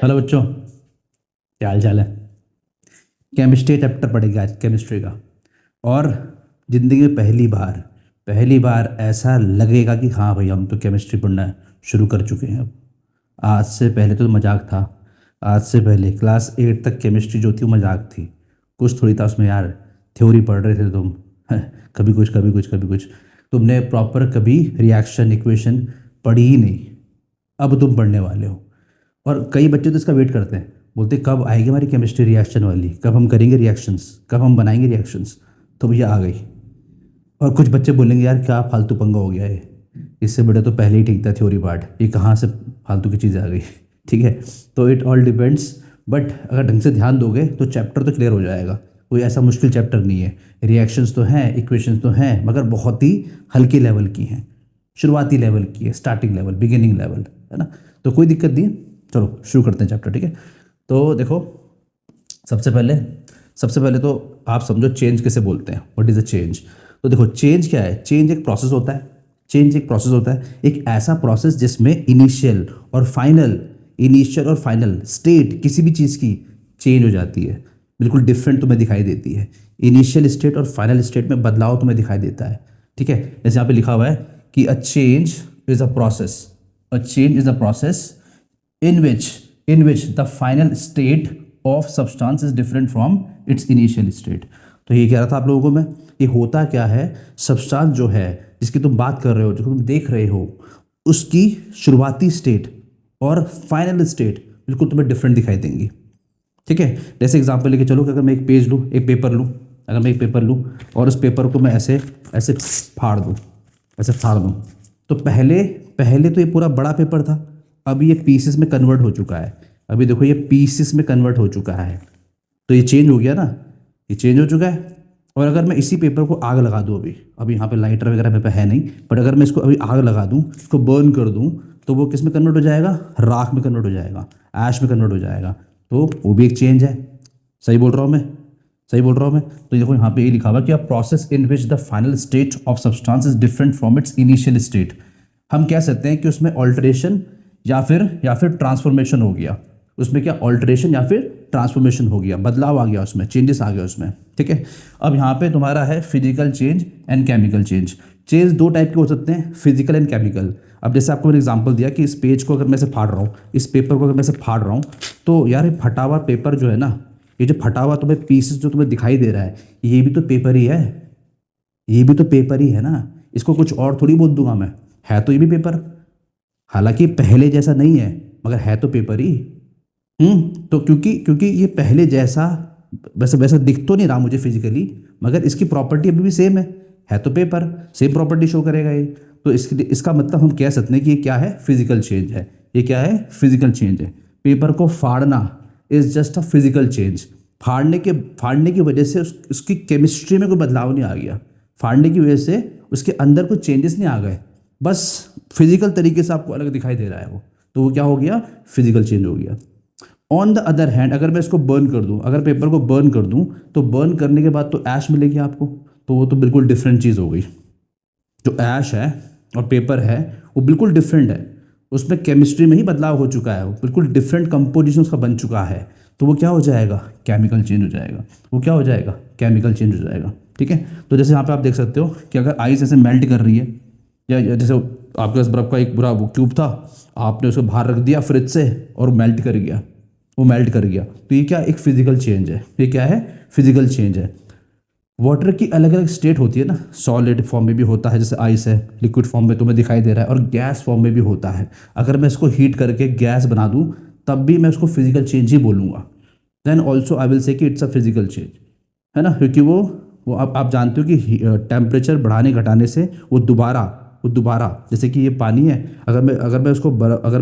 Hello बच्चों, क्या हाल चाल है। केमिस्ट्री चैप्टर पढ़ेंगे आज, केमिस्ट्री का। और ज़िंदगी में पहली बार ऐसा लगेगा कि हाँ भाई, हम तो केमिस्ट्री पढ़ना शुरू कर चुके हैं अब। आज से पहले तो मजाक था। आज से पहले क्लास 8 तक केमिस्ट्री जो थी वो मजाक थी। कुछ थोड़ी था उसमें यार। थ्योरी पढ़ रहे थे तुम। कभी कुछ कभी कुछ कभी कुछ। तुमने प्रॉपर कभी रिएक्शन इक्वेशन पढ़ी ही नहीं। अब तुम पढ़ने वाले हो। और कई बच्चे तो इसका वेट करते हैं, बोलते कब आएगी हमारी केमिस्ट्री रिएक्शन वाली, कब हम करेंगे रिएक्शंस, कब हम बनाएंगे रिएक्शंस। तो भैया आ गई। और कुछ बच्चे बोलेंगे यार क्या फालतू पंगा हो गया है, इससे बड़े तो पहले ही ठीक था थ्योरी पार्ट, ये कहाँ से फालतू की चीज़ें आ गई। ठीक है। तो इट ऑल डिपेंड्स। बट अगर ढंग से ध्यान दोगे तो चैप्टर तो क्लियर हो जाएगा। कोई ऐसा मुश्किल चैप्टर नहीं है। रिएक्शंस तो हैं, इक्वेशंस तो हैं, मगर बहुत ही हल्के लेवल की हैं। शुरुआती लेवल की है, स्टार्टिंग लेवल, बिगिनिंग लेवल, है ना। तो कोई दिक्कत नहीं है। चलो शुरू करते हैं चैप्टर, ठीक है। तो देखो, सबसे पहले सबसे पहले तो आप समझो चेंज किसे बोलते हैं, व्हाट इज़ अ चेंज। तो देखो चेंज क्या है। चेंज एक प्रोसेस होता है। चेंज एक प्रोसेस होता है, एक ऐसा प्रोसेस जिसमें इनिशियल और फाइनल स्टेट किसी भी चीज़ की चेंज हो जाती है, बिल्कुल डिफरेंट तुम्हें दिखाई देती है। इनिशियल स्टेट और फाइनल स्टेट में बदलाव तुम्हें दिखाई देता है। ठीक है। जैसे यहाँ पे लिखा हुआ है कि a change is a process in which the final state of substance is different from its initial state। तो ये कह रहा था आप लोगों को मैं, ये होता क्या है। सब्सटेंस जो है, जिसकी तुम बात कर रहे हो, जो तुम देख रहे हो, उसकी शुरुआती स्टेट और फाइनल स्टेट बिल्कुल तुम्हें डिफरेंट दिखाई देंगी। ठीक है। जैसे एग्जांपल लेके चलो कि अगर मैं एक पेज लूँ, एक पेपर लूँ, अगर मैं एक पेपर लूँ और उस पेपर को मैं ऐसे ऐसे फाड़ दूँ, तो पहले पहले तो ये पूरा बड़ा पेपर था। अभी ये पीसेस में कन्वर्ट हो चुका है। अभी देखो ये पीसेस में कन्वर्ट हो चुका है। तो ये चेंज हो गया ना, ये चेंज हो चुका है। और अगर मैं इसी पेपर को आग लगा दूँ, अभी यहाँ पे लाइटर वगैरह मेरे पे है नहीं, बट अगर मैं इसको अभी आग लगा दूँ, इसको बर्न कर दूँ, तो वो किस में कन्वर्ट हो जाएगा, राख में कन्वर्ट हो जाएगा, ऐश में कन्वर्ट हो जाएगा। तो वो भी एक चेंज है। सही बोल रहा हूँ मैं, सही बोल रहा हूँ मैं। तो देखो यहाँ पे ये लिखा हुआ कि a process in which the final state of substance is different from its initial state. हम कह सकते हैं कि उसमें ऑल्टरेशन या फिर ट्रांसफॉर्मेशन हो गया। उसमें क्या ऑल्टरेशन या फिर ट्रांसफॉर्मेशन हो गया, बदलाव आ गया उसमें, चेंजेस आ गए उसमें। ठीक है। अब यहाँ पे तुम्हारा है physical change and chemical change. Change दो टाइप के हो सकते हैं, फिजिकल एंड केमिकल। अब जैसे आपको मैंने एग्जांपल दिया कि इस पेज को अगर मैं से फाड़ रहा हूँ, इस पेपर को अगर मैं से फाड़ रहा हूँ, तो यार ये फटा हुआ पेपर जो है ना, ये जो फटा हुआ तुम्हें पीसेस जो तुम्हें दिखाई दे रहा है, ये भी तो पेपर ही है। ये भी तो पेपर ही है ना। इसको कुछ और थोड़ी बोल दूंगा मैं, है तो ये भी पेपर। हालांकि पहले जैसा नहीं है, मगर है तो पेपर ही। तो क्योंकि क्योंकि ये पहले जैसा वैसा वैसा दिख तो नहीं रहा मुझे फिजिकली, मगर इसकी प्रॉपर्टी अभी भी सेम है तो पेपर, सेम प्रॉपर्टी शो करेगा ये। तो इसका मतलब हम कह सकते हैं कि ये क्या है, फिजिकल चेंज है। ये क्या है, फिजिकल चेंज है। पेपर को फाड़ना is just a physical change. फाड़ने की वजह से उसकी केमिस्ट्री में कोई बदलाव नहीं आ गया। फाड़ने की वजह से उसके अंदर कुछ चेंजेस नहीं आ गए, बस फिजिकल तरीके से आपको अलग दिखाई दे रहा है वो। तो वो क्या हो गया, फिजिकल चेंज हो गया। ऑन द अदर हैंड, अगर मैं इसको बर्न कर दूं, अगर पेपर को बर्न कर दूं, तो बर्न करने के बाद तो ऐश मिलेगी आपको। तो वो तो बिल्कुल डिफरेंट चीज़ हो गई। जो ऐश है और पेपर है वो बिल्कुल डिफरेंट है। उसमें केमिस्ट्री में ही बदलाव हो चुका है, वो बिल्कुल डिफरेंट कंपोजिशन उसका बन चुका है। तो वो क्या हो जाएगा, केमिकल चेंज हो जाएगा। वो क्या हो जाएगा, केमिकल चेंज हो जाएगा। ठीक है। तो जैसे यहाँ पे आप देख सकते हो कि अगर आइस ऐसे मेल्ट कर रही है, या जैसे आपके पास बर्फ़ का एक पूरा वो क्यूब था, आपने उसको बाहर रख दिया फ्रिज से और मेल्ट कर गया, वो मेल्ट कर गया। तो ये क्या, एक फिजिकल चेंज है। ये क्या है, फिजिकल चेंज है। वाटर की अलग अलग स्टेट होती है ना, सॉलिड फॉर्म में भी होता है जैसे आइस है, लिक्विड फॉर्म में तुम्हें दिखाई दे रहा है, और गैस फॉर्म में भी होता है। अगर मैं इसको हीट करके गैस बना दूं, तब भी मैं उसको फिजिकल चेंज ही बोलूँगा। Then also I will say कि इट्स अ फिजिकल चेंज, है ना। क्योंकि वो आप जानते हो कि टेम्परेचर बढ़ाने घटाने से वो दोबारा जैसे कि ये पानी है, अगर मैं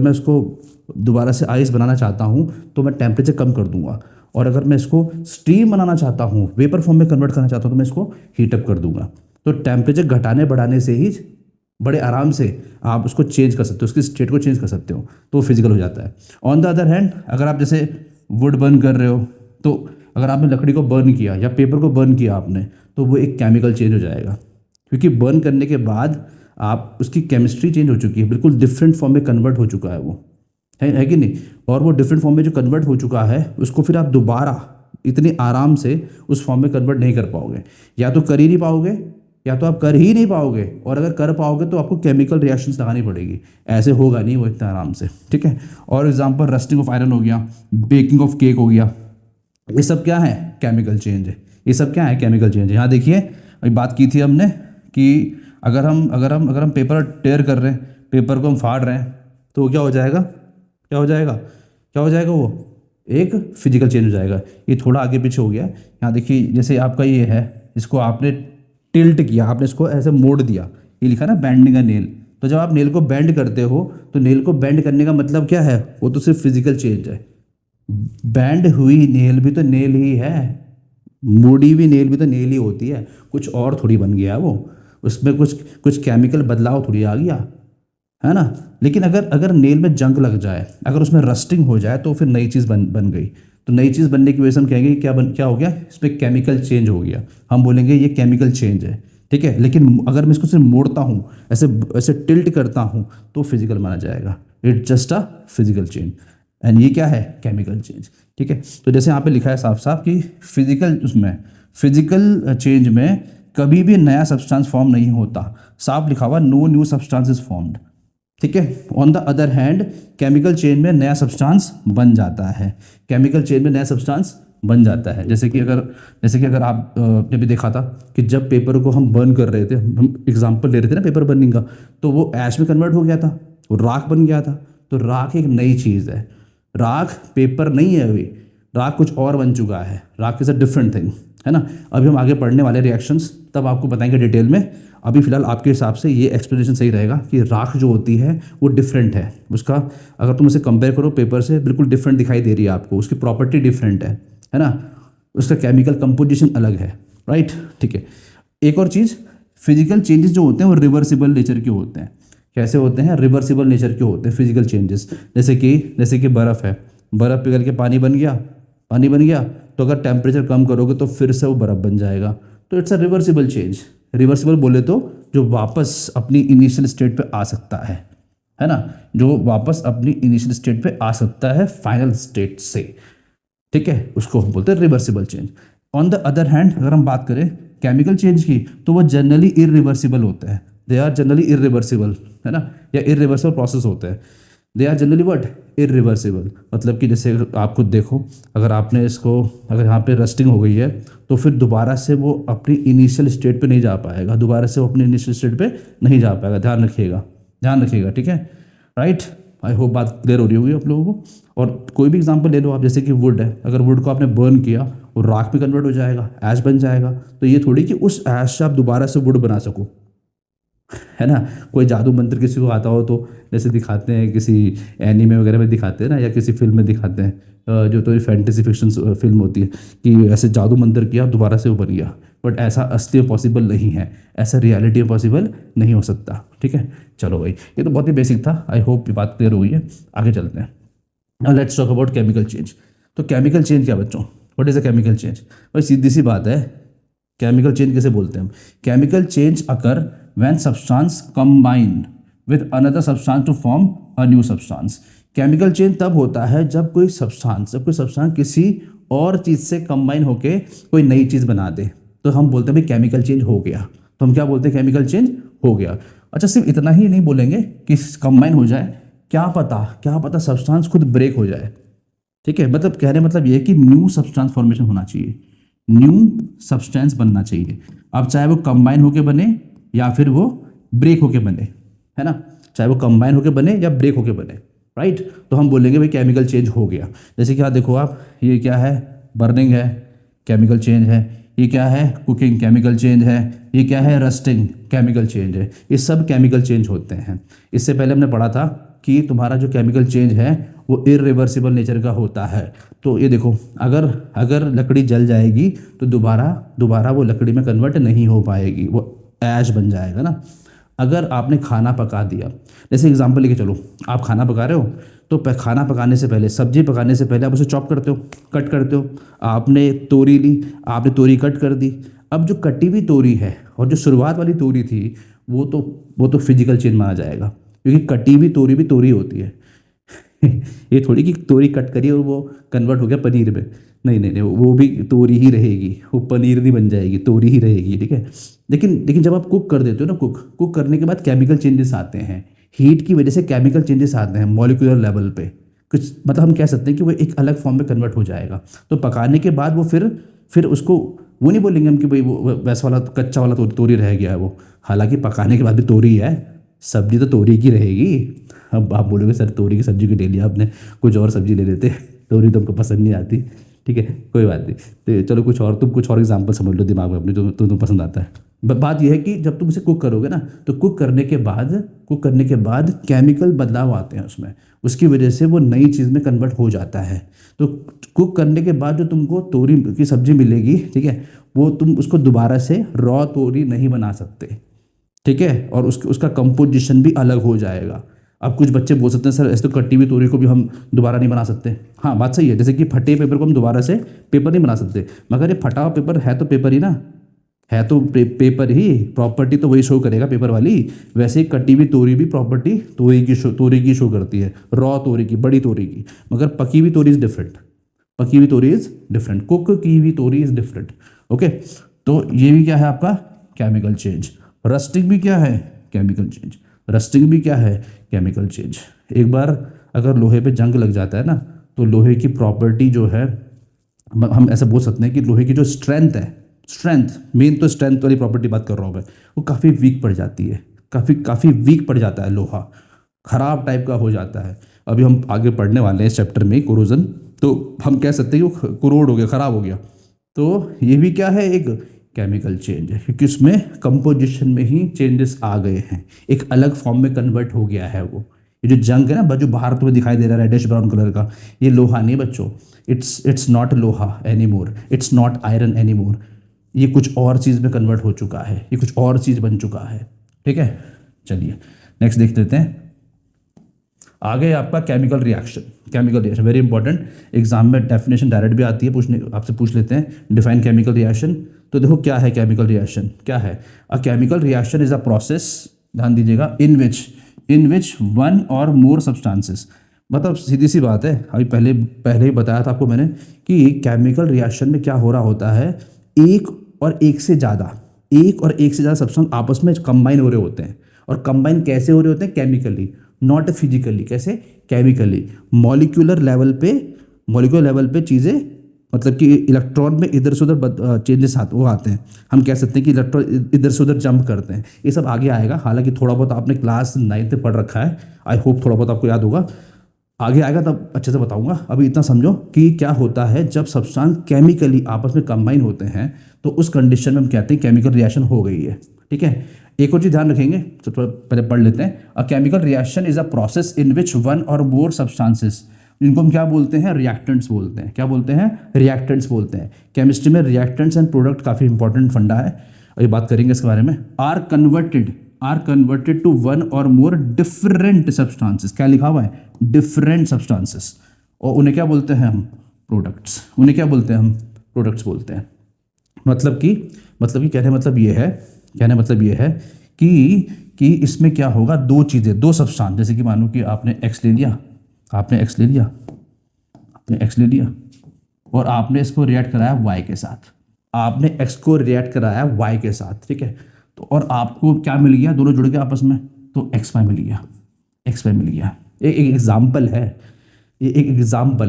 उसको दोबारा से आइस बनाना चाहता हूँ, तो मैं टेम्परेचर कम कर दूंगा। और अगर मैं इसको स्टीम बनाना चाहता हूँ, वेपर फॉर्म में कन्वर्ट करना चाहता हूँ, तो मैं इसको हीटअप कर दूंगा। तो टेम्परेचर घटाने बढ़ाने से ही बड़े आराम से आप उसको चेंज कर सकते हो, उसकी स्टेट को चेंज कर सकते हो। तो वो फिजिकल हो जाता है। ऑन द अदर हैंड, अगर आप जैसे वुड बर्न कर रहे हो, तो अगर आपने लकड़ी को बर्न किया या पेपर को बर्न किया आपने, तो वो एक केमिकल चेंज हो जाएगा। क्योंकि बर्न करने के बाद आप उसकी केमिस्ट्री चेंज हो चुकी है, बिल्कुल डिफरेंट फॉर्म में कन्वर्ट हो चुका है वो। है कि नहीं। और वो डिफरेंट फॉर्म में जो कन्वर्ट हो चुका है उसको फिर आप दोबारा इतनी आराम से उस फॉर्म में कन्वर्ट नहीं कर पाओगे, या तो कर ही नहीं पाओगे, या तो आप कर ही नहीं पाओगे, और अगर कर पाओगे तो आपको केमिकल रिएक्शंस लगानी पड़ेगी, ऐसे होगा नहीं वो इतना आराम से, ठीक है। और एग्जांपल रस्टिंग ऑफ आयरन हो गया, बेकिंग ऑफ केक हो गया, ये सब क्या है, केमिकल चेंज है। ये सब क्या है, केमिकल चेंज है। यहाँ देखिए अभी बात की थी हमने कि अगर हम पेपर टेयर कर रहे हैं, पेपर को हम फाड़ रहे हैं, तो क्या हो जाएगा, क्या हो जाएगा, क्या हो जाएगा, वो एक फिजिकल चेंज हो जाएगा। ये थोड़ा आगे पीछे हो गया। यहाँ देखिए जैसे आपका ये है, इसको आपने टिल्ट किया, आपने इसको ऐसे मोड़ दिया, ये लिखा ना बैंडिंग अ नेल। तो जब आप नेल को बेंड करते हो तो नेल को बेंड करने का मतलब क्या है, वो तो सिर्फ फिजिकल चेंज है। बैंड हुई नेल भी तो नेल ही है, मुड़ी हुई नेल भी तो नेल ही होती है, कुछ और थोड़ी बन गया वो, उसमें कुछ कुछ केमिकल बदलाव थोड़ी आ गया, है ना। लेकिन अगर अगर नेल में जंग लग जाए, अगर उसमें रस्टिंग हो जाए, तो फिर नई चीज़ बन गई। तो नई चीज़ बनने की वजह से हम कहेंगे क्या हो गया, इसमें केमिकल चेंज हो गया, हम बोलेंगे ये केमिकल चेंज है, ठीक है। लेकिन अगर मैं इसको सिर्फ मोड़ता हूँ, ऐसे ऐसे टिल्ट करता हूँ, तो फिजिकल माना जाएगा, it just a physical change, and ये क्या है, केमिकल चेंज, ठीक है। तो जैसे यहाँ पे लिखा है साफ साफ कि फिजिकल चेंज में कभी भी नया सब्सटेंस फॉर्म नहीं होता, साफ लिखा हुआ no new substance is formed, ठीक है। On the other hand chemical change में नया सब्सटेंस बन जाता है, केमिकल चेंज में नया सब्सटेंस बन जाता है। जैसे कि अगर आप ने भी देखा था कि जब पेपर को हम बर्न कर रहे थे, हम एग्जांपल ले रहे थे ना पेपर बर्निंग का, तो वो ऐश में कन्वर्ट हो गया था, वो राख बन गया था। तो राख एक नई चीज़ है, राख पेपर नहीं है, अभी राख कुछ और बन चुका है, राख इज़ अ डिफरेंट थिंग, है ना। अभी हम आगे पढ़ने वाले रिएक्शंस तब आपको बताएंगे डिटेल में। अभी फिलहाल आपके हिसाब से ये एक्सप्लेनेशन सही रहेगा कि राख जो होती है वो डिफरेंट है, उसका अगर तुम उसे कंपेयर करो पेपर से, बिल्कुल डिफरेंट दिखाई दे रही है आपको, उसकी प्रॉपर्टी डिफरेंट है ना, उसका केमिकल कंपोजिशन अलग है, राइट, ठीक है। एक और चीज़, फिजिकल चेंजेस जो होते हैं वो रिवर्सिबल नेचर के होते हैं। कैसे होते हैं, रिवर्सिबल नेचर के होते हैं फिजिकल चेंजेस। जैसे कि बर्फ़ है, बर्फ़ पिघल के पानी बन गया, तो अगर टेम्परेचर कम करोगे तो फिर से वो बर्फ़ बन जाएगा, तो it's a reversible change. Reversible बोले तो जो वापस अपनी इनिशियल स्टेट पे आ सकता है ना, जो वापस अपनी इनिशियल स्टेट पे आ सकता है फाइनल स्टेट से, ठीक है, उसको हम बोलते हैं reversible change. On the other hand अगर हम बात करें केमिकल चेंज की, तो वो जनरली इरिवर्सिबल होते हैं, दे आर जनरली इरिवर्सिबल, है ना, या इरिवर्सिबल प्रोसेस होते हैं, they are generally what, irreversible. मतलब कि जैसे आप खुद देखो, अगर यहाँ पे रस्टिंग हो गई है, तो फिर दोबारा से वो अपनी इनिशियल स्टेट पे नहीं जा पाएगा, नहीं जा पाएगा, ध्यान रखिएगा, ठीक है, राइट। आई होप बात क्लियर हो रही होगी आप लोगों को। और कोई भी एग्जांपल ले लो आप, जैसे कि वुड है, अगर वुड को आपने बर्न किया वो राख में कन्वर्ट हो जाएगा, ऐश बन जाएगा, तो ये थोड़ी कि उस ऐश से आप दोबारा से वुड बना सको, है ना। कोई जादू मंत्र किसी को आता हो तो जैसे दिखाते हैं, किसी एनीमे वगैरह में दिखाते हैं ना, या किसी फिल्म में दिखाते हैं, जो तो फैंटेसी फिक्शन फिल्म होती है कि ऐसे जादू मंत्र किया दोबारा से वो बन गया, बट ऐसा असली में पॉसिबल नहीं है, ऐसा रियलिटी में पॉसिबल नहीं हो सकता, ठीक है। चलो भाई, ये तो बहुत ही बेसिक था, आई होप ये बात क्लियर हुई है। आगे चलते हैं, now let's talk about chemical change. तो केमिकल चेंज क्या बच्चों, what is a chemical change? भाई सीधी सी बात है, केमिकल चेंज कैसे बोलते हैं हम? Chemical change occur when substance combine with another substance to form a new substance. Chemical change तब होता है जब कोई सब्सटेंस किसी और चीज़ से कंबाइन होके कोई नई चीज़ बना दे, तो हम बोलते हैं भाई केमिकल चेंज हो गया। तो हम क्या बोलते हैं, केमिकल चेंज हो गया। अच्छा, सिर्फ इतना ही नहीं बोलेंगे कि कंबाइन हो जाए, क्या पता सब्सटेंस खुद ब्रेक हो जाए, ठीक है। मतलब कहने मतलब ये है कि न्यू सब्सटेंस फॉर्मेशन होना चाहिए, न्यू सब्सटेंस बनना चाहिए। अब चाहे वो कंबाइन होके बने या फिर वो ब्रेक होके बने, है ना, चाहे वो कंबाइन होके बने या ब्रेक होके बने, राइट। तो हम बोलेंगे भाई केमिकल चेंज हो गया। जैसे कि देखो आप, ये क्या है, बर्निंग है, केमिकल चेंज है। ये क्या है, कुकिंग, केमिकल चेंज है। ये क्या है, रस्टिंग, केमिकल चेंज है। ये सब केमिकल चेंज होते हैं। इससे पहले हमने पढ़ा था कि तुम्हारा जो केमिकल चेंज है वो इरिवर्सिबल नेचर का होता है। तो ये देखो, अगर लकड़ी जल जाएगी तो दोबारा वो लकड़ी में कन्वर्ट नहीं हो पाएगी, वो ऐश बन जाएगा ना। अगर आपने खाना पका दिया, जैसे एग्जांपल लेके चलो, आप खाना पका रहे हो, तो खाना पकाने से पहले, सब्जी पकाने से पहले आप उसे चॉप करते हो, कट करते हो। आपने तोरी ली, आपने तोरी कट कर दी। अब जो कटी हुई तोरी है और जो शुरुआत वाली तोरी थी, वो तो फिजिकल चेंज माना जाएगा, क्योंकि कटी हुई तोरी भी तोरी होती है। ये थोड़ी कि तोरी कट करी और वो कन्वर्ट हो गया पनीर में। नहीं नहीं नहीं, वो भी तोरी ही रहेगी, वो पनीर नहीं बन जाएगी, तोरी ही रहेगी, ठीक है। लेकिन लेकिन जब आप कुक कर देते हो ना, कुक करने के बाद केमिकल चेंजेस आते हैं, हीट की वजह से केमिकल चेंजेस आते हैं मॉलिक्यूलर लेवल पे कुछ, मतलब हम कह सकते हैं कि वो एक अलग फॉर्म में कन्वर्ट हो जाएगा। तो पकाने के बाद वो फिर उसको वो नहीं बोलेंगे हम कि भाई वो वैसा वाला कच्चा वाला तोरी रह गया है वो, हालांकि पकाने के बाद भी तोरी है, सब्जी तो तोरी की रहेगी। अब आप बोलोगे सर तोरी की सब्जी क्यों ले लिया आपने, कुछ और सब्जी ले लेते, तोरी तो हमको पसंद नहीं आती, ठीक है कोई बात नहीं। तो चलो कुछ और, तुम कुछ और एग्जांपल समझ लो दिमाग में अपने जो तुम्हें पसंद आता है। बात यह है कि जब तुम इसे कुक करोगे ना, तो कुक करने के बाद केमिकल बदलाव आते हैं उसमें, उसकी वजह से वो नई चीज़ में कन्वर्ट हो जाता है। तो कुक करने के बाद जो तुमको तोरी की सब्जी मिलेगी, ठीक है, वो तुम उसको दोबारा से रॉ तोरी नहीं बना सकते, ठीक है, और उसका कंपोजिशन भी अलग हो जाएगा। अब कुछ बच्चे बोल सकते हैं सर ऐसे तो कटी हुई तोरी को भी हम दोबारा नहीं बना सकते। हाँ बात सही है, जैसे कि फटे पेपर को हम दोबारा से पेपर नहीं बना सकते, मगर ये फटा हुआ पेपर है तो पेपर ही ना, है तो पेपर ही, प्रॉपर्टी तो वही शो करेगा पेपर वाली। वैसे ही कटी हुई तोरी भी प्रॉपर्टी तोरी की शो करती है, रॉ तोरी की, बड़ी तोरी की। मगर पकी हुई तोरी इज डिफरेंट, कुक की हुई तोरी इज डिफरेंट। ओके, तो ये भी क्या है आपका केमिकल चेंज। रस्टिंग भी क्या है, केमिकल चेंज। एक बार अगर लोहे पे जंग लग जाता है ना, तो लोहे की प्रॉपर्टी जो है, हम ऐसा बोल सकते हैं कि लोहे की जो स्ट्रेंथ मेन तो स्ट्रेंथ वाली प्रॉपर्टी बात कर रहा हूँ मैं, वो काफ़ी वीक पड़ जाती है, काफ़ी वीक पड़ जाता है लोहा, खराब टाइप का हो जाता है। अभी हम आगे पढ़ने वाले हैं इस चैप्टर में कोरोजन, तो हम कह सकते हैं कि वो कोरोड हो गया, खराब हो गया। तो ये भी क्या है, एक केमिकल चेंज है, क्योंकि उसमें कंपोजिशन में ही चेंजेस आ गए हैं, एक अलग फॉर्म में कन्वर्ट हो गया है वो। ये जो जंग है ना, जो बाहर तुम्हें दिखाई दे रहा है रेडिश ब्राउन कलर का, ये लोहा नहीं बच्चों, इट्स नॉट लोहा any more, it's not iron any more, ये कुछ और चीज़ में कन्वर्ट हो चुका है, ये कुछ और चीज़ बन चुका है, ठीक है। चलिए नेक्स्ट देख लेते हैं। आगे आपका chemical reaction very important, exam में डेफिनेशन डायरेक्ट भी आती है, आपसे पूछ लेते हैं डिफाइन केमिकल रिएक्शन। तो देखो क्या है केमिकल रिएक्शन, क्या है अ chemical reaction is a process, ध्यान दीजिएगा, इन विच वन और मोर सब्सटेंसेस, मतलब सीधी सी बात है, अभी पहले ही बताया था आपको मैंने कि केमिकल रिएक्शन में क्या हो रहा होता है, एक से ज़्यादा सब्सटेंस आपस में कंबाइन हो रहे होते हैं। और कंबाइन कैसे हो रहे होते हैं, केमिकली, नॉट फिजिकली। कैसे, केमिकली, मॉलिक्यूलर लेवल पे चीज़ें, मतलब कि इलेक्ट्रॉन में इधर से उधर चेंजेस आते हैं, हम कह सकते हैं कि इलेक्ट्रॉन इधर से उधर जंप करते हैं। ये सब आगे आएगा, हालांकि थोड़ा बहुत आपने क्लास 9th में पढ़ रखा है, आई होप थोड़ा बहुत आपको याद होगा, आगे आएगा तब अच्छे से बताऊंगा। अभी इतना समझो कि क्या होता है जब सब्सटेंस केमिकली आपस में कंबाइन होते हैं, तो उस कंडीशन में हम कहते हैं केमिकल रिएक्शन हो गई है, ठीक है। एक और चीज़ ध्यान रखेंगे, तो थोड़ा पहले पढ़ लेते हैं। अ chemical reaction is a process in which one और मोर सब्सटेंसेस, इनको हम क्या बोलते हैं, रिएक्टेंट्स बोलते हैं। क्या बोलते हैं, रिएक्टेंट्स बोलते हैं। केमिस्ट्री में रिएक्टेंट्स एंड प्रोडक्ट काफ़ी इंपॉर्टेंट फंडा है, अभी बात करेंगे इसके बारे में। आर कन्वर्टेड टू वन और मोर डिफरेंट सब्सटेंसेस, क्या लिखा हुआ है, डिफरेंट सब्सटेंसेस, और उन्हें क्या बोलते हैं हम, प्रोडक्ट्स बोलते हैं। मतलब कि कहने मतलब ये है कि इसमें क्या होगा, दो चीज़ें, दो सब्सटेंस, जैसे कि मानो कि आपने एक्स ले लिया और आपने इसको रिएक्ट कराया वाई के साथ, ठीक है। तो और आपको क्या मिल गया, दोनों जुड़ गए आपस में, तो एक्स वाई मिल गया। एक एग्जाम्पल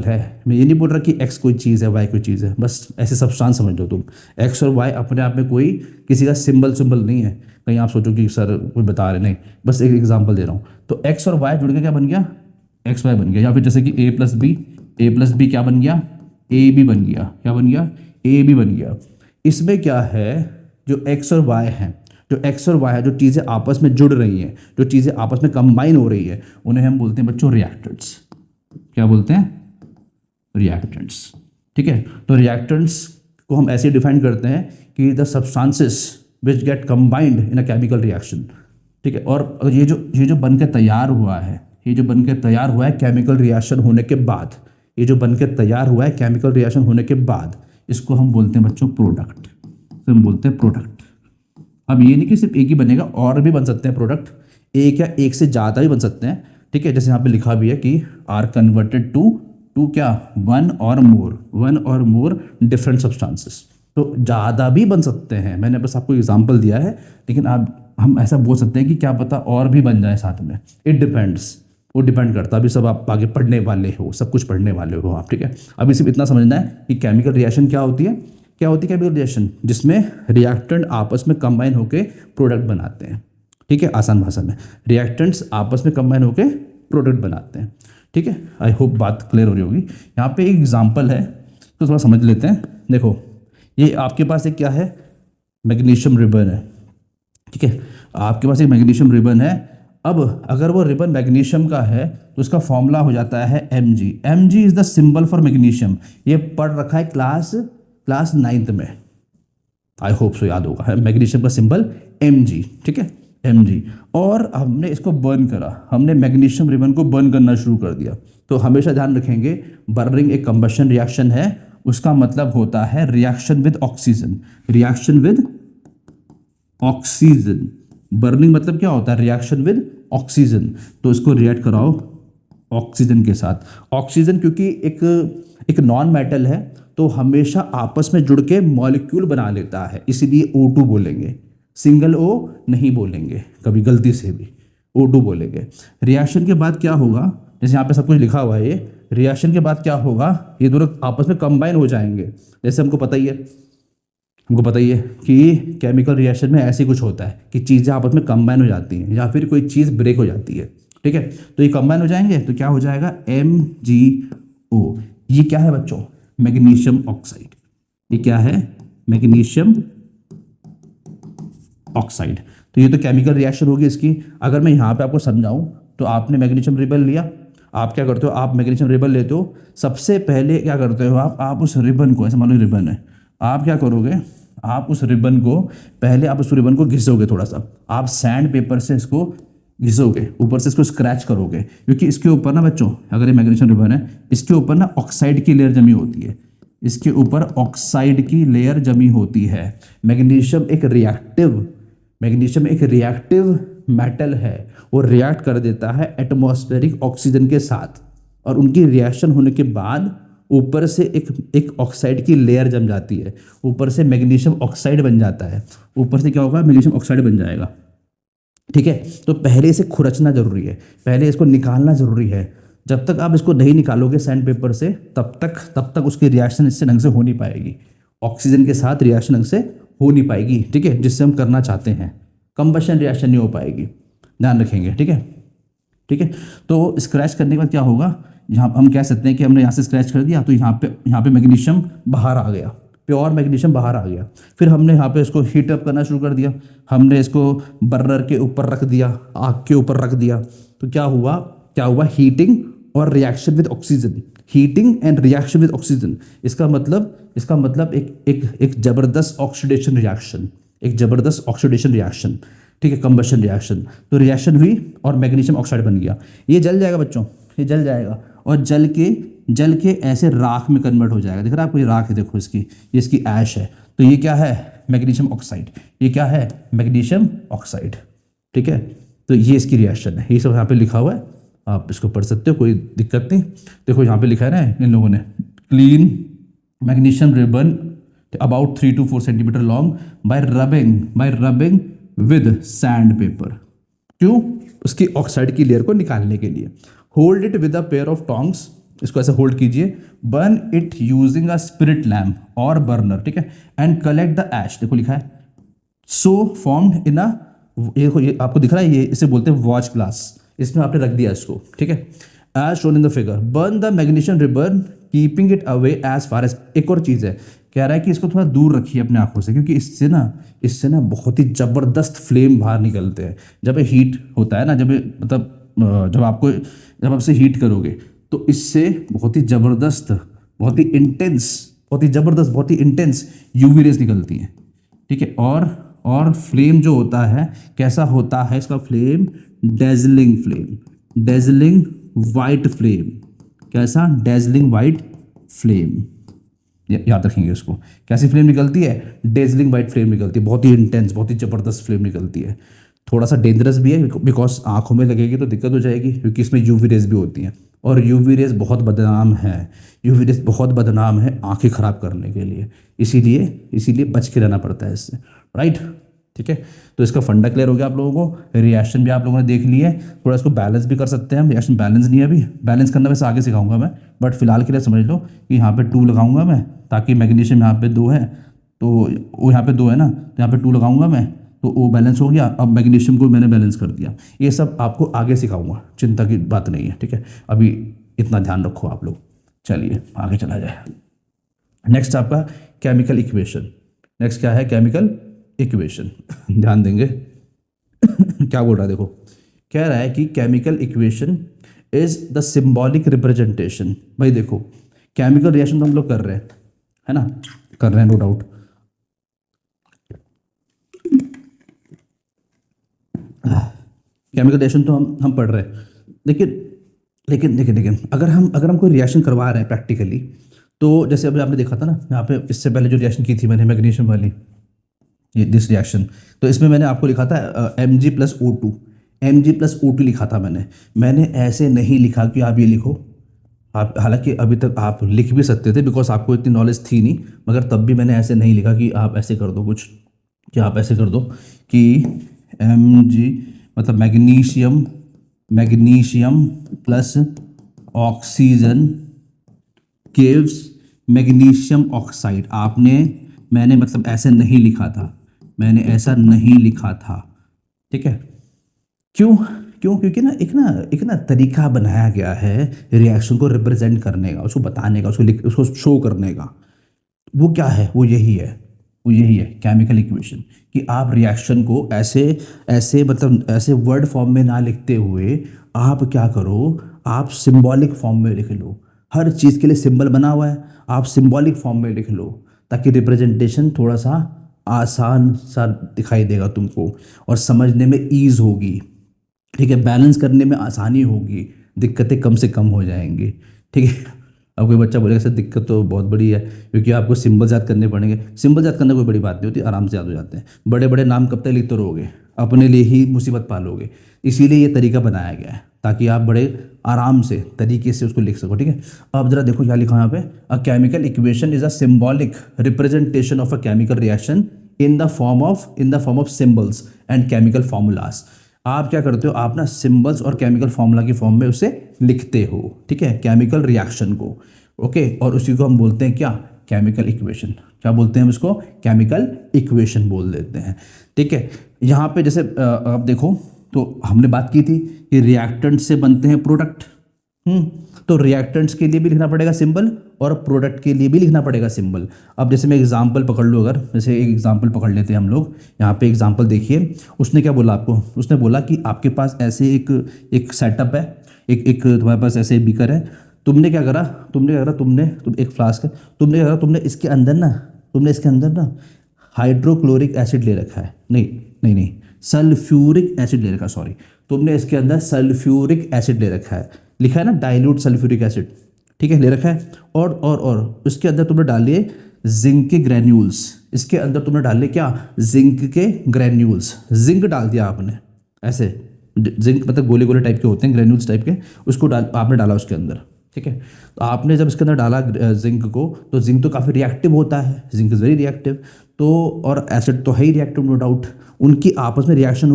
है, मैं ये नहीं बोल रहा कि एक्स कोई चीज़ है वाई कोई चीज़ है, बस ऐसे सब्सटेंस समझ लो तुम। एक्स और वाई अपने आप में कोई किसी का सिंबल नहीं है, कहीं आप सोचो कि सर कोई बता रहे, नहीं, बस एक एग्जाम्पल दे रहा हूँ। तो एक्स और वाई जुड़ के क्या बन गया, एक्स वाई बन गया। या फिर जैसे कि ए प्लस बी क्या बन गया, ए बी बन गया। क्या बन गया, ए बी बन गया। इसमें क्या है, जो एक्स और वाई है, जो चीज़ें आपस में जुड़ रही हैं, जो चीज़ें आपस में कंबाइन हो रही है, उन्हें हम बोलते हैं बच्चों रिएक्टेंट्स। क्या बोलते हैं, रिएक्टेंट्स, ठीक है। तो रिएक्टेंट्स को हम ऐसे डिफाइन करते हैं कि the substances which get combined in a chemical reaction, ठीक है। और ये जो बनकर तैयार हुआ है, केमिकल रिएक्शन होने के बाद, इसको हम बोलते हैं बच्चों प्रोडक्ट। अब ये नहीं कि सिर्फ एक ही बनेगा, और भी बन सकते हैं प्रोडक्ट, एक या एक से ज़्यादा भी बन सकते हैं, ठीक है, जैसे यहाँ पे लिखा भी है कि आर कन्वर्टेड टू क्या, वन और मोर डिफरेंट सब्सटेंसेस। तो ज़्यादा भी बन सकते हैं, मैंने बस आपको एग्जांपल दिया है, लेकिन आप हम ऐसा बोल सकते हैं कि क्या पता और भी बन जाए साथ में। इट डिपेंड्स, वो डिपेंड करता है, अभी सब आप आगे पढ़ने वाले हो, सब कुछ पढ़ने वाले हो आप, ठीक है। अभी सिर्फ इतना समझना है कि केमिकल रिएक्शन क्या होती है, क्या होती है केमिकल रिएक्शन, जिसमें रिएक्टेंट आपस में कंबाइन होकर प्रोडक्ट बनाते हैं, ठीक है, आसान भाषा में रिएक्टेंट्स आपस में कंबाइन होकर प्रोडक्ट बनाते हैं, ठीक है। आई होप बात क्लियर हो रही होगी। यहाँ पे एक एग्जांपल है तो थोड़ा समझ लेते हैं। देखो ये आपके पास एक क्या है, मैग्नीशियम रिबन है, ठीक है, आपके पास एक मैग्नीशियम रिबन है। अब अगर वो रिबन मैग्नीशियम का है तो उसका फॉर्मूला हो जाता है Mg। Mg is the symbol for magnesium. ये पढ़ रखा है क्लास 9th में, आई होप सो याद होगा, है मैग्नीशियम का सिंबल Mg, ठीक है, Mg। और हमने इसको बर्न करा, हमने मैग्नीशियम रिबन को बर्न करना शुरू कर दिया। तो हमेशा ध्यान रखेंगे, बर्निंग एक कंबशन रिएक्शन है, उसका मतलब होता है reaction with oxygen, reaction with oxygen. Burning मतलब क्या होता है, रिएक्शन विद ऑक्सीजन। तो इसको रिएक्ट कराओ ऑक्सीजन के साथ। ऑक्सीजन क्योंकि एक नॉन मेटल है तो हमेशा आपस में जुड़ के मॉलिक्यूल बना लेता है, इसीलिए O2 बोलेंगे, सिंगल O नहीं बोलेंगे कभी गलती से भी, O2 बोलेंगे। रिएक्शन के बाद क्या होगा, जैसे यहाँ पे सब कुछ लिखा हुआ है, ये रिएक्शन के बाद क्या होगा, ये दोनों आपस में कंबाइन हो जाएंगे। जैसे हमको पता ही है कि केमिकल रिएक्शन में ऐसे कुछ होता है कि चीज़ें आपस में कंबाइन हो जाती हैं या फिर कोई चीज़ ब्रेक हो जाती है, ठीक है। तो ये कंबाइन हो जाएंगे तो क्या हो जाएगा, MgO। ये क्या है बच्चों, मैग्नीशियम ऑक्साइड। ये क्या है, मैग्नीशियम ऑक्साइड। तो ये तो केमिकल रिएक्शन होगी इसकी। अगर मैं यहाँ पे आपको समझाऊं तो आपने मैग्नीशियम रिबन लिया, आप क्या करते हो, आप मैग्नीशियम रिबन लेते हो, सबसे पहले क्या करते हो आप उस रिबन को, ऐसे मान लो रिबन है, आप क्या करोगे, आप उस रिबन को घिसोगे थोड़ा सा, आप सैंड पेपर से इसको घिसोगे, ऊपर से इसको स्क्रैच करोगे, क्योंकि इसके ऊपर ना बच्चों, अगर ये मैग्नीशियम रिबन है, इसके ऊपर ना ऑक्साइड की लेयर जमी होती है, इसके ऊपर ऑक्साइड की लेयर जमी होती है। मैग्नीशियम एक रिएक्टिव मेटल है, वो रिएक्ट कर देता है एटमॉस्फेरिक ऑक्सीजन के साथ, और उनकी रिएक्शन होने के बाद ऊपर से एक ऑक्साइड की लेयर जम जाती है, ऊपर से मैग्नीशियम ऑक्साइड बन जाता है, ऊपर से क्या होगा, मैग्नीशियम ऑक्साइड बन जाएगा, ठीक है। तो पहले इसे खुरचना जरूरी है, पहले इसको निकालना जरूरी है। जब तक आप इसको नहीं निकालोगे सैंड पेपर से, तब तक उसकी रिएक्शन इससे ढंग से हो नहीं पाएगी, ऑक्सीजन के साथ रिएक्शन ढंग से हो नहीं पाएगी, ठीक है, जिससे हम करना चाहते हैं, कंबशन रिएक्शन नहीं हो पाएगी, ध्यान रखेंगे, ठीक है। तो स्क्रैच करने के बाद क्या होगा, यहाँ हम कह सकते हैं कि हमने यहाँ से स्क्रैच कर दिया तो यहाँ पे मैग्नीशियम बाहर आ गया, प्योर मैग्नीशियम बाहर आ गया। फिर हमने यहाँ पे इसको हीट अप करना शुरू कर दिया, हमने इसको बर्नर के ऊपर रख दिया, आग के ऊपर रख दिया, तो क्या हुआ, हीटिंग और reaction with oxygen, heating and reaction with oxygen. इसका मतलब एक जबरदस्त ऑक्सीडेशन रिएक्शन, ठीक है, कंबशन रिएक्शन। तो रिएक्शन हुई और मैग्नीशियम ऑक्साइड बन गया, ये जल जाएगा बच्चों, ये जल जाएगा और जल के ऐसे राख में कन्वर्ट हो जाएगा। दिख रहा है आपको, ये राख है, देखो ये इसकी ऐश है। तो ये क्या है, मैग्नीशियम ऑक्साइड, ये क्या है, मैग्नीशियम ऑक्साइड, ठीक है। तो ये इसकी रिएक्शन है, ये सब यहाँ पे लिखा हुआ है, आप इसको पढ़ सकते हो, कोई दिक्कत नहीं। देखो यहाँ पे लिखा है ना इन लोगों ने, clean magnesium ribbon about 3 to 4 centimetre long bye rubbing with sand paper. क्यों, उसकी ऑक्साइड की लेयर को निकालने के लिए। Hold it with a pair of tongs, इसको ऐसे होल्ड कीजिए, burn it using a spirit lamp और बर्नर, ठीक है, एंड कलेक्ट द ऐश, देखो लिखा है, सो फॉर्म्ड इन अ, ये आपको दिख रहा है, ये इसे बोलते हैं वॉच ग्लास, इसमें आपने रख दिया इसको, ठीक है, as shown in the figure. Burn the magnesium ribbon keeping it away as far as, एक और चीज़ है, कह रहा है कि इसको थोड़ा दूर रखिए अपने आंखों से, क्योंकि इससे ना बहुत ही ज़बरदस्त फ्लेम बाहर निकलते हैं। जब ये हीट होता है ना, जब आपसे हीट करोगे तो इससे बहुत ही ज़बरदस्त, बहुत ही इंटेंस यूवी रेज निकलती हैं, ठीक है। और फ्लेम जो होता है कैसा होता है, इसका फ्लेम डेजलिंग वाइट फ्लेम, कैसा, डेजलिंग वाइट फ्लेम, याद रखेंगे उसको। कैसी फ्लेम निकलती है, डेजलिंग वाइट फ्लेम निकलती है, बहुत ही इंटेंस, बहुत ही ज़बरदस्त फ्लेम निकलती है। थोड़ा सा डेंजरस भी है बिकॉज आंखों में लगेगी तो दिक्कत हो जाएगी, क्योंकि इसमें यूवी रेज भी होती हैं और यूवी रेज बहुत बदनाम है। यूवी रेज बहुत बदनाम है आंखें ख़राब करने के लिए, इसीलिए बच के रहना पड़ता है इससे, राइट। ठीक है, तो इसका फंडा क्लियर हो गया आप लोगों को। रिएक्शन भी आप लोगों ने देख ली है, थोड़ा इसको बैलेंस भी कर सकते हैं हम। रिएक्शन बैलेंस नहीं है, अभी बैलेंस करना वैसे आगे सिखाऊंगा मैं, बट फिलहाल के लिए समझ लो कि यहाँ पे 2 लगाऊंगा मैं, ताकि मैग्नीशियम यहाँ पे 2 है तो वो यहाँ पे 2 है ना, तो यहाँ पे 2 लगाऊंगा मैं, तो वो बैलेंस हो गया। अब मैग्नीशियम को मैंने बैलेंस कर दिया। ये सब आपको आगे सिखाऊंगा, चिंता की बात नहीं है, ठीक है। अभी इतना ध्यान रखो आप लोग। चलिए आगे चला जाए। नेक्स्ट आपका केमिकल इक्वेशन। नेक्स्ट क्या है? Chemical equation. ध्यान देंगे क्या बोल रहा है, देखो कह रहा है कि chemical equation is the symbolic representation. भाई देखो केमिकल रिएक्शन तो हम लोग कर रहे हैं, है ना, कर रहे हैं, नो डाउट। केमिकल रिएक्शन तो हम पढ़ रहे हैं, लेकिन अगर हम कोई रिएक्शन करवा रहे हैं प्रैक्टिकली, तो जैसे अभी आपने देखा था ना यहाँ पे, इससे पहले जो रिएक्शन की थी मैंने मैग्नीशियम वाली, ये दिस रिएक्शन, तो इसमें मैंने आपको लिखा था Mg+O2, Mg+O2 लिखा था मैंने ऐसे नहीं लिखा कि आप ये लिखो। आप हालांकि अभी तक आप लिख भी सकते थे बिकॉज आपको इतनी नॉलेज थी नहीं, मगर तब भी मैंने ऐसे नहीं लिखा कि आप ऐसे कर दो कुछ, कि आप ऐसे कर दो कि Mg मतलब magnesium plus oxygen gives magnesium oxide. मैंने मतलब ऐसे नहीं लिखा था, मैंने ऐसा नहीं लिखा था, ठीक है। क्यों? क्योंकि ना एक ना तरीका बनाया गया है रिएक्शन को रिप्रेजेंट करने का, उसको बताने का, उसको शो करने का। वो क्या है? वो यही है केमिकल इक्वेशन, कि आप रिएक्शन को ऐसे मतलब ऐसे वर्ड फॉर्म में ना लिखते हुए आप क्या करो, आप सिंबॉलिक फॉर्म में लिख लो। हर चीज़ के लिए सिंबल बना हुआ है, आप सिंबॉलिक फॉर्म में लिख लो, ताकि रिप्रेजेंटेशन थोड़ा सा आसान सा दिखाई देगा तुमको और समझने में ईज होगी, ठीक है। बैलेंस करने में आसानी होगी, दिक्कतें कम से कम हो जाएंगी, ठीक है। अब कोई बच्चा बोलेगा सर दिक्कत तो बहुत बड़ी है, क्योंकि आपको सिंबल याद करने पड़ेंगे। सिंबल याद करना कोई बड़ी बात नहीं होती, आराम से याद हो जाते हैं। बड़े बड़े नाम कब तक लिखते रहोगे, अपने लिए ही मुसीबत पालोगे। इसीलिए ये तरीका बनाया गया है, ताकि आप बड़े आराम से तरीके से उसको लिख सको, ठीक है। अब जरा देखो क्या लिखा है यहाँ पे, a chemical equation is a symbolic representation of a chemical reaction in the form of symbols and chemical formulas. आप क्या करते हो, आप ना सिंबल्स और केमिकल फॉर्मूला की फॉर्म में उसे लिखते हो, ठीक है, केमिकल रिएक्शन को, ओके। और उसी को हम बोलते हैं क्या? Chemical equation. क्या बोलते हैं हम इसको? केमिकल इक्वेशन बोल देते हैं, ठीक है। यहाँ पे जैसे आप देखो, तो हमने बात की थी कि रिएक्टेंट से बनते हैं प्रोडक्ट, तो रिएक्टेंट्स के लिए भी लिखना पड़ेगा सिंबल और प्रोडक्ट के लिए भी लिखना पड़ेगा सिंबल। अब जैसे मैं एग्जांपल पकड़ लूँ, अगर जैसे एक एग्जांपल पकड़ लेते हैं हम लोग, यहाँ पे एग्जांपल देखिए। उसने क्या बोला आपको? उसने बोला कि आपके पास ऐसे एक सेटअप है, एक तुम्हारे पास ऐसे बीकर है। तुम एक फ्लास्क है, तुमने इसके अंदर ना हाइड्रोक्लोरिक एसिड ले रखा है, नहीं सल्फ्यूरिक एसिड ले रखा, सॉरी। तुमने इसके अंदर सल्फ्यूरिक एसिड ले रखा है, लिखा है ना डाइल्यूट सल्फ्यूरिक एसिड, ठीक है, ले रखा है। और उसके अंदर तुमने डालिए जिंक के ग्रैन्यूल्स। इसके अंदर तुमने डाले क्या? जिंक के ग्रैन्यूल्स। जिंक डाल दिया आपने ऐसे, जिंक मतलब गोले गोले टाइप के होते हैं, ग्रैन्यूल्स टाइप के, उसको आपने डाला उसके अंदर, ठीक है। तो आपने जब इसके अंदर डाला जिंक को, तो जिंक तो काफ़ी रिएक्टिव होता है, जिंक इज़ वेरी रिएक्टिव, तो और एसिड तो है ही रिएक्टिव, नो डाउट। उनकी आपस में रिएक्शन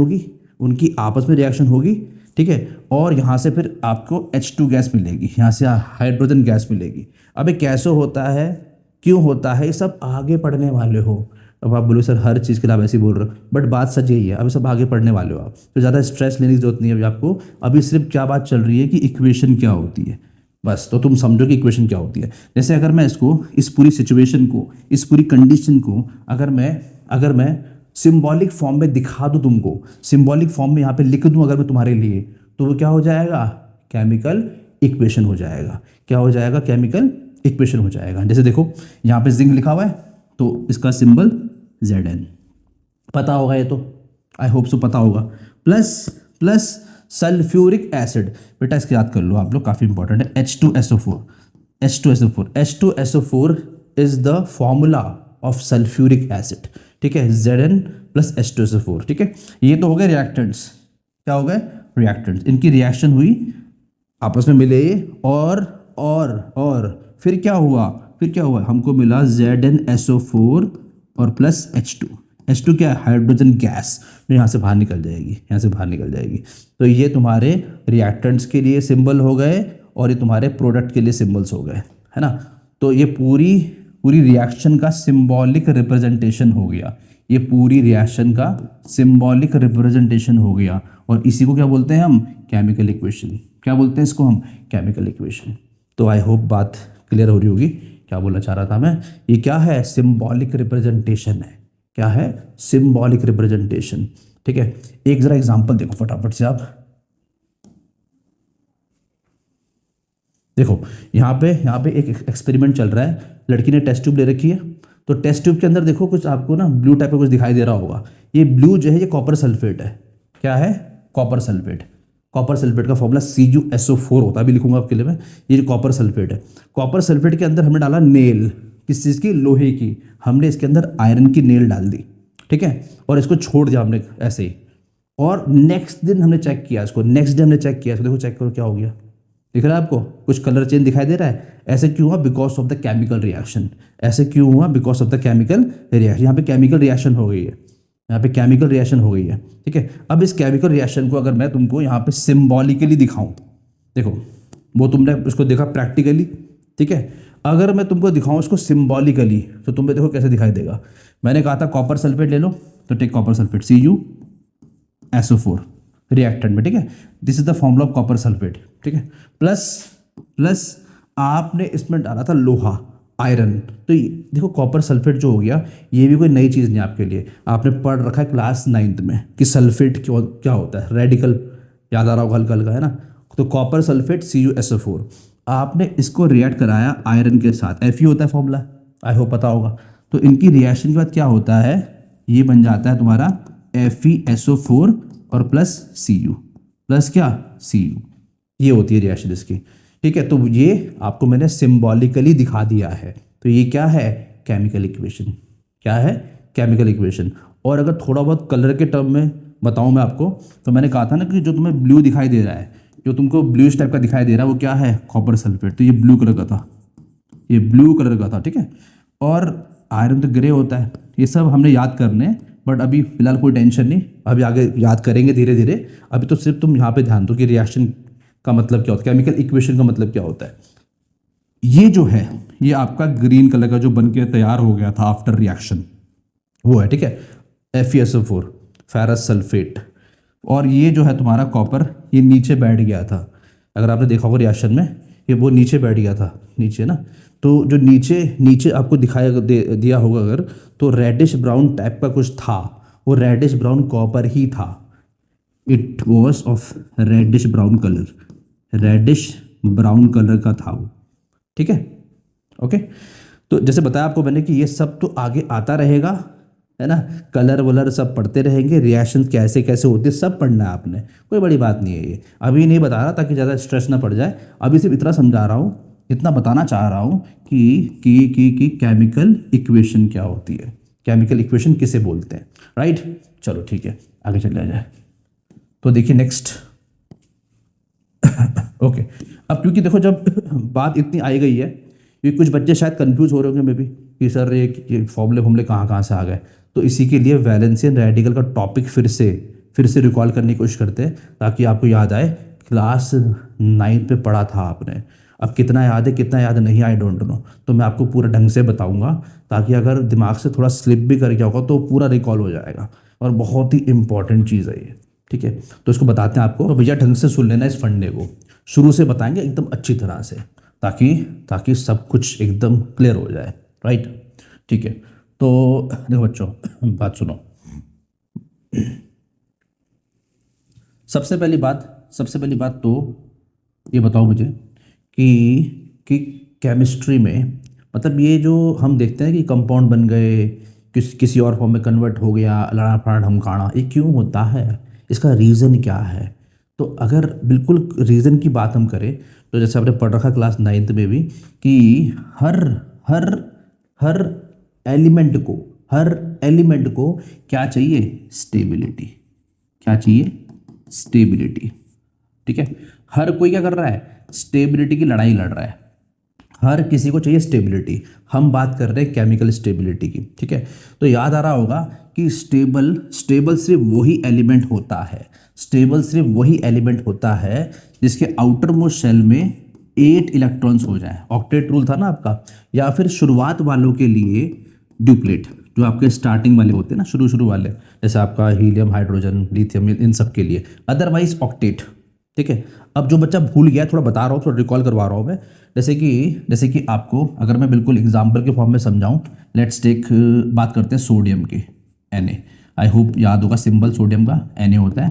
होगी, ठीक है। और यहाँ से फिर आपको H2 गैस मिलेगी, यहाँ से हाइड्रोजन गैस मिलेगी। अब ये कैसे होता है, क्यों होता है, ये सब आगे पढ़ने वाले हो। अब आप बोलो सर हर चीज़ के लिए आप ऐसे ही बोल रहे हो, बट बात सच यही है, अभी सब आगे पढ़ने वाले हो आप, तो ज़्यादा स्ट्रेस लेने की जरूरत नहीं है अभी आपको। अभी सिर्फ क्या बात चल रही है कि इक्वेशन क्या होती है, बस। तो तुम समझो कि इक्वेशन क्या होती है। जैसे अगर मैं इसको, इस पूरी सिचुएशन को, इस पूरी कंडीशन को अगर मैं सिंबॉलिक फॉर्म में दिखा दूँ तुमको, सिंबॉलिक फॉर्म में यहाँ पे लिख दूँ अगर मैं तुम्हारे लिए, तो वो क्या हो जाएगा? केमिकल इक्वेशन हो जाएगा। क्या हो जाएगा? केमिकल इक्वेशन हो जाएगा। जैसे देखो यहाँ पे जिंक लिखा हुआ है, तो इसका सिंबल Zn, पता होगा ये तो, आई होप सो पता होगा। प्लस सल्फ्यूरिक एसिड, बेटा इसके याद कर लो आप लोग, काफ़ी इंपॉर्टेंट है, H2SO4 is the formula of sulphuric acid, ठीक है, Zn प्लस H2SO4, ठीक है। ये तो हो गए रिएक्टेंट्स, क्या हो गए रिएक्टेंट्स, इनकी रिएक्शन हुई, आपस में मिले और फिर क्या हुआ, हमको मिला ZnSO4 और प्लस H2 क्या है, हाइड्रोजन गैस, जो यहाँ से बाहर निकल जाएगी, तो ये तुम्हारे रिएक्टेंट्स के लिए सिंबल हो गए और ये तुम्हारे प्रोडक्ट के लिए सिंबल्स हो गए, है ना। तो ये पूरी रिएक्शन का सिंबॉलिक रिप्रेजेंटेशन हो गया, और इसी को क्या बोलते हैं हम, केमिकल इक्वेशन। क्या बोलते हैं इसको हम, केमिकल इक्वेशन। तो आई होप बात क्लियर हो रही होगी, क्या बोलना चाह रहा था मैं, ये क्या है, सिंबॉलिक रिप्रेजेंटेशन है, क्या है, सिंबॉलिक रिप्रेजेंटेशन, ठीक है। एक जरा एग्जांपल देखो फटाफट से आप, देखो यहाँ पे एक एक्सपेरिमेंट चल रहा है, लड़की ने टेस्ट ट्यूब ले रखी है, तो टेस्ट ट्यूब के अंदर देखो कुछ आपको ना ब्लू टाइप का कुछ दिखाई दे रहा होगा, ये ब्लू जो है ये कॉपर सल्फेट है, क्या है, कॉपर सल्फेट का फॉर्मूला CuSO4 होता है, अभी लिखूंगा आपके लिए मैं, ये जो कॉपर सल्फेट है, कॉपर सल्फेट के अंदर हमने डाला नेल, किस चीज़ की, लोहे की, हमने इसके अंदर आयरन की नेल डाल दी, ठीक है, और इसको छोड़ दिया हमने ऐसे ही, और नेक्स्ट डे हमने चेक किया इसको, देखो चेक करो क्या हो गया, दिख रहा है आपको, कुछ कलर चेंज दिखाई दे रहा है, ऐसे क्यों हुआ, because of the chemical reaction, यहाँ पे केमिकल रिएक्शन हो गई है, ठीक है। अब इस केमिकल रिएक्शन को अगर मैं तुमको यहाँ पे सिंबॉलिकली दिखाऊं, देखो वो तुमने उसको देखा प्रैक्टिकली, ठीक है, अगर मैं तुमको दिखाऊं इसको सिंबॉलिकली, तो तुम्हें देखो कैसे दिखाई देगा। मैंने कहा था कॉपर सल्फेट ले लो, तो take copper sulphate CuSO4 reactant में, ठीक है, this is the formula of copper sulphate, ठीक है, प्लस आपने इसमें डाला था लोहा, आयरन, तो देखो कॉपर सल्फेट जो हो गया, ये भी कोई नई चीज़ नहीं आपके लिए, आपने पढ़ रखा है क्लास 9th में कि सल्फेट क्या होता है, रेडिकल, याद आ रहा होगा हल्का है ना। तो कॉपर सल्फेट CuSO4, आपने इसको रिएक्ट कराया आयरन के साथ, Fe होता है फॉर्मूला, आई होप पता होगा। तो इनकी रिएक्शन के बाद क्या होता है, ये बन जाता है तुम्हारा FeSO4 और प्लस Cu, ये होती है रिएक्शन इसकी, ठीक है। तो ये आपको मैंने सिंबॉलिकली दिखा दिया है, तो ये क्या है, केमिकल इक्वेशन, और अगर थोड़ा बहुत कलर के टर्म में बताऊं मैं आपको, तो मैंने कहा था ना कि जो तुम्हें ब्लू दिखाई दे रहा है, जो तुमको ब्लूइश टाइप का दिखाई दे रहा है, वो क्या है, कॉपर सल्फेट, तो ये ब्लू कलर का था, ठीक है, और आयरन तो ग्रे होता है। ये सब हमने याद करने, बट अभी फिलहाल कोई टेंशन नहीं, अभी आगे याद करेंगे धीरे धीरे, अभी तो सिर्फ तुम यहाँ पे ध्यान दो कि रिएक्शन का मतलब क्या होता है, केमिकल इक्वेशन का मतलब क्या होता है। ये जो है, ये आपका ग्रीन कलर का जो बन के तैयार हो गया था आफ्टर रिएक्शन, वो है, ठीक है, FeSO4 फेरस सल्फेट, और ये जो है तुम्हारा कॉपर, ये नीचे बैठ गया था, अगर आपने देखा होगा रिएक्शन में, ये वो नीचे बैठ गया था, नीचे ना, तो जो नीचे आपको दिया होगा अगर, तो रेडिश ब्राउन टाइप का कुछ था, वो रेडिश ब्राउन कॉपर ही था, it was of reddish brown colour का था वो, ठीक है, ओके। तो जैसे बताया आपको मैंने कि ये सब तो आगे आता रहेगा, है ना, कलर वलर सब पढ़ते रहेंगे, रिएक्शन कैसे कैसे होते हैं सब पढ़ना है आपने, कोई बड़ी बात नहीं है, ये अभी नहीं बता रहा ताकि ज़्यादा स्ट्रेस ना पड़ जाए, अभी सिर्फ इतना समझा रहा हूँ, इतना बताना चाह रहा हूँ कि केमिकल इक्वेशन क्या होती है, केमिकल इक्वेशन किसे बोलते हैं, राइट। चलो ठीक है, आगे चले जाए। तो देखिए नेक्स्ट ओके, अब क्योंकि देखो जब बात इतनी आई गई है, क्योंकि कुछ बच्चे शायद कंफ्यूज हो रहे होंगे मे बी कि सर ये फॉर्मूले कहाँ से आ गए, तो इसी के लिए वैलेंसियन रेडिकल का टॉपिक फिर से रिकॉल करने की कोशिश करते हैं, ताकि आपको याद आए, क्लास 9 पे पढ़ा था आपने, अब कितना याद है कितना याद नहीं, आई डोंट नो, तो मैं आपको पूरा ढंग से बताऊंगा, ताकि अगर दिमाग से थोड़ा स्लिप भी कर गया होगा तो पूरा रिकॉल हो जाएगा, और बहुत ही इंपॉर्टेंट चीज़ है ये, ठीक है। तो इसको बताते हैं आपको, तो भैया ढंग से सुन लेना, इस फंडे को शुरू से बताएंगे एकदम अच्छी तरह से, ताकि सब कुछ एकदम क्लियर हो जाए, राइट, ठीक है। तो देखो बच्चों, बात सुनो, सबसे पहली बात तो ये बताओ मुझे कि केमिस्ट्री में, मतलब ये जो हम देखते हैं कि कंपाउंड बन गए, किसी और फॉर्म में कन्वर्ट हो गया, अलाना फलाना ढमकाना, ये क्यों होता है, इसका रीज़न क्या है। तो अगर बिल्कुल रीज़न की बात हम करें, तो जैसे आपने पढ़ रखा क्लास 9th में भी कि हर एलिमेंट को, हर एलिमेंट को क्या चाहिए? स्टेबिलिटी। क्या चाहिए? स्टेबिलिटी। ठीक है, हर कोई क्या कर रहा है? स्टेबिलिटी की लड़ाई लड़ रहा है, हर किसी को चाहिए स्टेबिलिटी। हम बात कर रहे हैं केमिकल स्टेबिलिटी की। ठीक है, तो याद आ रहा होगा कि स्टेबल सिर्फ वही एलिमेंट होता है, स्टेबल सिर्फ वही एलिमेंट होता है जिसके आउटर मोस्ट शेल में 8 इलेक्ट्रॉन्स हो जाए। ऑक्टेट रूल था ना आपका, या फिर शुरुआत वालों के लिए ड्यूप्लेट, जो आपके स्टार्टिंग वाले होते हैं ना, शुरू वाले, जैसे आपका हीलियम, हाइड्रोजन, लिथियम, इन सब के लिए, अदरवाइज ऑक्टेट। ठीक है, अब जो बच्चा भूल गया, थोड़ा बता रहा हूँ, थोड़ा रिकॉल करवा रहा हूँ मैं। जैसे कि आपको अगर मैं बिल्कुल एग्जाम्पल के फॉर्म में समझाऊँ, लेट्स टेक, बात करते हैं सोडियम की, Na। आई होप याद होगा, सिंबल सोडियम का Na होता है।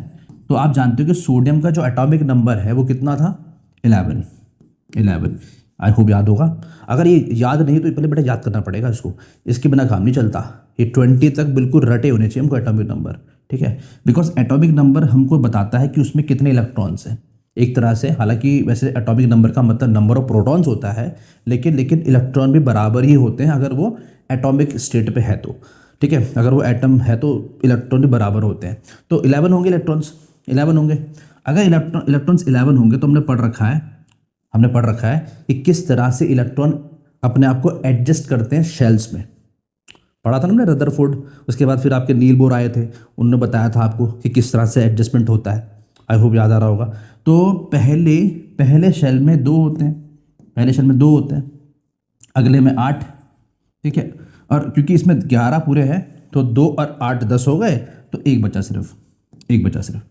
तो आप जानते हो कि सोडियम का जो एटॉमिक नंबर है वो कितना था? 11। आई होप याद होगा। अगर ये याद नहीं तो पहले बेटा याद करना पड़ेगा इसको, इसके बिना काम नहीं चलता। ये 20 तक बिल्कुल रटे होने चाहिए हमको एटॉमिक नंबर। ठीक है, बिकॉज एटॉमिक नंबर हमको बताता है कि उसमें कितने इलेक्ट्रॉन्स हैं एक तरह से। हालांकि वैसे एटॉमिक नंबर का मतलब नंबर ऑफ प्रोटॉन्स होता है, लेकिन इलेक्ट्रॉन भी बराबर ही होते हैं अगर वो एटॉमिक स्टेट पे है तो। ठीक है, अगर वो एटम है तो इलेक्ट्रॉन भी बराबर होते हैं। तो 11 होंगे इलेक्ट्रॉन्स, 11 होंगे। अगर इलेक्ट्रॉन्स 11 होंगे तो हमने पढ़ रखा है कि किस तरह से इलेक्ट्रॉन अपने आप को एडजस्ट करते हैं शेल्स में। पढ़ा था ना हमने रदरफोर्ड। उसके बाद फिर आपके नील बोर आए थे, उन्होंने बताया था आपको कि किस तरह से एडजस्टमेंट होता है। आई होप याद आ रहा होगा। तो पहले शेल में 2 होते हैं, अगले में 8। ठीक है, और क्योंकि इसमें 11 पूरे हैं तो 2 और 8 10 हो गए, तो एक बचा सिर्फ।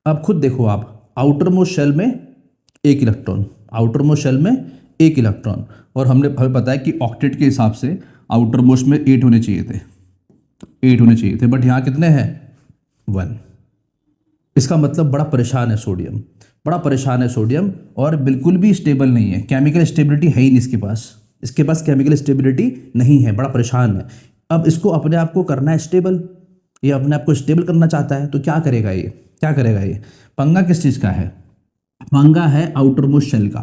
अब खुद देखो आप, आउटर मोस्ट शेल में 1 इलेक्ट्रॉन, और हमें पता है कि ऑक्टेट के हिसाब से आउटर मोस्ट में 8 होने चाहिए थे, बट यहाँ कितने हैं? 1। इसका मतलब बड़ा परेशान है सोडियम, और बिल्कुल भी स्टेबल नहीं है। केमिकल स्टेबिलिटी है ही नहीं इसके पास केमिकल स्टेबिलिटी नहीं है, बड़ा परेशान है। अब इसको अपने आप को करना है स्टेबल, ये अपने आप को स्टेबल करना चाहता है, तो क्या करेगा ये? पंगा किस चीज़ का है? पंगा है आउटर मोस्ट शेल का।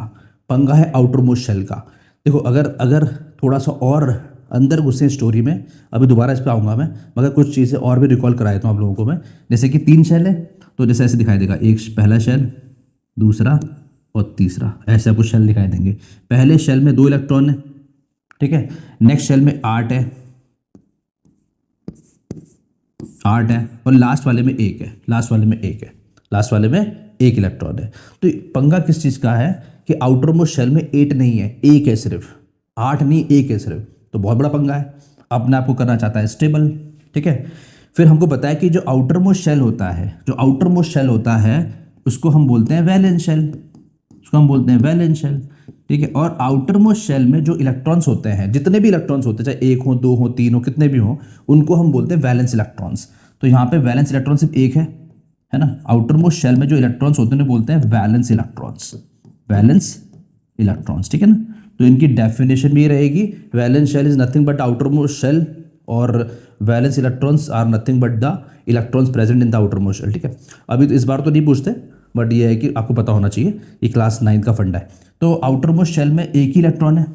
देखो, अगर थोड़ा सा और अंदर घुसे स्टोरी में, अभी दोबारा इस पर आऊँगा मैं, मगर कुछ चीज़ें और भी रिकॉल करा देता हूँ आप लोगों को मैं। जैसे कि 3 शेल है, तो जैसे ऐसे दिखाई देगा, एक पहला शेल, दूसरा और तीसरा, ऐसे कुछ शेल दिखाई देंगे। पहले शेल में 2 इलेक्ट्रॉन है। ठीक है, नेक्स्ट शेल में 8 है, और लास्ट वाले में 1 इलेक्ट्रॉन है। तो पंगा किस चीज़ का है कि आउटर मोस्ट शेल में 8 नहीं है, 1 है सिर्फ, 8 नहीं 1 है सिर्फ। तो बहुत बड़ा पंगा है, अपने आप को करना चाहता है स्टेबल। ठीक है, फिर हमको बताया कि जो आउटर मोस्ट शेल होता है उसको हम बोलते हैं वैलेंस शेल। ठीक है, और आउटर मोस्ट शेल में जो इलेक्ट्रॉन्स होते हैं, जितने भी इलेक्ट्रॉन्स होते हैं, चाहे 1 हो, 2 हो, 3 हो, कितने भी हो, उनको हम बोलते हैं वैलेंस इलेक्ट्रॉन्स। तो यहाँ पे वैलेंस इलेक्ट्रॉन सिर्फ 1 है ना। आउटर मोस्ट शेल में जो इलेक्ट्रॉन्स होते हैं उन्हें बोलते हैं वैलेंस इलेक्ट्रॉन्स। ठीक है ना, तो इनकी डेफिनेशन भी रहेगी, valence shell is nothing but outer most shell, और valence electrons are nothing but the electrons present in the outer most shell. ठीक है, अभी तो इस बार तो नहीं पूछते, बट ये है कि आपको पता होना चाहिए, ये क्लास 9 का फंडा है। तो आउटर मोस्ट शेल में 1 ही इलेक्ट्रॉन है,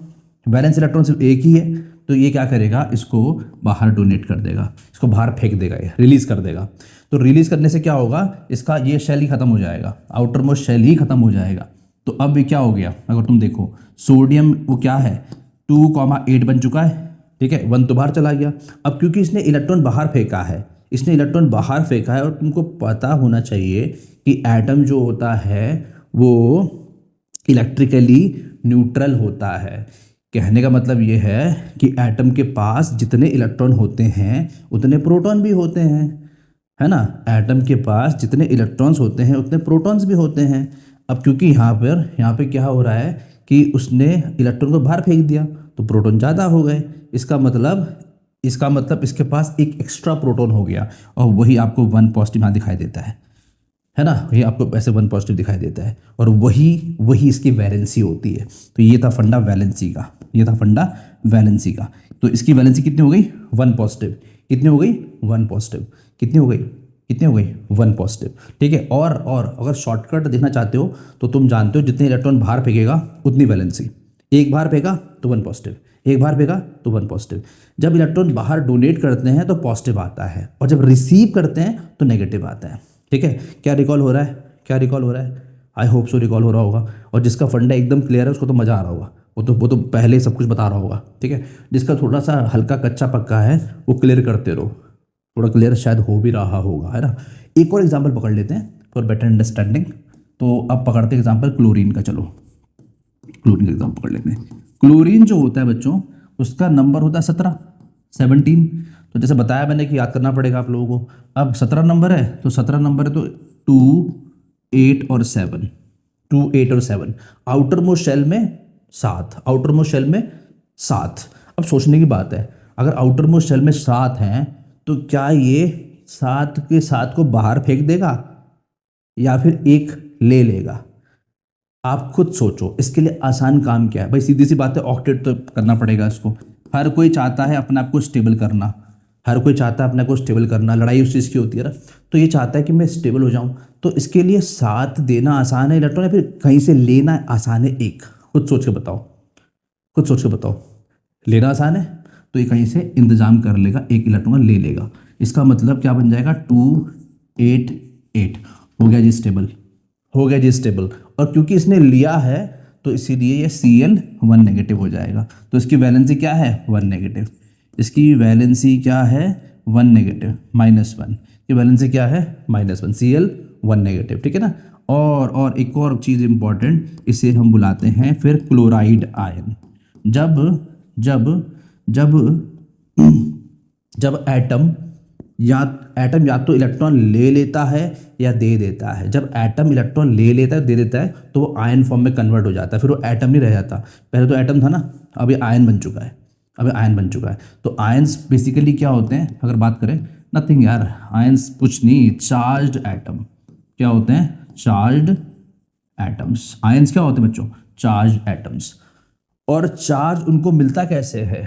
वैलेंस इलेक्ट्रॉन सिर्फ 1 ही है, तो ये क्या करेगा? इसको बाहर डोनेट कर देगा, इसको बाहर फेंक देगा, ये रिलीज कर देगा। तो रिलीज करने से क्या होगा? इसका ये शेल ही खत्म हो जाएगा, आउटर मोस्ट शेल ही खत्म हो जाएगा। तो अब ये क्या हो गया? अगर तुम देखो, सोडियम वो क्या है, 2,8 बन चुका है। ठीक है, 1 तो बाहर चला गया। अब क्योंकि इसने इलेक्ट्रॉन बाहर फेंका है, और तुमको पता होना चाहिए कि एटम जो होता है वो इलेक्ट्रिकली न्यूट्रल होता है। कहने का मतलब ये है कि एटम के पास जितने इलेक्ट्रॉन होते हैं उतने प्रोटॉन भी होते हैं, है ना। एटम के पास जितने इलेक्ट्रॉन्स होते हैं उतने प्रोटॉन्स भी होते हैं। अब क्योंकि यहाँ पे क्या हो रहा है कि उसने इलेक्ट्रॉन को बाहर फेंक दिया तो प्रोटॉन ज़्यादा हो गए। इसका मतलब इसके पास एक एक्स्ट्रा प्रोटॉन हो गया, और वही आपको 1 पॉजिटिव यहाँ दिखाई देता है ना। ये आपको ऐसे 1 पॉजिटिव दिखाई देता है, और वही इसकी वैलेंसी होती है। तो ये था फंडा वैलेंसी का। तो इसकी वैलेंसी कितनी हो गई? 1 पॉजिटिव। कितनी हो गई? 1 पॉजिटिव। कितनी हो गई? 1 पॉजिटिव। ठीक है, और अगर शॉर्टकट देखना चाहते हो तो तुम जानते हो जितने इलेक्ट्रॉन बाहर फेंकेगा उतनी वैलेंसी। 1 बाहर फेंका तो 1 पॉजिटिव, एक बार फेंका तो 1 पॉजिटिव। जब इलेक्ट्रॉन बाहर डोनेट करते हैं तो पॉजिटिव आता है, और जब रिसीव करते हैं तो नेगेटिव आता है। ठीक है, क्या रिकॉल हो रहा है, क्या रिकॉल हो रहा है? आई होप सो रिकॉल हो रहा होगा। और जिसका फंडा एकदम क्लियर है उसको तो मज़ा आ रहा होगा, वो तो पहले ही सब कुछ बता रहा होगा। ठीक है, जिसका थोड़ा सा हल्का कच्चा पक्का है वो क्लियर करते रहो, थोड़ा क्लियर शायद हो भी रहा होगा, है ना। एक और एग्जाम्पल पकड़ लेते हैं फॉर बेटर अंडरस्टैंडिंग। तो अब पकड़ते हैं एग्जाम्पल क्लोरीन का। चलो क्लोरीन का एग्जाम्पल पकड़ लेते हैं। क्लोरीन जो होता है बच्चों, उसका नंबर होता है 17। तो जैसे बताया मैंने कि याद करना पड़ेगा आप लोगों को। अब 17 नंबर है, तो 17 नंबर है तो 2, 8 और 7, 2, 8 और 7। आउटर मोस्ट शेल में 7, आउटर मोस्ट शेल में 7। अब सोचने की बात है, अगर आउटर मोस्ट शेल में 7 हैं तो क्या ये 7 के 7 को बाहर फेंक देगा या फिर एक ले लेगा? आप खुद सोचो। इसके लिए आसान काम क्या है भाई? सीधी सी बात है, ऑक्टेट तो करना पड़ेगा इसको। हर कोई चाहता है अपने आप को स्टेबल करना, हर कोई चाहता है अपने आप को स्टेबल करना। लड़ाई उस चीज़ की होती है ना, तो ये चाहता है कि मैं स्टेबल हो जाऊं। तो इसके लिए 7 देना आसान है इलेक्ट्रॉन, या फिर कहीं से लेना आसान है? एक खुद सोच के बताओ, खुद सोच के बताओ। लेना आसान है तो ये कहीं से इंतजाम कर लेगा, एक इलेक्ट्रॉन ले लेगा। इसका मतलब क्या बन जाएगा? 2, 8, 8 हो गया जी स्टेबल, हो गया जी स्टेबल। और क्योंकि इसने लिया है तो इसीलिए ये Cl1 नेगेटिव हो जाएगा। तो इसकी वैलेंसी क्या है? 1 नेगेटिव। इसकी वैलेंसी क्या है? 1 नेगेटिव, -1 की वैलेंसी क्या है? -1, Cl1 नेगेटिव। ठीक है ना। और एक और चीज़ इंपॉर्टेंट, इसे हम बुलाते हैं फिर क्लोराइड आयन। जब जब जब जब एटम या तो इलेक्ट्रॉन ले लेता है या दे देता है। जब एटम इलेक्ट्रॉन ले लेता है, दे देता है, तो वो आयन फॉर्म में कन्वर्ट हो जाता है, फिर वो एटम नहीं रह जाता। पहले तो एटम था ना, अब ये आयन बन चुका है, अब ये आयन बन चुका है। तो आयंस बेसिकली क्या होते हैं अगर बात करें? नथिंग यार, आयंस कुछ नहीं, चार्ज्ड एटम। क्या होते हैं? Charged atoms. आयंस क्या होते हैं बच्चों? Charged atoms. और चार्ज उनको मिलता कैसे है?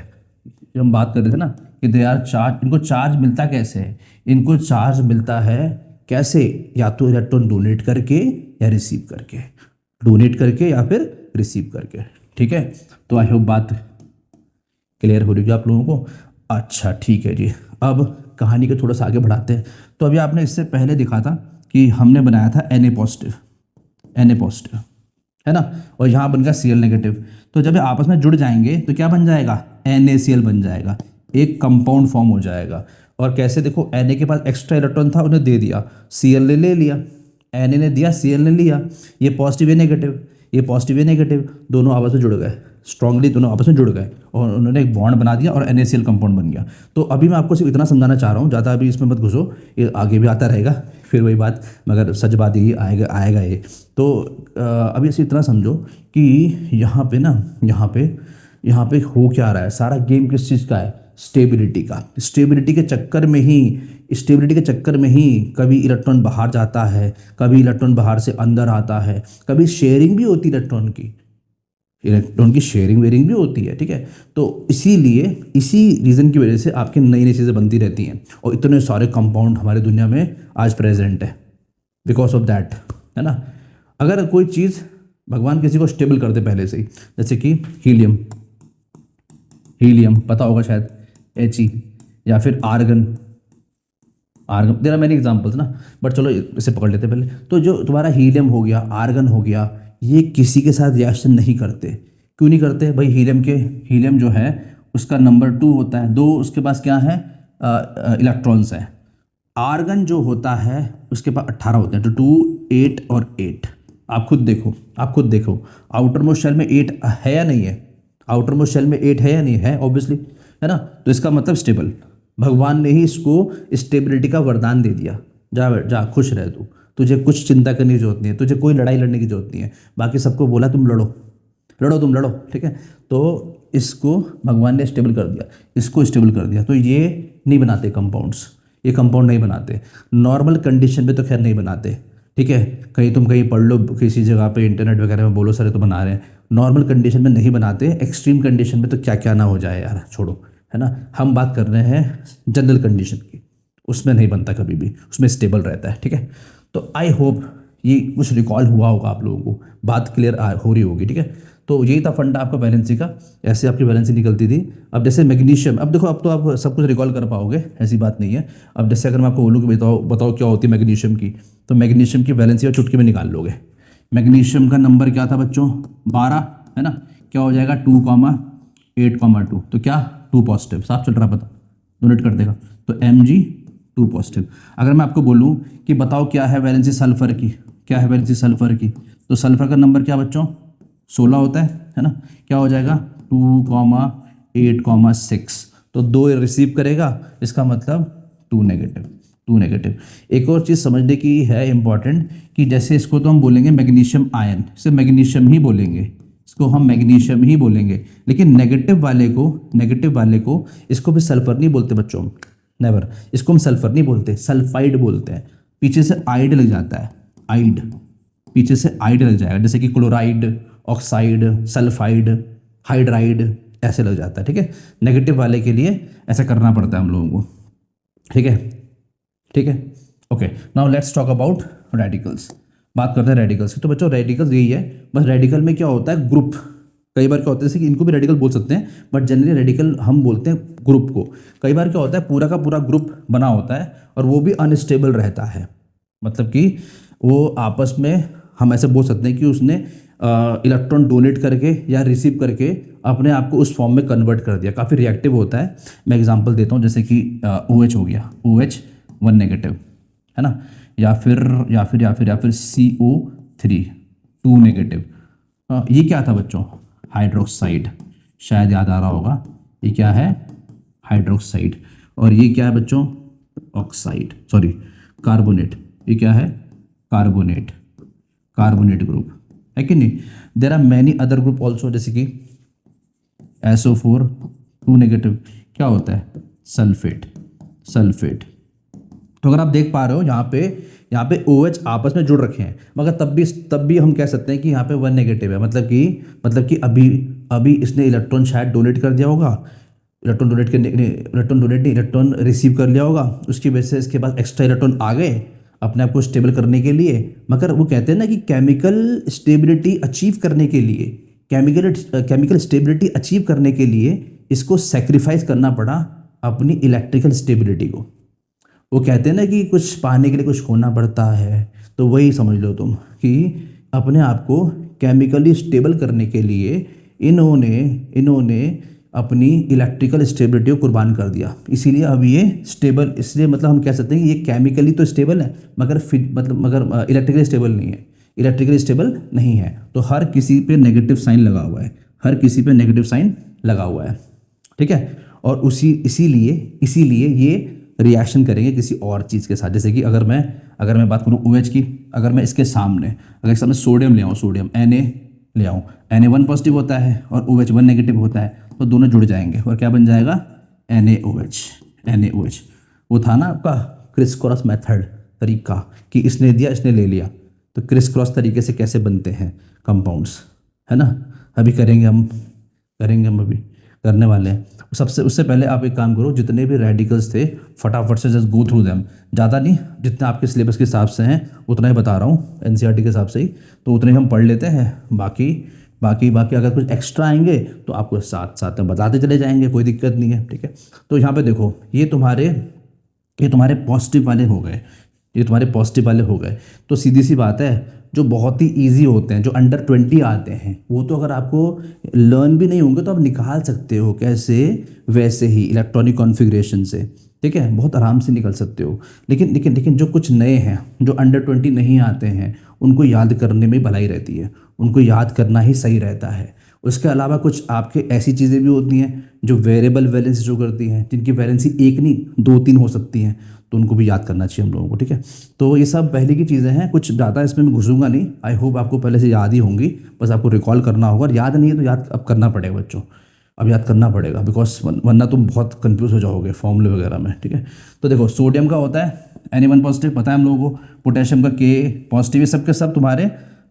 जब हम बात कर रहे थे ना कि दे आर चार्ज, इनको चार्ज मिलता कैसे है? इनको चार्ज मिलता है कैसे? या तो इलेक्ट्रॉन डोनेट करके या रिसीव करके, डोनेट करके या फिर रिसीव करके। ठीक है, तो आई होप बात क्लियर हो रही है आप लोगों को। अच्छा ठीक है जी, अब कहानी को थोड़ा सा आगे बढ़ाते हैं। तो अभी आपने इससे पहले देखा था कि हमने बनाया था Na पॉजिटिव, Na पॉजिटिव, है ना, और यहाँ बन गया Cl नेगेटिव। तो जब ये आपस में जुड़ जाएंगे तो क्या बन जाएगा? NaCl बन जाएगा, एक कंपाउंड फॉर्म हो जाएगा। और कैसे? देखो, Na के पास एक्स्ट्रा इलेक्ट्रॉन था, उन्हें दे दिया, Cl ने ले लिया, Na ने दिया, Cl ने लिया। ये पॉजिटिव, ये नेगेटिव, ये पॉजिटिव, ये नेगेटिव, दोनों आपस में जुड़ गए, स्ट्रांगली दोनों आपस में जुड़ गए और उन्होंने एक बॉन्ड बना दिया और NaCl कंपाउंड बन गया। तो अभी मैं आपको सिर्फ इतना समझाना चाह रहा हूँ, ज़्यादा अभी इसमें मत घुसो, ये आगे भी आता रहेगा फिर वही बात, मगर सच बात यही आएगा आएगा ये। तो अभी सिर्फ इतना समझो कि यहाँ पे ना, यहाँ पे हो क्या रहा है? सारा गेम किस चीज़ का है? स्टेबिलिटी का। स्टेबिलिटी के चक्कर में ही कभी इलेक्ट्रॉन बाहर जाता है, कभी इलेक्ट्रॉन बाहर से अंदर आता है, कभी शेयरिंग भी होती है इलेक्ट्रॉन की शेयरिंग वेयरिंग भी होती है। ठीक है, तो इसीलिए इसी रीज़न की वजह से आपकी नई नई चीज़ें बनती रहती हैं और इतने सारे कंपाउंड हमारे दुनिया में आज प्रेजेंट है बिकॉज ऑफ दैट, है ना। अगर कोई चीज़ भगवान किसी को स्टेबल कर दे पहले से ही, जैसे कि हीलियम पता होगा शायद, He, या फिर आर्गन देयर मैनी एग्जाम्पल्स ना, बट चलो इसे पकड़ लेते पहले। तो जो तुम्हारा हीलियम हो गया, आर्गन हो गया, ये किसी के साथ रिएक्शन नहीं करते। क्यों नहीं करते भाई? हीलियम जो है उसका नंबर 2 होता है, 2 उसके पास क्या है? इलेक्ट्रॉन्स हैं। आर्गन जो होता है उसके पास 18 होते हैं, तो 2, 8 और 8। आप खुद देखो आउटर मोस्ट शेल में 8 है या नहीं है? आउटर मोस्ट शेल में 8 है या नहीं है? ऑब्वियसली, है ना। तो इसका मतलब स्टेबल, भगवान ने ही इसको स्टेबिलिटी का वरदान दे दिया। जा खुश रह तू, तुझे कुछ चिंता करने की जरूरत नहीं है, तुझे कोई लड़ाई लड़ने की जरूरत नहीं है। बाकी सबको बोला तुम लड़ो, ठीक है। तो इसको भगवान ने स्टेबल कर दिया, इसको स्टेबल कर दिया। तो ये नहीं बनाते कंपाउंड्स, ये कंपाउंड नहीं बनाते नॉर्मल कंडीशन पे, तो खैर नहीं बनाते। ठीक है, कहीं पढ़ लो किसी जगह पे, इंटरनेट वगैरह में बोलो सारे तो बना रहे हैं, नॉर्मल कंडीशन में नहीं बनाते। एक्सट्रीम कंडीशन में तो क्या क्या ना हो जाए यार, छोड़ो, है ना। हम बात कर रहे हैं जनरल कंडीशन की, उसमें नहीं बनता कभी भी, उसमें स्टेबल रहता है। ठीक है, तो आई होप ये कुछ रिकॉल हुआ होगा आप लोगों को, बात क्लियर हो रही होगी, ठीक है। तो यही था फंडा आपका वैलेंसी का, ऐसे आपकी वैलेंसी निकलती थी। अब जैसे मैग्नीशियम, अब देखो अब तो आप सब कुछ रिकॉल कर पाओगे, ऐसी बात नहीं है। अब जैसे अगर मैं आपको बोलूँ कि बताओ बताओ क्या होती है मैग्नीशियम की, तो मैग्नीशियम की वैलेंसी और चुटकी में निकाल लोगे। मैग्नीशियम का नंबर क्या था बच्चों, 12, है ना। क्या हो जाएगा 2,8,2, तो क्या 2 पॉजिटिव, साफ चल रहा, पता डोनेट कर देगा, तो Mg 2 पॉजिटिव। अगर मैं आपको बोलूँ कि बताओ क्या है वैलेंसी सल्फर की, क्या है वैलेंसी सल्फर की, तो सल्फर का नंबर क्या बच्चों 16 होता है ना। क्या हो जाएगा 2,8,6, तो 2 रिसीव करेगा, इसका मतलब 2 नेगेटिव, 2 नेगेटिव। एक और चीज़ समझने की है इंपॉर्टेंट, कि जैसे इसको तो हम बोलेंगे मैग्नीशियम आयन, इसे मैग्नीशियम ही बोलेंगे, इसको हम मैग्नीशियम ही बोलेंगे, लेकिन नेगेटिव वाले को इसको भी सल्फर नहीं बोलते बच्चों, नेवर, इसको हम सल्फर नहीं बोलते, सल्फाइड बोलते हैं। पीछे से आइड लग जाता है, आइड, पीछे से आइड लग जाएगा, जैसे कि क्लोराइड, ऑक्साइड, सल्फाइड, हाइड्राइड, ऐसे लग जाता है, ठीक है। नेगेटिव वाले के लिए ऐसा करना पड़ता है हम लोगों को, ठीक है, ठीक है। Okay, now let's talk about radicals. बात करते हैं रेडिकल्स की। तो बच्चों रेडिकल्स यही है, बस रेडिकल में क्या होता है, ग्रुप। कई बार क्या होता है, जैसे कि इनको भी रेडिकल बोल सकते हैं, बट जनरली रेडिकल हम बोलते हैं ग्रुप को। कई बार क्या होता है, पूरा का पूरा ग्रुप बना होता है और वो भी अनस्टेबल रहता है, मतलब कि वो आपस में, हम ऐसे बोल सकते हैं कि उसने इलेक्ट्रॉन डोनेट करके या रिसीव करके अपने आप को उस फॉर्म में कन्वर्ट कर दिया, काफ़ी रिएक्टिव होता है। मैं एग्जांपल देता हूँ, जैसे कि OH हो गया, OH 1 नेगेटिव, है ना, या फिर CO3 2 नेगेटिव। ये क्या था बच्चों, हाइड्रोक्साइड, शायद याद आ रहा होगा, ये क्या है हाइड्रोक्साइड। और ये क्या है बच्चों, ऑक्साइड, सॉरी कार्बोनेट, ये क्या है कार्बोनेट, कार्बोनेट ग्रुप है कि नहीं। There are many other group also, जैसे कि SO4 2 नेगेटिव, क्या होता है सल्फेट, सल्फेट। तो अगर आप देख पा रहे हो यहाँ पे OH आपस में जुड़ रखे हैं, मगर तब भी हम कह सकते हैं कि यहाँ पे 1 नेगेटिव है, मतलब कि अभी इसने इलेक्ट्रॉन शायद डोनेट कर दिया होगा, इलेक्ट्रॉन रिसीव कर लिया होगा, उसकी वजह से इसके पास एक्स्ट्रा इलेक्ट्रॉन आ गए अपने आप को स्टेबल करने के लिए। मगर वो कहते हैं ना कि केमिकल स्टेबिलिटी अचीव करने के लिए, केमिकल स्टेबिलिटी अचीव करने के लिए इसको सेक्रीफाइस करना पड़ा अपनी इलेक्ट्रिकल स्टेबिलिटी को। वो कहते हैं ना कि कुछ पाने के लिए कुछ खोना पड़ता है, तो वही समझ लो तुम कि अपने आप को केमिकली स्टेबल करने के लिए इन्होंने अपनी इलेक्ट्रिकल स्टेबिलिटी को कुर्बान कर दिया। इसीलिए अब ये स्टेबल, इसलिए मतलब हम कह सकते हैं कि ये केमिकली तो स्टेबल है, मगर इलेक्ट्रिकली स्टेबल नहीं है, इलेक्ट्रिकली स्टेबल नहीं है। तो हर किसी पे नेगेटिव साइन लगा हुआ है, हर किसी पे नेगेटिव साइन लगा हुआ है, ठीक है। और इसीलिए ये रिएक्शन करेंगे किसी और चीज़ के साथ। जैसे कि अगर मैं बात करूँ OH की, अगर मैं इसके सामने सोडियम ले आऊँ, सोडियम Na ले आऊँ, Na 1 पॉजिटिव होता है और OH 1 नेगेटिव होता है, तो दोनों जुड़ जाएंगे और क्या बन जाएगा NaOH। वो था ना आपका क्रिस क्रॉस मेथड तरीका, कि इसने दिया इसने ले लिया, तो क्रिस क्रॉस तरीके से कैसे बनते हैं कंपाउंड्स, है ना। अभी करेंगे हम अभी करने वाले हैं। उससे पहले आप एक काम करो, जितने भी रेडिकल्स थे फटाफट से जस्ट गो थ्रू देम, ज़्यादा नहीं, जितना आपके सिलेबस के हिसाब से हैं उतना ही बता रहा हूँ, NCERT के हिसाब से ही, तो उतने ही हम पढ़ लेते हैं। बाकी अगर कुछ एक्स्ट्रा आएंगे तो आपको साथ साथ में बताते चले जाएंगे, कोई दिक्कत नहीं है, ठीक है। तो यहाँ पे देखो, ये तुम्हारे पॉजिटिव वाले हो गए, तो सीधी सी बात है, जो बहुत ही इजी होते हैं, जो अंडर 20 आते हैं, वो तो अगर आपको लर्न भी नहीं होंगे तो आप निकाल सकते हो, कैसे, वैसे ही इलेक्ट्रॉनिक कॉन्फ़िगरेशन से, ठीक है, बहुत आराम से निकल सकते हो। लेकिन जो कुछ नए हैं, जो अंडर 20 नहीं आते हैं, उनको याद करने में भलाई रहती है, उनको याद करना ही सही रहता है। उसके अलावा कुछ आपके ऐसी चीज़ें भी होती हैं जो वेरिएबल वैलेंसी जो करती हैं, जिनकी वैलेंसी 1 नहीं 2-3 हो सकती हैं, तो उनको भी याद करना चाहिए हम लोगों को, ठीक है। तो ये सब पहले की चीज़ें हैं, कुछ ज़्यादा इसमें मैं घुसूंगा नहीं, आई होप आपको पहले से याद ही होंगी, बस आपको रिकॉल करना होगा। और याद नहीं है तो याद अब करना पड़ेगा बच्चों, अब याद करना पड़ेगा, बिकॉज वरना तुम बहुत कंफ्यूज हो जाओगे फॉर्मूले वगैरह में, ठीक है। तो देखो, सोडियम का होता है Na1 पॉजिटिव, पता है हम लोगों को, पोटेशियम का K पॉजिटिव, ये सब के सब तुम्हारे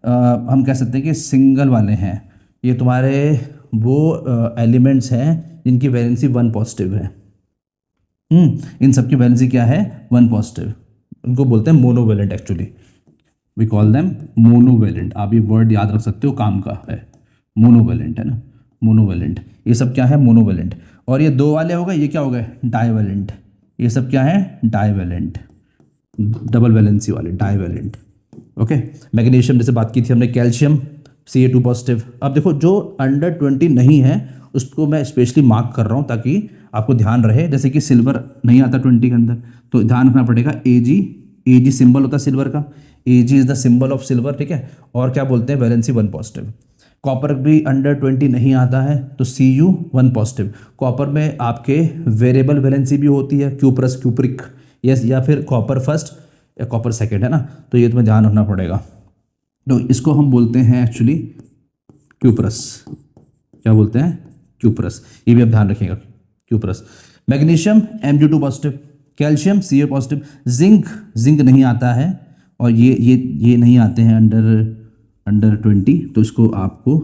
हम कह सकते हैं कि सिंगल वाले हैं। ये तुम्हारे वो एलिमेंट्स हैं जिनकी वैलेंसी 1 पॉजिटिव है। इन सब की वैलेंसी क्या है 1 पॉजिटिव, उनको बोलते हैं monovalent actually, we call them monovalent. आप ये वर्ड याद रख सकते हो, काम का है, मोनोवेलेंट है ना, मोनोवेलेंट। ये सब क्या है, मोनोवेलेंट। और ये दो वाले हो गए, ये क्या हो गए, डाइवेलेंट। ये सब क्या है, डाइवेलेंट, डबल वैलेंसी वाले, डाइवेलेंट। ओके, मैग्नीशियम जैसे बात की थी हमने, कैल्शियम Ca2 पॉजिटिव। अब देखो जो अंडर 20 नहीं है उसको मैं स्पेशली मार्क कर रहा हूँ ताकि आपको ध्यान रहे। जैसे कि सिल्वर नहीं आता 20 के अंदर, तो ध्यान रखना पड़ेगा, Ag, Ag सिंबल होता है सिल्वर का, Ag is the symbol of silver, ठीक है। और क्या बोलते हैं, वैलेंसी 1 पॉजिटिव। कॉपर भी अंडर 20 नहीं आता है तो Cu 1 पॉजिटिव। कॉपर में आपके वेरिएबल वैलेंसी भी होती है, क्यूप्रस, क्यूप्रिक, यस, या फिर कॉपर फर्स्ट या कॉपर सेकेंड, है ना। तो ये तुम्हें ध्यान रखना पड़ेगा। तो इसको हम बोलते हैं एक्चुअली क्यूप्रस। क्या बोलते हैं, क्यूप्रस। ये भी आप ध्यान रखिएगा, cuprous. Magnesium Mg2 positive, calcium Ca positive, zinc, zinc नहीं आता है, और ये नहीं आते हैं अंडर 20, तो इसको आपको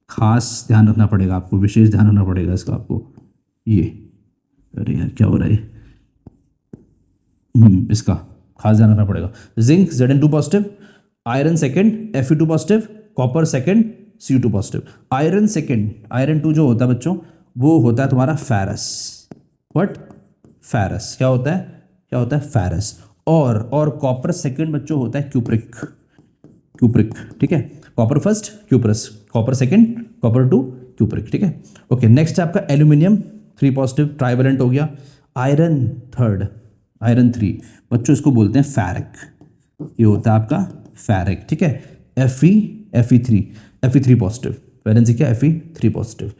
खास ध्यान रखना पड़ेगा, आपको विशेष ध्यान रखना पड़ेगा इसका आपको। ये, अरे यार क्या हो रहा है, इसका खास ध्यान रखना पड़ेगा। Zinc Zn2 positive, iron second Fe2 positive, copper second Cu2 positive. Iron second, iron 2 जो होता है बच्चों, वो होता है तुम्हारा फेरस। What, ferrous. क्या होता है, क्या होता है, फेरस। और कॉपर सेकेंड बच्चों होता है क्यूप्रिक, क्यूप्रिक, ठीक है। Copper first cuprous, copper second, copper 2 cupric, ठीक है। ओके, नेक्स्ट है आपका एल्यूमिनियम 3 पॉजिटिव, ट्राइवेलेंट हो गया। आयरन थर्ड, आयरन 3 बच्चों इसको बोलते हैं फेरिक, ये होता है आपका फेरिक, ठीक है। Fe3 पॉजिटिव, वैलेंसी क्या, Fe3 positive.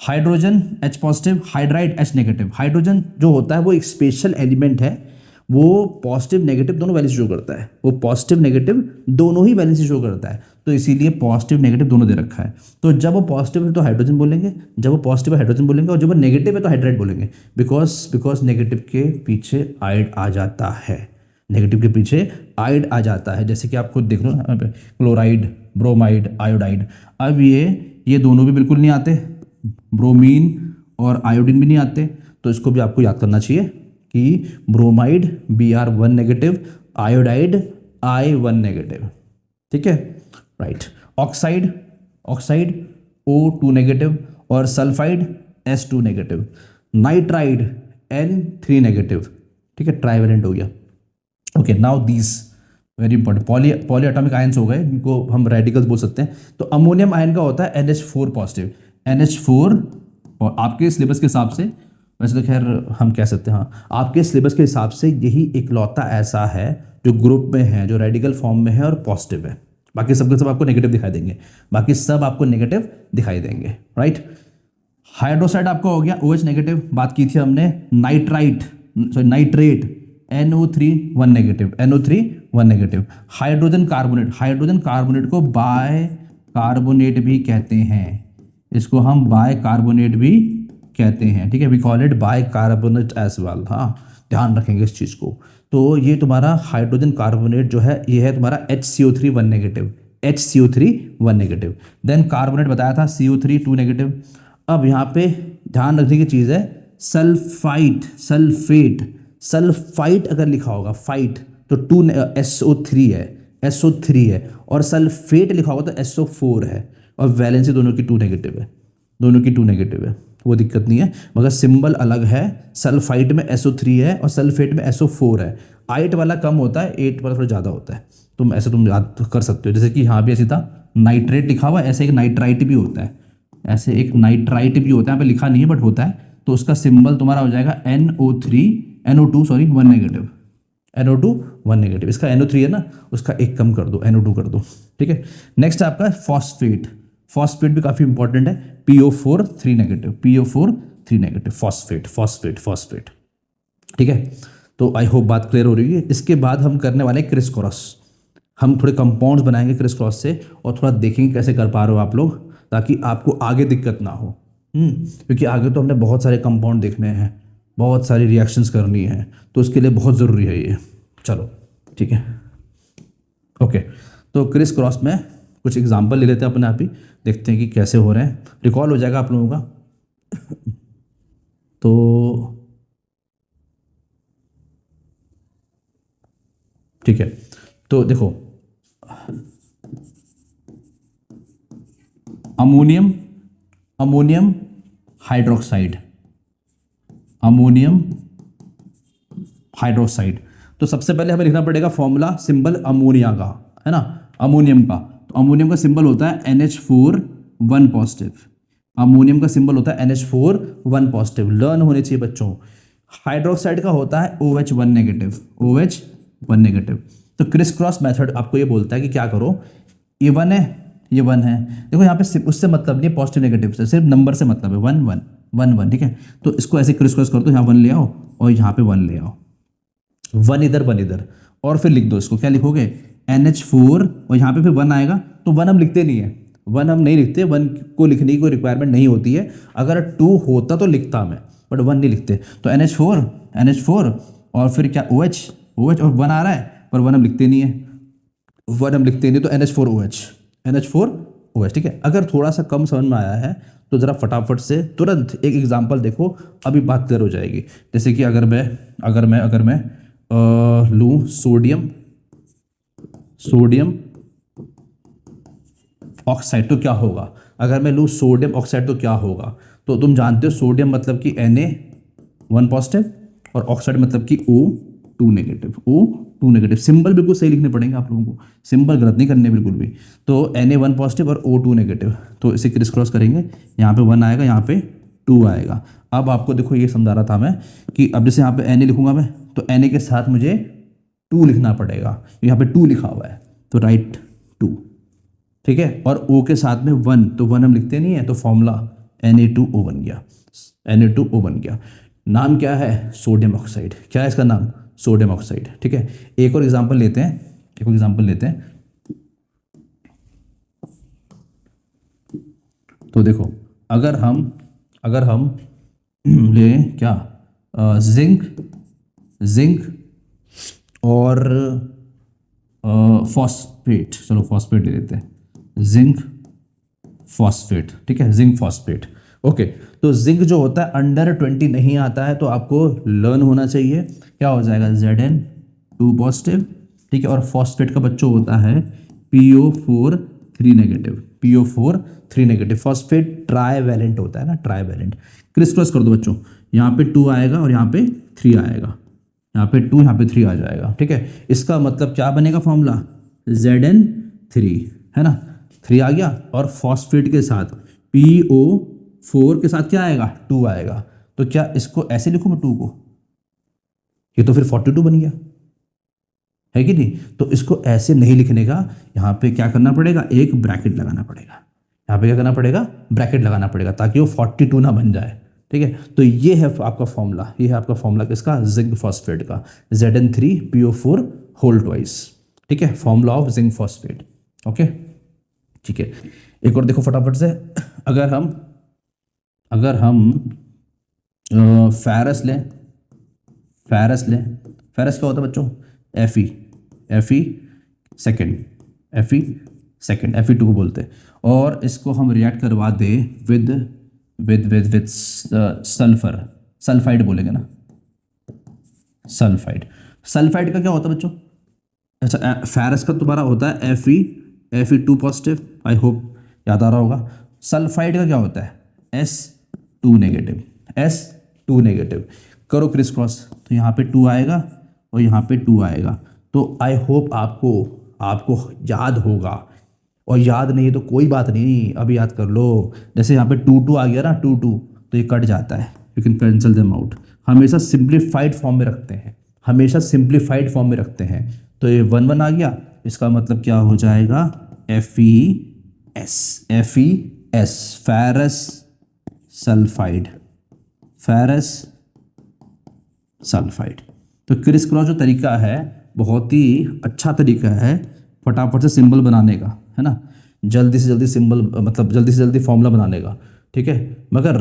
Hydrogen H positive, hydride H negative. Hydrogen जो होता है वो एक स्पेशल एलिमेंट है, वो पॉजिटिव नेगेटिव दोनों वैलेंसी शो करता है, वो पॉजिटिव नेगेटिव दोनों ही वैलेंसी शो करता है, तो इसीलिए पॉजिटिव नेगेटिव दोनों दे रखा है। तो जब वो पॉजिटिव है तो हाइड्रोजन बोलेंगे, जब वो पॉजिटिव है हाइड्रोजन बोलेंगे, और जब वो नेगेटिव है तो हाइड्राइड बोलेंगे, बिकॉज नेगेटिव के पीछे आइड आ जाता है, नेगेटिव के पीछे आइड आ जाता है। जैसे कि आप खुद देख लो ना, क्लोराइड, ब्रोमाइड, आयोडाइड। अब ये दोनों भी बिल्कुल नहीं आते, ब्रोमीन और आयोडीन भी नहीं आते, तो इसको भी आपको याद करना चाहिए कि bromide Br1 negative, iodide I1 negative, ठीक है, राइट। ऑक्साइड O2 नेगेटिव, और sulphide S2 negative. Nitride N3 negative, ठीक है, ट्राइवेलेंट हो गया। Okay, now these very important, poly atomic ions हो गए, इनको हम रेडिकल्स बोल सकते हैं। तो अमोनियम आयन का होता है NH4 पॉजिटिव, NH4, और आपके सिलेबस के हिसाब से, वैसे तो खैर हम कह सकते हैं, हाँ, आपके सिलेबस के हिसाब से यही इकलौता ऐसा है जो ग्रुप में है, जो रेडिकल फॉर्म में है और पॉजिटिव है। बाकी सबके सब आपको नेगेटिव दिखाई देंगे, बाकी सब आपको नेगेटिव दिखाई देंगे, राइट। हाइड्रोसाइड आपका हो गया OH नेगेटिव, बात की थी हमने। Nitrate NO3 1 negative, NO3 1 negative. Hydrogen carbonate को बाय कार्बोनेट भी कहते हैं, इसको हम बाय कार्बोनेट भी कहते हैं, ठीक है, we call it by carbonate as well. हाँ, ध्यान रखेंगे इस चीज़ को। तो ये तुम्हारा हाइड्रोजन कार्बोनेट जो है, ये है तुम्हारा HCO3 1 negative, HCO3 1 negative. Then carbonate बताया था CO3 2 नेगेटिव। अब यहाँ पे ध्यान रखने की चीज़ है, सल्फाइट अगर लिखा होगा फाइट तो SO3 है, SO3 है, और सल्फेट लिखा होगा तो SO4 है, और वैलेंसी दोनों की 2 नेगेटिव है, दोनों की 2 नेगेटिव है, वो दिक्कत नहीं है, मगर सिंबल अलग है। सल्फाइट में SO3 है और सल्फेट में SO4 है। आइट वाला कम होता है, 8 वाला थोड़ा ज़्यादा होता है, तुम याद कर सकते हो। जैसे कि यहाँ भी ऐसी था, नाइट्रेट लिखा हुआ, ऐसे एक नाइट्राइट भी होता है, ऐसे एक नाइट्राइट भी होता है, यहाँ पे लिखा नहीं है बट होता है, तो उसका सिंबल तुम्हारा हो जाएगा NO2 sorry 1 negative, NO2 1 negative. इसका NO3 है ना, उसका एक कम कर दो, NO2 कर दो, ठीक है। नेक्स्ट आपका फॉस्फेट भी काफ़ी इंपॉर्टेंट है, PO4 3 नेगेटिव, फॉस्फेट, ठीक है। तो आई होप बात क्लियर हो रही है। इसके बाद हम करने वाले क्रिस क्रॉस, हम थोड़े कंपाउंड्स बनाएंगे क्रिस क्रॉस से, और थोड़ा देखेंगे कैसे कर पा रहे हो आप लोग, ताकि आपको आगे दिक्कत ना हो। क्योंकि आगे तो हमने बहुत सारे कंपाउंड देखने हैं, बहुत सारी रिएक्शंस करनी है, तो उसके लिए बहुत ज़रूरी है ये। चलो ठीक है, ओके। तो क्रिस क्रॉस में कुछ एग्जांपल ले लेते हैं अपने आप ही, देखते हैं कि कैसे हो रहे हैं, रिकॉल हो जाएगा आप लोगों का। तो ठीक है, तो देखो ammonium, ammonium hydroxide, ammonium hydroxide. तो सबसे पहले हमें लिखना पड़ेगा फॉर्मूला, सिंबल अमोनिया का, है ना, अमोनियम का। तो अमोनियम का सिंबल होता है NH4 1 पॉजिटिव। अमोनियम का सिंबल होता है NH4 1 पॉजिटिव, लर्न होने चाहिए बच्चों। हाइड्रोक्साइड का होता है OH1 नेगेटिव, OH1 नेगेटिव। तो क्रिस क्रॉस मेथड आपको ये बोलता है कि क्या करो, ये 1 है, ये 1 है, देखो यहाँ पे उससे मतलब नहीं, पॉजिटिव नेगेटिव से, सिर्फ नंबर से मतलब है, 1 1 1 1, ठीक है। तो इसको ऐसे क्रिस क्रॉस कर दो, यहाँ 1 ले आओ और यहाँ पे 1 ले आओ, 1 इधर 1 इधर, और फिर लिख दो इसको, क्या लिखोगे, NH4, और यहाँ पे फिर 1 आएगा। तो 1 हम लिखते नहीं है, 1 हम नहीं लिखते, 1 को लिखने की कोई रिक्वायरमेंट नहीं होती है। अगर 2 होता तो लिखता मैं, बट 1 नहीं लिखते। तो NH4 और फिर क्या OH और 1 आ रहा है, पर 1 हम लिखते नहीं है, 1 हम लिखते नहीं, तो NH4OH, ठीक है। अगर थोड़ा सा कम समझ में आया है तो ज़रा फटाफट से तुरंत एक एग्जांपल देखो, अभी बात क्लियर हो जाएगी। जैसे कि अगर मैं लूँ सोडियम ऑक्साइड तो क्या होगा, अगर मैं लूँ सोडियम ऑक्साइड तो क्या होगा। तो तुम जानते हो सोडियम मतलब कि Na1 पॉजिटिव और ऑक्साइड मतलब कि O2 नेगेटिव। सिंबल बिल्कुल सही लिखने पड़ेंगे आप लोगों को, सिंबल गलत नहीं करने बिल्कुल भी। तो Na1 पॉजिटिव और O2 नेगेटिव, तो इसे क्रिस क्रॉस करेंगे, यहाँ पे 1 आएगा, यहाँ पे 2 आएगा। अब आपको देखो ये समझा रहा था मैं कि अब जैसे यहाँ पे Na लिखूंगा मैं, तो Na के साथ मुझे 2 लिखना पड़ेगा, यहाँ पे 2 लिखा हुआ है, तो राइट 2, ठीक है। और O के साथ में 1, तो 1 हम लिखते नहीं है, तो फॉर्मूला Na2O बन गया, Na2O बन गया। नाम क्या है, सोडियम ऑक्साइड। क्या है इसका नाम, सोडियम ऑक्साइड, ठीक है। एक और एग्जांपल लेते हैं, तो देखो अगर हम ले क्या, जिंक और फॉस्फेट, चलो फॉस्फेट ले लेते हैं, जिंक फॉस्फेट, ठीक है, जिंक फॉस्फेट। ओके, तो जिंक जो होता है अंडर 20 नहीं आता है, तो आपको लर्न होना चाहिए, क्या हो जाएगा, Zn2 पॉजिटिव, ठीक है। और फॉस्फेट का बच्चों होता है PO4 3 नेगेटिव। फॉस्फेट ट्राईवैलेंट होता है ना, ट्राईवैलेंट। क्रिस क्रॉस कर दो बच्चों, यहाँ पे 2 आएगा और यहाँ पे 3 आएगा, यहाँ पे 2 यहाँ पे 3 आ जाएगा, ठीक है। इसका मतलब क्या बनेगा फॉर्मूला, Zn3, है ना, 3 आ गया, और फॉस्फेट के साथ PO4 के साथ क्या आएगा, 2 आएगा। तो क्या इसको ऐसे लिखूं मैं 2 को, ये तो फिर 42 बन गया, है कि नहीं। तो इसको ऐसे नहीं लिखने का, यहाँ पे क्या करना पड़ेगा, एक ब्रैकेट लगाना पड़ेगा, यहाँ पे क्या करना पड़ेगा, ब्रैकेट लगाना पड़ेगा, ताकि वो 42 ना बन जाए, ठीक है। तो ये है आपका फॉर्मूला, ये है आपका फॉर्मूला किसका, जिंक फॉस्फेट का, Zn3PO4 होल ट्वाइस, ठीक है, formula of zinc phosphate. Okay, ठीक है। एक और देखो फटाफट से, अगर हम फेरस लें, फेरस क्या होता है बच्चों, Fe2 को बोलते हैं। और इसको हम रिएक्ट करवा दे विद सल्फाइड बोलेंगे ना, सल्फाइड का क्या होता है बच्चों, अच्छा फेरस का तुम्हारा होता है Fe2 पॉजिटिव, आई होप याद आ रहा होगा। सल्फाइड का क्या होता है, S2 नेगेटिव। करो क्रिस क्रॉस, तो यहाँ पे 2 आएगा और यहाँ पे 2 आएगा। तो आई होप आपको याद होगा, और याद नहीं है तो कोई बात नहीं, अभी याद कर लो। जैसे यहाँ पे 2 आ गया ना, 2 तो ये कट जाता है, you can cancel them out. हमेशा सिंप्लीफाइड फॉर्म में रखते हैं, तो ये 1 1 आ गया, इसका मतलब क्या हो जाएगा, FeS, फेरस सल्फाइड। तो क्रिस क्रॉस जो तरीका है बहुत ही अच्छा तरीका है फटाफट से सिंबल बनाने का, है ना, जल्दी से जल्दी सिंबल, मतलब जल्दी से जल्दी फॉर्मूला बनाने का, ठीक है। मगर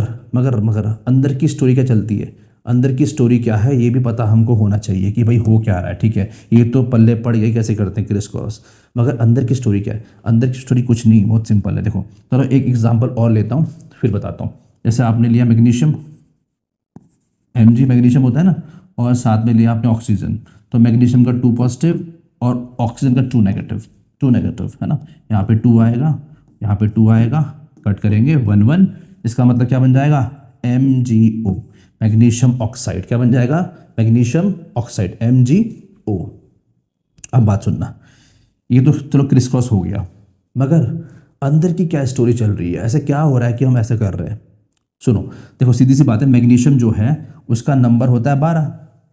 अंदर की स्टोरी क्या चलती है, अंदर की स्टोरी क्या है ये भी पता हमको होना चाहिए कि भाई हो क्या रहा है, ठीक है। ये तो पल्ले पड़ गए कैसे करते हैं क्रिस क्रॉस, मगर अंदर की स्टोरी क्या है, अंदर की स्टोरी कुछ नहीं, बहुत सिंपल है। देखो चलो एक एग्जांपल और लेता हूँ फिर बताता हूँ। जैसे आपने लिया मैग्नीशियम, Mg मैग्नीशियम होता है ना, और साथ में लिया आपने ऑक्सीजन, तो मैग्नीशियम का 2 पॉजिटिव और ऑक्सीजन का 2 नेगेटिव, 2 नेगेटिव, है ना। यहाँ पे 2 आएगा, यहाँ पे 2 आएगा, कट करेंगे 1 1, इसका मतलब क्या बन जाएगा, MgO, मैग्नीशियम ऑक्साइड। क्या बन जाएगा, मैग्नीशियम ऑक्साइड, MgO। अब बात सुनना, ये तो चलो क्रिस क्रॉस हो गया, मगर अंदर की क्या स्टोरी चल रही है, ऐसे क्या हो रहा है कि हम ऐसे कर रहे हैं। सुनो, देखो सीधी सी बात है, मैग्नीशियम जो है उसका नंबर होता है 12,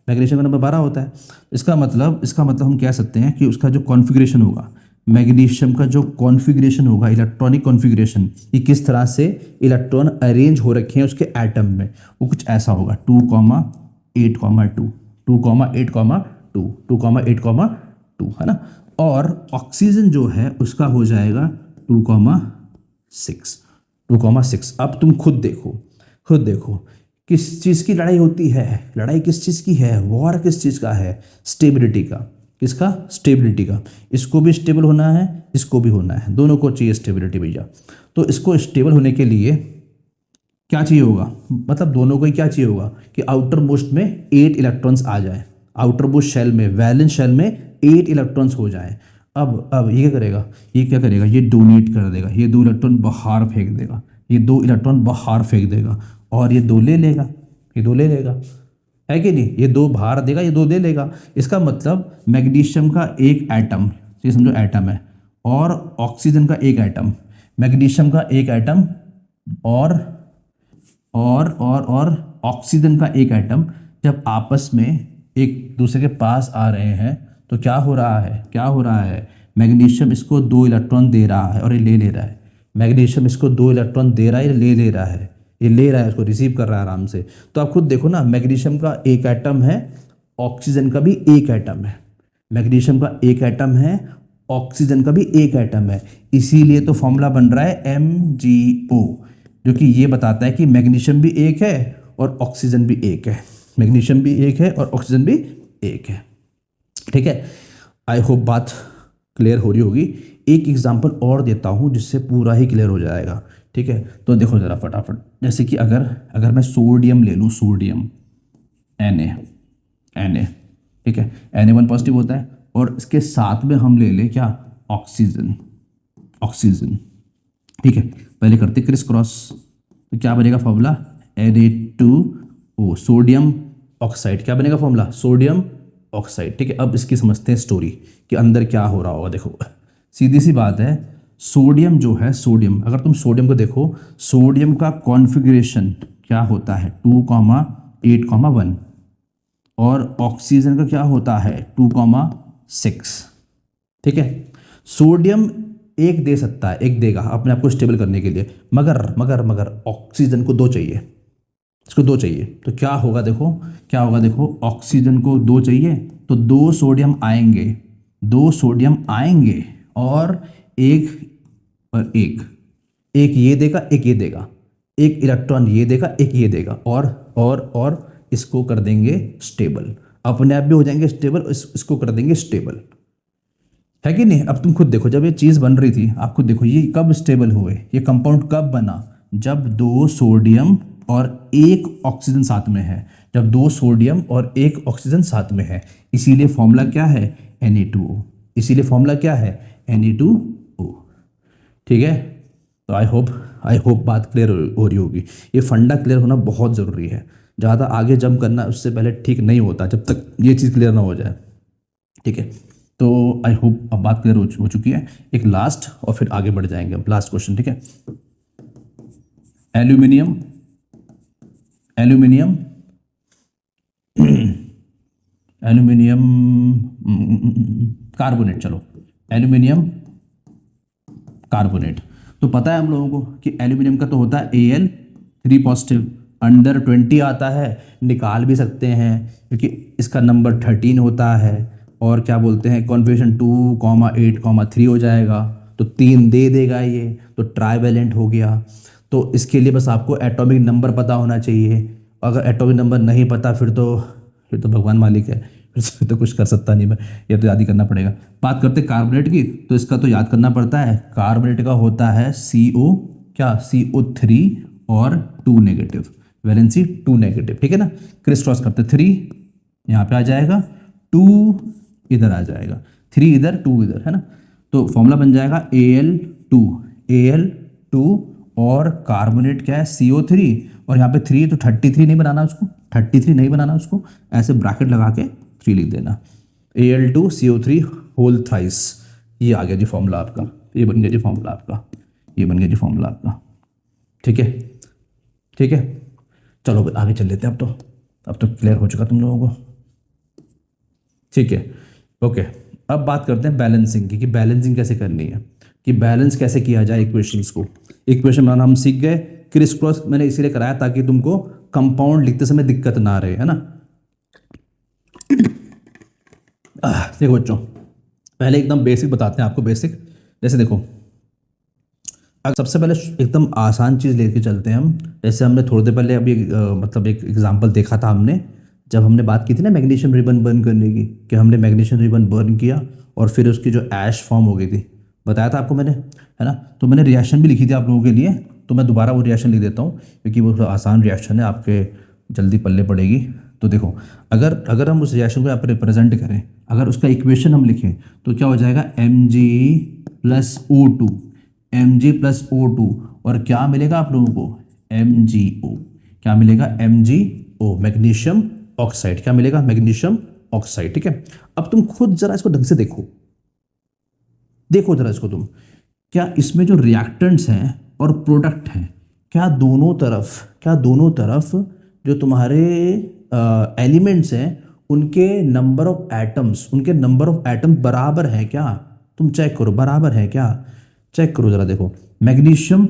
मैग्नीशियम का नंबर 12 होता है। इसका मतलब हम कह सकते हैं कि उसका जो कॉन्फ़िगरेशन होगा, मैग्नीशियम का जो कॉन्फ़िगरेशन होगा, इलेक्ट्रॉनिक कॉन्फ़िगरेशन, ये किस तरह से इलेक्ट्रॉन अरेंज हो रखे हैं उसके एटम में, वो कुछ ऐसा होगा 2,8,2, 2,8,2, 2,8,2, है ना। और ऑक्सीजन जो है उसका हो जाएगा 2,6, 2,6। अब तुम खुद देखो किस चीज़ की लड़ाई होती है, लड़ाई किस चीज़ की है, वॉर किस चीज़ का है, स्टेबिलिटी का। किसका, स्टेबिलिटी का। इसको भी स्टेबल होना है, इसको भी होना है, दोनों को चाहिए स्टेबिलिटी भैया। तो इसको स्टेबल होने के लिए क्या चाहिए होगा, मतलब दोनों को ही क्या चाहिए होगा कि आउटर मोस्ट में 8 इलेक्ट्रॉन्स आ जाए, आउटर मोस्ट शेल में, वैलेंस शेल में 8 इलेक्ट्रॉन्स हो जाए। अब ये क्या करेगा, ये डोनेट कर देगा, ये 2 इलेक्ट्रॉन बाहर फेंक देगा, ये 2 इलेक्ट्रॉन बाहर फेंक देगा, और ये 2 ले लेगा, ये 2 ले लेगा, है कि नहीं, ये 2 बाहर देगा, ये 2 दे लेगा। इसका मतलब मैग्नीशियम का एक एटम, ये समझो एटम है, और ऑक्सीजन का एक एटम, मैग्नीशियम का एक एटम और ऑक्सीजन का एक एटम जब आपस में एक दूसरे के पास आ रहे हैं तो क्या हो रहा है, मैग्नीशियम इसको 2 इलेक्ट्रॉन दे रहा है और ये ले रहा है, मैग्नीशियम इसको 2 इलेक्ट्रॉन दे रहा है, ये ले रहा है, ये ले रहा है, इसको रिसीव कर रहा है आराम से। तो आप खुद देखो ना, मैग्नीशियम का एक एटम है, ऑक्सीजन का भी एक एटम है, मैग्नीशियम का एक एटम है, ऑक्सीजन का भी एक एटम है, इसीलिए तो फॉर्मूला बन रहा है MgO, जो कि ये बताता है कि मैग्नीशियम भी एक है और ऑक्सीजन भी एक है, मैग्नीशियम भी एक है और ऑक्सीजन भी एक है। ठीक है, आई होप बात क्लियर हो रही होगी। एक एग्जांपल और देता हूँ जिससे पूरा ही क्लियर हो जाएगा। ठीक है, तो देखो ज़रा फटाफट, जैसे कि अगर मैं सोडियम ले लूँ, सोडियम Na, ठीक है, Na1 पॉजिटिव होता है, और इसके साथ में हम ले लें क्या, ऑक्सीजन। ठीक है, पहले करते क्रिस क्रॉस, तो क्या बनेगा फॉर्मूला, Na2O, सोडियम ऑक्साइड। क्या बनेगा फॉर्मूला, सोडियम ऑक्साइड। ठीक है, अब इसकी समझते हैं स्टोरी कि अंदर क्या हो रहा होगा। देखो सीधी सी बात है, सोडियम जो है, सोडियम, अगर तुम सोडियम को देखो, सोडियम का कॉन्फ़िगरेशन क्या होता है 2,8,1, और ऑक्सीजन का क्या होता है 2,6। ठीक है, सोडियम एक दे सकता है, एक देगा अपने आप को स्टेबल करने के लिए, मगर ऑक्सीजन को 2 चाहिए, इसको 2 चाहिए। तो क्या होगा देखो, ऑक्सीजन को 2 चाहिए तो 2 सोडियम आएंगे, और एक ये देगा, एक ये देगा, एक इलेक्ट्रॉन ये देगा, एक ये देगा, और इसको कर देंगे स्टेबल, अपने आप भी हो जाएंगे स्टेबल, इसको कर देंगे स्टेबल, है कि नहीं। अब तुम खुद देखो, जब ये चीज़ बन रही थी, आप खुद देखो ये कब स्टेबल हुए, ये कंपाउंड कब बना, जब 2 सोडियम और 1 ऑक्सीजन साथ में है, जब 2 सोडियम और 1 ऑक्सीजन साथ में है, इसीलिए फॉर्मूला क्या है Na2O, इसीलिए फॉर्मूला क्या है Na2O। ठीक है, तो आई होप बात क्लियर हो रही होगी। ये फंडा क्लियर होना बहुत ज़रूरी है, ज़्यादा आगे जंप करना उससे पहले ठीक नहीं होता जब तक ये चीज़ क्लियर ना हो जाए। ठीक है, तो आई होप अब बात क्लियर हो चुकी है। एक लास्ट और फिर आगे बढ़ जाएंगे हम, लास्ट क्वेश्चन। ठीक है, एल्यूमिनियम कार्बोनेट, चलो एल्यूमिनियम कार्बोनेट। तो पता है हम लोगों को कि एल्यूमिनियम का तो होता है Al3 पॉजिटिव, अंडर 20 आता है, निकाल भी सकते हैं क्योंकि इसका नंबर 13 होता है, और क्या बोलते हैं कॉन्फ़िगरेशन 2,8,3 हो जाएगा, तो 3 दे देगा ये, तो ट्राइवेलेंट हो गया। तो इसके लिए बस आपको एटॉमिक नंबर पता होना चाहिए, अगर एटॉमिक नंबर नहीं पता फिर तो भगवान मालिक है, फिर तो कुछ कर सकता नहीं मैं, ये तो याद ही करना पड़ेगा। बात करते कार्बोनेट की, तो इसका तो याद करना पड़ता है, कार्बोनेट का होता है CO3 और 2 नेगेटिव, वैलेंसी 2 नेगेटिव। ठीक है ना, क्रिस क्रॉस करते, 3 यहाँ पे आ जाएगा, 2 इधर आ जाएगा, 3 इधर 2 इधर, है ना। तो फॉर्मूला बन जाएगा Al2 और कार्बोनेट क्या है CO3 और यहाँ पे 3 तो 33 नहीं बनाना उसको, 33 नहीं बनाना उसको, ऐसे ब्रैकेट लगा के 3 लिख देना। Al2CO3 होल थ्राइस, ये आ गया जी फॉर्मूला आपका, ये बन गया जी फॉर्मूला आपका, ये बन गया जी फॉर्मूला आपका। ठीक है, ठीक है, चलो आगे चल लेते हैं। अब तो क्लियर हो चुका तुम लोगों को। ठीक है, ओके। अब बात करते हैं बैलेंसिंग की, कि बैलेंसिंग कैसे करनी है, कि बैलेंस कैसे किया जाए इक्वेशंस को। इक्वेशन बनाना हम सीख गए, क्रिस क्रॉस मैंने इसीलिए कराया ताकि तुमको कंपाउंड लिखते समय दिक्कत ना रहे, है ना। देखो बच्चों, पहले एकदम बेसिक बताते हैं आपको, बेसिक। जैसे देखो, सबसे पहले एकदम आसान चीज़ लेके चलते हैं हम। जैसे हमने थोड़ी देर पहले अभी मतलब एक एग्जांपल देखा था हमने, जब हमने बात की थी ना मैग्नीशियम रिबन बर्न करने की, कि हमने मैग्नीशियम रिबन बर्न किया और फिर उसकी जो ऐश फॉर्म हो गई थी, बताया था आपको मैंने, है ना। तो मैंने रिएक्शन भी लिखी थी आप लोगों के लिए, तो मैं दोबारा वो रिएक्शन लिख देता हूँ क्योंकि वो थोड़ा आसान रिएक्शन है, आपके जल्दी पल्ले पड़ेगी। तो देखो, अगर हम उस रिएक्शन को यहाँ पर रिप्रेजेंट करें, अगर उसका इक्वेशन हम लिखें तो क्या हो जाएगा, Mg+O2, Mg+O2, और क्या मिलेगा आप लोगों को, MgO। क्या मिलेगा, MgO, मैग्नीशियम ऑक्साइड। क्या मिलेगा, मैग्नीशियम ऑक्साइड। ठीक है, अब तुम खुद जरा इसको ढंग से देखो, देखो जरा इसको तुम, क्या इसमें जो रिएक्टेंट्स हैं और प्रोडक्ट हैं, क्या दोनों तरफ जो तुम्हारे एलिमेंट्स हैं उनके नंबर ऑफ एटम्स बराबर है क्या? तुम चेक करो, बराबर है क्या, चेक करो जरा। देखो, मैग्नीशियम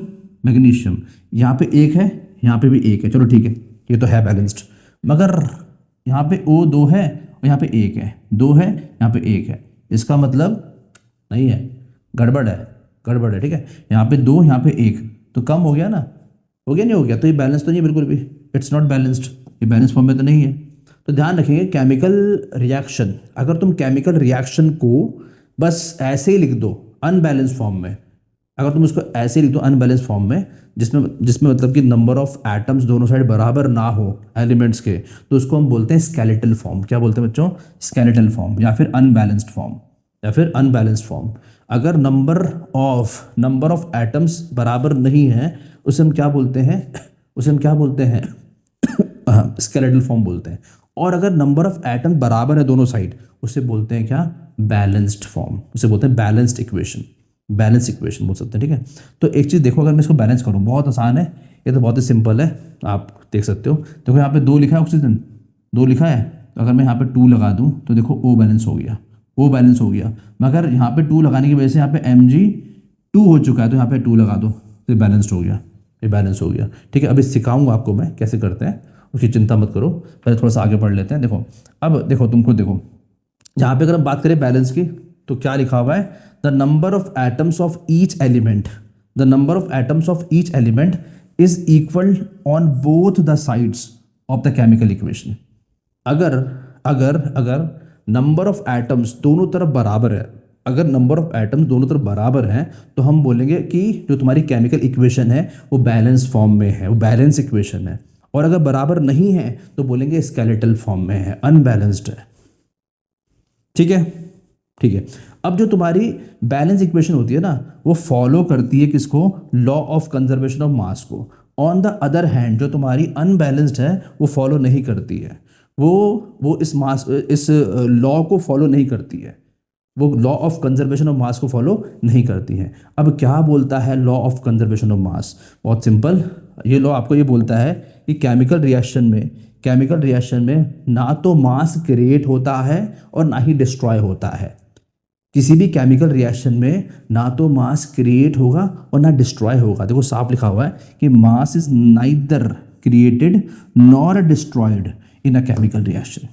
यहाँ पे एक है, यहाँ पे भी एक है, चलो ठीक है, ये तो है बैलेंस्ड। मगर यहाँ पे O2 है और यहाँ पे एक है, 2 है, यहाँ पे एक है, इसका मतलब नहीं है, गड़बड़ है। ठीक है, यहाँ पे 2, यहाँ पे 1, तो कम हो गया ना, हो गया नहीं हो गया, तो ये बैलेंस तो नहीं है बिल्कुल भी, इट्स नॉट बैलेंस्ड, ये बैलेंस फॉर्म में तो नहीं है। तो ध्यान रखेंगे, केमिकल रिएक्शन, अगर तुम केमिकल रिएक्शन को बस ऐसे ही लिख दो अनबैलेंस फॉर्म में, अगर तुम उसको ऐसे लिख दो अनबैलेंस फॉर्म में, जिसमें मतलब कि नंबर ऑफ एटम्स दोनों साइड बराबर ना हो एलिमेंट्स के, तो उसको हम बोलते हैं स्केलेटल फॉर्म। क्या बोलते हैं बच्चों, स्केलेटल फॉर्म, या फिर अनबैलेंस्ड फॉर्म, अगर नंबर ऑफ एटम्स बराबर नहीं है, उसे हम क्या बोलते हैं स्केलेटल फॉर्म बोलते हैं। और अगर नंबर ऑफ एटम बराबर है दोनों साइड, उसे बोलते हैं क्या, बैलेंस्ड फॉर्म, उसे बोलते हैं बैलेंस इक्वेशन बोल सकते हैं। ठीक है, तो एक चीज़ देखो, अगर मैं इसको बैलेंस करूँ, बहुत आसान है ये, तो बहुत ही सिंपल है, आप देख सकते हो। देखो यहाँ पे 2 लिखा है, ऑक्सीजन 2 लिखा है, तो अगर मैं यहाँ पे 2 लगा दूँ तो देखो O बैलेंस हो गया, मगर यहाँ पे 2 लगाने की वजह से यहाँ पे Mg2 हो चुका है, तो यहाँ पे 2 लगा दो, तो ये बैलेंस हो गया। ठीक है, अभी सिखाऊंगा आपको मैं कैसे करते हैं, उसकी चिंता मत करो, पहले थोड़ा सा आगे पढ़ लेते हैं। देखो, अब देखो, तुम खुद देखो, यहाँ पे अगर हम बात करें बैलेंस की, तो क्या लिखा हुआ है, the number of atoms of each element is equal on both the sides of the chemical equation. अगर नंबर ऑफ एटम्स दोनों तरफ बराबर हैं, तो हम बोलेंगे कि जो तुम्हारी केमिकल इक्वेशन है वो बैलेंस फॉर्म में है, वो बैलेंस इक्वेशन है। और अगर बराबर नहीं है तो बोलेंगे स्केलेटल फॉर्म में है, अनबैलेंस्ड है। ठीक है, अब जो तुम्हारी बैलेंस इक्वेशन होती है ना, वो फॉलो करती है किसको, law of conservation of mass को। ऑन द अदर हैंड, जो तुम्हारी अनबैलेंस्ड है वो फॉलो नहीं करती है, वो इस लॉ को फॉलो नहीं करती है, वो law of conservation of mass को फॉलो नहीं करती है। अब क्या बोलता है लॉ ऑफ कंजर्वेशन ऑफ मास, बहुत सिंपल, ये लॉ आपको ये बोलता है कि केमिकल रिएक्शन में ना तो मास क्रिएट होता है और ना ही डिस्ट्रॉय होता है। किसी भी केमिकल रिएक्शन में ना तो मास क्रिएट होगा और ना डिस्ट्रॉय होगा। देखो साफ लिखा हुआ है कि mass is neither created nor destroyed in a chemical reaction.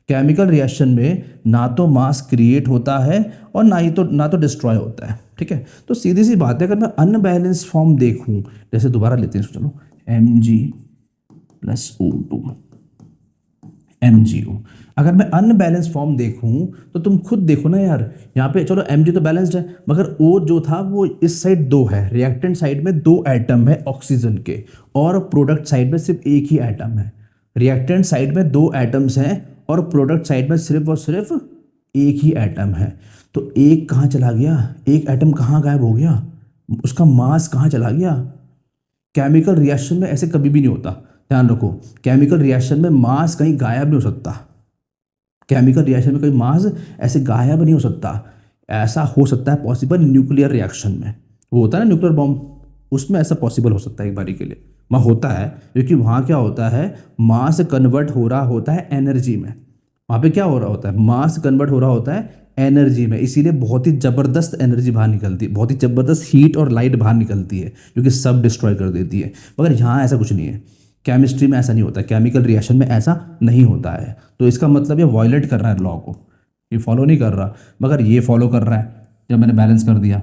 Chemical reaction में ना तो मास क्रिएट होता है और ना तो डिस्ट्रॉय होता है। ठीक है, तो सीधी सी बात है, अगर मैं अनबैलेंस फॉर्म देखूं, जैसे दोबारा लेते हैं इसको, चलो Mg+O2 MgO, अगर मैं अनबैलेंस फॉर्म देखूं तो तुम खुद देखो ना यार, यहाँ पे चलो Mg तो बैलेंस्ड है, मगर O जो था वो इस साइड 2 है, रिएक्टेंट साइड में 2 एटम है ऑक्सीजन के, और प्रोडक्ट साइड में सिर्फ एक ही एटम है। रिएक्टेंट साइड में 2 एटम्स हैं और प्रोडक्ट साइड में सिर्फ और सिर्फ एक ही एटम है। तो एक कहाँ चला गया, एक एटम कहाँ गायब हो गया, उसका मास कहाँ चला गया। केमिकल रिएक्शन में ऐसे कभी भी नहीं होता, ध्यान रखो। केमिकल रिएक्शन में मास कहीं गायब नहीं हो सकता। केमिकल रिएक्शन में कोई मास ऐसे गायब नहीं हो सकता। ऐसा हो सकता है पॉसिबल न्यूक्लियर रिएक्शन में, वो होता है ना न्यूक्लियर बॉम्ब, उसमें ऐसा पॉसिबल हो सकता है एक बारी के लिए, वहाँ होता है। क्योंकि वहाँ क्या होता है, मास कन्वर्ट हो रहा होता है एनर्जी में। वहाँ पे क्या हो रहा होता है, मास कन्वर्ट हो रहा होता है एनर्जी में, इसीलिए बहुत ही ज़बरदस्त एनर्जी बाहर निकलती है, बहुत ही ज़बरदस्त हीट और लाइट बाहर निकलती है, जो कि सब डिस्ट्रॉय कर देती है। मगर यहाँ ऐसा कुछ नहीं है, केमिस्ट्री में ऐसा नहीं होता, केमिकल रिएक्शन में ऐसा नहीं होता है। तो इसका मतलब ये वॉयलेट कर रहा है लॉ को, ये फॉलो नहीं कर रहा, मगर ये फॉलो कर रहा है। जब मैंने बैलेंस कर दिया,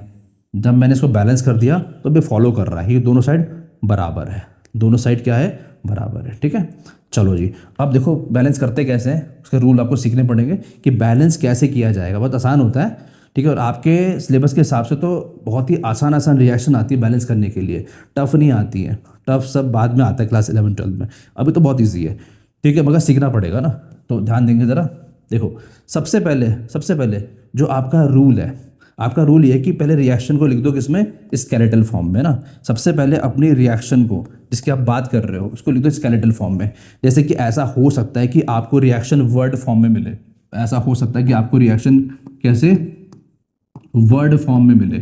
जब मैंने इसको बैलेंस कर दिया तो ये फॉलो कर रहा है, ये दोनों साइड बराबर है, दोनों साइड क्या है, बराबर है। ठीक है, चलो जी, अब देखो बैलेंस करते कैसे हैं, उसके रूल आपको सीखने पड़ेंगे कि बैलेंस कैसे किया जाएगा। बहुत आसान होता है, ठीक है। और आपके सिलेबस के हिसाब से तो बहुत ही आसान आसान रिएक्शन आती है बैलेंस करने के लिए, टफ नहीं आती है। टफ सब बाद में आता है क्लास 11-12 में, अभी तो बहुत ईजी है, ठीक है, मगर सीखना पड़ेगा ना। तो ध्यान देंगे ज़रा। देखो सबसे पहले जो आपका रूल है, आपका रूल ये है कि पहले रिएक्शन को लिख दो किसमें, स्केलेटल फॉर्म में ना। सबसे पहले अपनी रिएक्शन को, जिसकी आप बात कर रहे हो, उसको लिख दो स्केलेटल फॉर्म में। जैसे कि ऐसा हो सकता है कि आपको रिएक्शन वर्ड फॉर्म में मिले, ऐसा हो सकता है कि आपको रिएक्शन कैसे, वर्ड फॉर्म में मिले,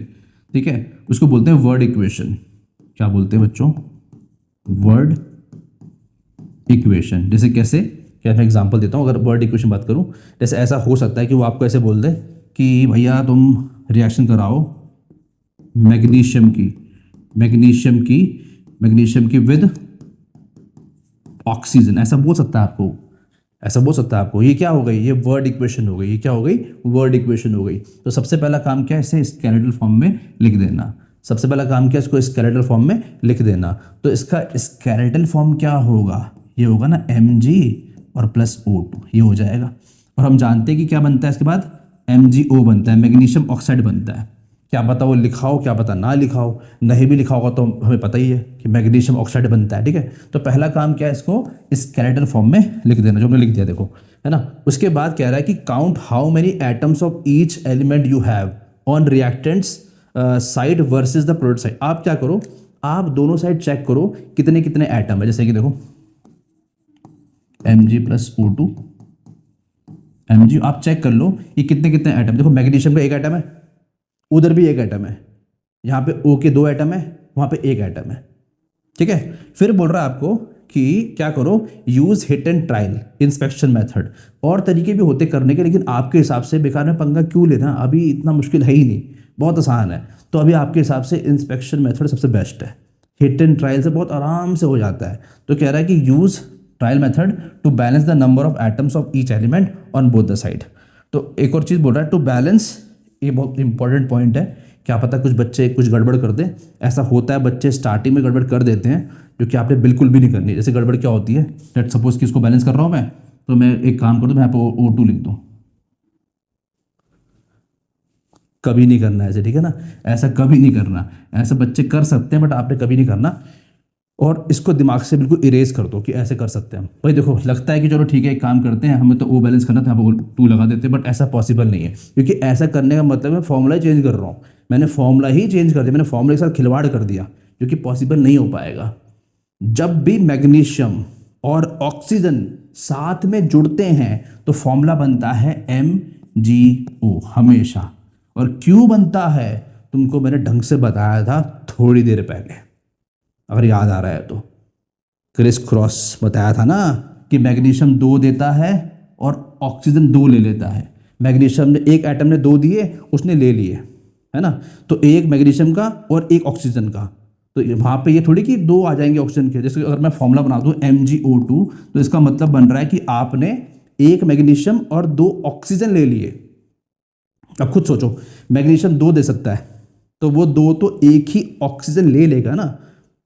ठीक है। उसको बोलते हैं वर्ड इक्वेशन। क्या बोलते हैं बच्चों, वर्ड इक्वेशन। जैसे कैसे, क्या मैं एग्जांपल देता हूँ, अगर वर्ड इक्वेशन बात करूँ, जैसे ऐसा हो सकता है कि वो आपको ऐसे बोल दे कि भैया तुम रिएक्शन कराओ मैग्नीशियम की विद ऑक्सीजन, ऐसा बोल सकता है आपको, ऐसा बोल सकता है आपको। ये क्या हो गई, ये वर्ड इक्वेशन हो गई, ये क्या हो गई, वर्ड इक्वेशन हो गई। तो सबसे पहला काम क्या है, इसे स्केलेटल फॉर्म में लिख देना। सबसे पहला काम क्या है, इसको स्केलेटल फॉर्म में लिख देना। तो इसका स्केलेटल फॉर्म क्या होगा, ये होगा ना Mg और प्लस O2, ये हो जाएगा। और हम जानते हैं कि क्या बनता है इसके बाद, MgO बनता है, मैग्नीशियम ऑक्साइड बनता है। क्या पता वो लिखा हो, क्या पता ना लिखा हो, नहीं भी लिखा होगा तो हमें पता ही है कि मैग्नीशियम ऑक्साइड बनता है, ठीक है। तो पहला काम क्या है, इसको स्केलेटल फॉर्म में लिख देना, जो हमने लिख दिया देखो, है ना। उसके बाद कह रहा है कि count how many atoms of each element you have on reactants side versus the product side. आप क्या करो, आप दोनों साइड चेक करो कितने कितने एटम है। जैसे कि देखो Mg प्लस O2, Mg आप चेक कर लो ये कितने कितने एटम। देखो मैग्नीशियम का एक एटम है, उधर भी एक एटम है, यहाँ पे O के 2 एटम है, वहाँ पे एक एटम है, ठीक है। फिर बोल रहा है आपको कि क्या करो, use hit and trial inspection method. और तरीके भी होते करने के, लेकिन आपके हिसाब से बेकार में पंगा क्यों लेना, अभी इतना मुश्किल है ही नहीं, बहुत आसान है। तो अभी आपके हिसाब से इंस्पेक्शन मेथड सबसे बेस्ट है, हिट एंड ट्रायल से बहुत आराम से हो जाता है। तो कह रहा है कि use trial method to balance the number of atoms of each element on both the side. तो एक और चीज़ बोल रहा है टू बैलेंस, ये बहुत इंपॉर्टेंट पॉइंट है। क्या पता कुछ बच्चे कुछ गड़बड़ कर दें, ऐसा होता है, बच्चे स्टार्टिंग में गड़बड़ कर देते हैं जो कि आपने बिल्कुल भी नहीं करनी। जैसे गड़बड़ क्या होती है, लेट सपोज कि इसको बैलेंस कर रहा हूँ मैं, तो मैं एक काम कर दूँ, मैं यहाँ पे O2 लिख दूँ, कभी नहीं करना ऐसे, ठीक है ना, ऐसा कभी नहीं करना। ऐसा बच्चे कर सकते हैं बट आपने कभी नहीं करना। और इसको दिमाग से बिल्कुल इरेज कर दो कि ऐसे कर सकते हैं हम। भाई देखो लगता है कि चलो ठीक है एक काम करते हैं, हमें तो O बैलेंस करना था, यहाँ पर 2 लगा देते हैं, बट ऐसा पॉसिबल नहीं है। क्योंकि ऐसा करने का मतलब मैं फॉर्मूला चेंज कर रहा हूँ, मैंने फॉर्मूला ही चेंज कर दिया, मैंने फॉर्मूले के साथ खिलवाड़ कर दिया, जो कि पॉसिबल नहीं हो पाएगा। जब भी मैग्नीशियम और ऑक्सीजन साथ में जुड़ते हैं तो फॉर्मूला बनता है MgO हमेशा। और क्यों बनता है तुमको मैंने ढंग से बताया था थोड़ी देर पहले, अगर याद आ रहा है तो। क्रिस क्रॉस बताया था ना कि मैग्नीशियम 2 देता है और ऑक्सीजन 2 ले लेता है। मैग्नीशियम ने एक एटम ने 2 दिए, उसने ले लिए, है ना। तो एक मैग्नीशियम का और एक ऑक्सीजन का, तो वहाँ पे ये थोड़ी कि 2 आ जाएंगे ऑक्सीजन के। जैसे अगर मैं फॉर्मूला बना दूँ MgO2, तो इसका मतलब बन रहा है कि आपने एक मैग्नीशियम और 2 ऑक्सीजन ले लिए। अब खुद सोचो, मैग्नीशियम 2 दे सकता है, तो वो 2 तो एक ही ऑक्सीजन ले लेगा ना,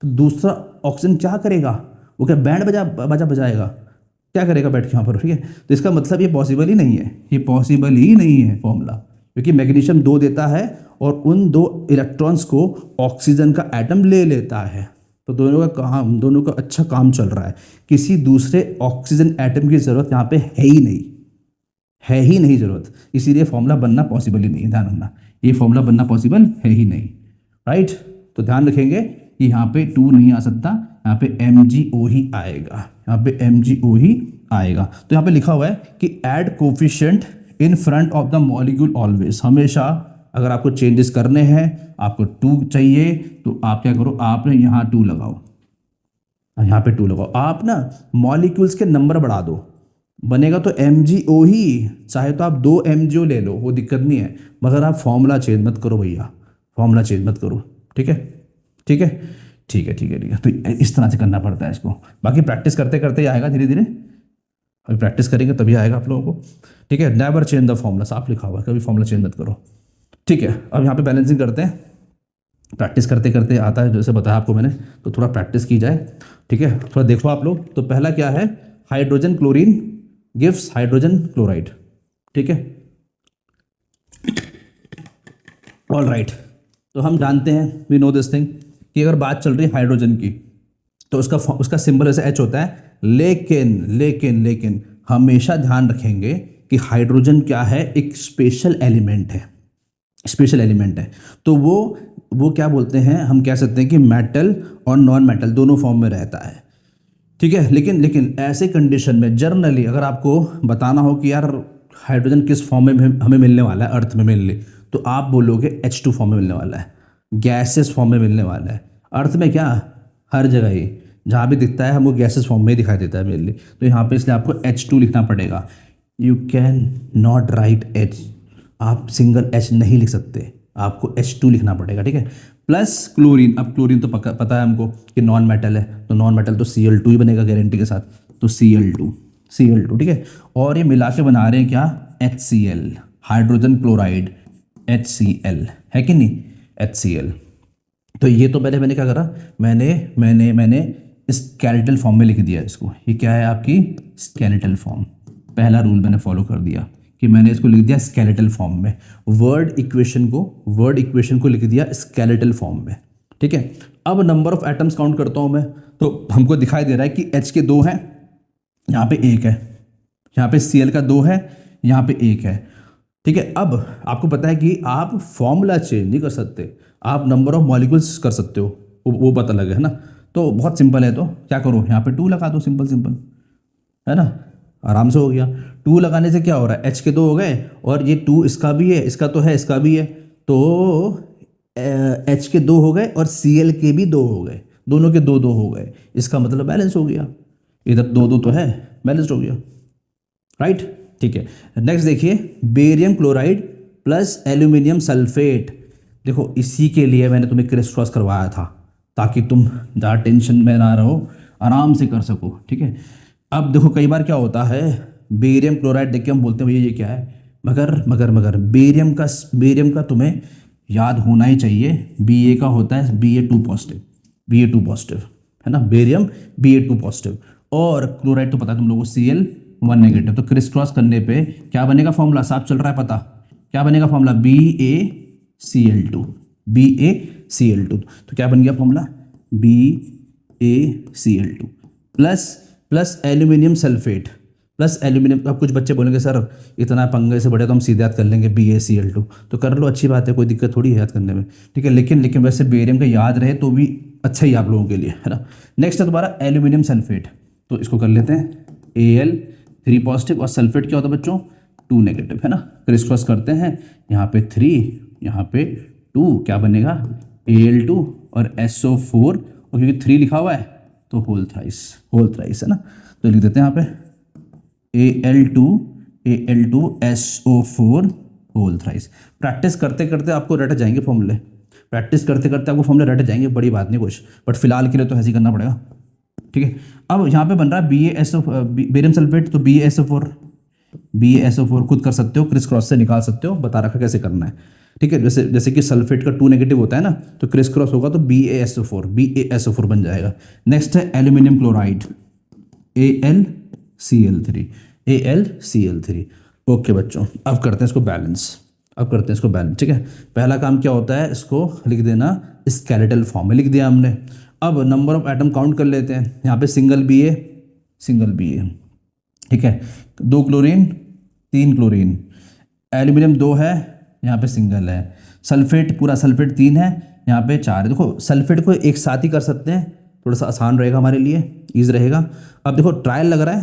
तो दूसरा ऑक्सीजन क्या करेगा, वो क्या बैंड बजाएगा, क्या करेगा बैठ के वहाँ पर, ठीक है। तो इसका मतलब ये पॉसिबल ही नहीं है, ये पॉसिबल ही नहीं है फॉर्मूला, क्योंकि मैग्नीशियम 2 देता है और उन 2 इलेक्ट्रॉन्स को ऑक्सीजन का एटम ले लेता है। तो दोनों का अच्छा काम चल रहा है, किसी दूसरे ऑक्सीजन एटम की ज़रूरत यहाँ पे है ही नहीं, है ही नहीं ज़रूरत, इसीलिए फॉर्मूला बनना पॉसिबल ही नहीं है। ध्यान रखना, ये फॉर्मूला बनना पॉसिबल है ही नहीं, राइट। तो ध्यान रखेंगे कि यहाँ पे 2 नहीं आ सकता, यहाँ पे MgO ही आएगा, यहाँ पे MgO ही आएगा। तो यहाँ पे लिखा हुआ है कि add coefficient in front of the molecule always, हमेशा अगर आपको चेंजेस करने हैं, आपको 2 चाहिए, तो आप क्या करो, आप यहाँ 2 लगाओ, यहाँ पे 2 लगाओ। आप ना मॉलिक्यूल्स के नंबर बढ़ा दो, बनेगा तो MgO ही, चाहे तो आप 2 MgO ले लो, वो दिक्कत नहीं है, मगर आप फॉर्मूला चेंज मत करो भैया, फॉर्मूला चेंज मत करो, ठीक है, ठीक है, ठीक है, ठीक है, ठीक है। तो इस तरह से करना पड़ता है इसको, बाकी प्रैक्टिस करते करते ही आएगा धीरे धीरे, अभी प्रैक्टिस करेंगे तभी आएगा आप लोगों को, ठीक है। नेवर चेंज द फॉर्मूला, साफ लिखा हुआ है, कभी फॉर्मूला चेंज मत करो, ठीक है। अब यहाँ पे बैलेंसिंग करते हैं, प्रैक्टिस करते करते आता है, जैसे बताया आपको मैंने, तो थोड़ा प्रैक्टिस की जाए, ठीक है। थोड़ा देखो आप लोग, तो पहला क्या है, hydrogen chlorine gives hydrogen chloride, ठीक है, ऑल राइट। तो हम जानते हैं, वी नो दिस थिंग, कि अगर बात चल रही है हाइड्रोजन की, तो उसका सिंबल ऐसे H होता है, लेकिन लेकिन लेकिन हमेशा ध्यान रखेंगे कि हाइड्रोजन क्या है, एक स्पेशल एलिमेंट है, स्पेशल एलिमेंट है। तो वो क्या बोलते हैं, हम कह सकते हैं कि मेटल और नॉन मेटल दोनों फॉर्म में रहता है, ठीक है। लेकिन ऐसे कंडीशन में जनरली अगर आपको बताना हो कि यार हाइड्रोजन किस फॉर्म में हमें मिलने वाला है अर्थ में मिलने, तो आप बोलोगे H2 फॉर्म में मिलने वाला है, गैसेस फॉर्म में मिलने वाला है। अर्थ में क्या, हर जगह ही जहाँ भी दिखता है हमको गैसेस फॉर्म में दिखाई देता है मेनली, तो यहाँ पे इसलिए आपको H2 लिखना पड़ेगा। You can not right H, आप सिंगल H नहीं लिख सकते, आपको H2 लिखना पड़ेगा, ठीक है। प्लस क्लोरीन, अब क्लोरीन तो पता है हमको कि नॉन मेटल है, तो नॉन मेटल तो Cl2 ही बनेगा गारंटी के साथ, तो Cl2, ठीक है। और ये मिला के बना रहे हैं क्या, HCl, हाइड्रोजन क्लोराइड, HCl है कि नहीं, HCl। तो ये तो मैंने क्या करा, मैंने स्केलेटल फॉर्म में लिख दिया इसको, ये क्या है आपकी स्केलेटल फॉर्म, पहला रूल मैंने फॉलो कर दिया कि मैंने इसको लिख दिया स्केलेटल फॉर्म में, वर्ड इक्वेशन को लिख दिया स्केलेटल फॉर्म में, ठीक है। अब नंबर ऑफ एटम्स काउंट करता हूं मैं, तो हमको दिखाई दे रहा है कि H के 2 हैं, यहाँ पे 1 है, यहाँ पे Cl का 2 है, यहाँ पे 1 है, ठीक है। अब आपको पता है कि आप फॉर्मूला चेंज नहीं कर सकते, आप नंबर ऑफ मॉलिक्यूल्स कर सकते हो, वो पता लगे, है ना। तो बहुत सिंपल है, तो क्या करो, यहाँ पे 2 लगा दो, सिंपल, है ना, आराम से हो गया। 2 लगाने से क्या हो रहा है, H के 2 हो गए, और ये 2 इसका भी है, इसका तो है, इसका भी है, तो H के 2 हो गए और Cl के भी 2 हो गए, दोनों के 2 हो गए, इसका मतलब बैलेंस हो गया, इधर 2 तो है, बैलेंस हो गया, राइट, ठीक है। नेक्स्ट देखिए, barium chloride plus aluminium sulphate, देखो इसी के लिए मैंने तुम्हें क्रिस क्रॉस करवाया था, ताकि तुम ज़्यादा टेंशन में ना रहो, आराम से कर सको, ठीक है। अब देखो कई बार क्या होता है, बेरियम क्लोराइड देख के हम बोलते हैं भैया ये क्या है, मगर बेरियम का तुम्हें याद होना ही चाहिए, Ba का होता है Ba2 पॉजिटिव, है ना, बेरियम Ba2 पॉजिटिव, और क्लोराइड तो पता है तुम लोगों को Cl1 नेगेटिव। तो क्रिस क्रॉस करने पे क्या बनेगा फॉर्मूला, साफ चल रहा है पता, क्या बनेगा फॉर्मूला, BaCl2, तो क्या बन गया formula, BaCl2 plus aluminium sulphate, plus aluminium. अब कुछ बच्चे बोलेंगे सर इतना पंगे से बड़े तो हम सीधे याद कर लेंगे BaCl2, तो कर लो, अच्छी बात है, कोई दिक्कत थोड़ी है याद करने में, ठीक है। लेकिन वैसे बेरियम का याद रहे तो भी अच्छा ही आप लोगों के लिए, है ना। नेक्स्ट है दोबारा एल्यूमिनियम सल्फेट, तो इसको कर लेते हैं Al3 पॉजिटिव, और सल्फेट क्या होता है बच्चों, 2 नेगेटिव, है ना। क्रिस क्रॉस करते हैं, यहाँ पे 3, यहाँ पे 2, क्या बनेगा Al2 और SO4, और क्योंकि 3 लिखा हुआ है तो होल थ्राइस, है ना, तो लिख देते हैं यहाँ पे Al2SO4 होल थ्राइस। प्रैक्टिस करते करते आपको रट जाएंगे फॉर्मूले, बड़ी बात नहीं कुछ, बट फिलहाल के लिए तो ऐसे ही करना पड़ेगा, ठीक है। अब यहाँ पे बन रहा है बेरियम सल्फेट, तो BaSO4 खुद कर सकते हो, क्रिस क्रॉस से निकाल सकते हो, बता रखा कैसे करना है, ठीक है। जैसे कि सल्फेट का 2 नेगेटिव होता है ना, तो क्रिस क्रॉस होगा तो BaSO4 बन जाएगा। नेक्स्ट है एल्यूमिनियम क्लोराइड, AlCl3। ओके बच्चों, अब करते हैं इसको बैलेंस, ठीक है। पहला काम क्या होता है, इसको लिख देना स्केलेटल फॉर्म में, लिख दिया हमने। अब नंबर ऑफ एटम काउंट कर लेते हैं, यहाँ पे सिंगल Ba, ठीक है, 2 क्लोरीन 3 क्लोरीन, एल्यूमिनियम 2 है, यहाँ पे सिंगल है, सल्फेट पूरा सल्फेट 3 है, यहाँ पे 4 है। देखो सल्फेट को एक साथ ही कर सकते हैं, थोड़ा सा आसान रहेगा हमारे लिए, ईज रहेगा। अब देखो ट्रायल लग रहा है,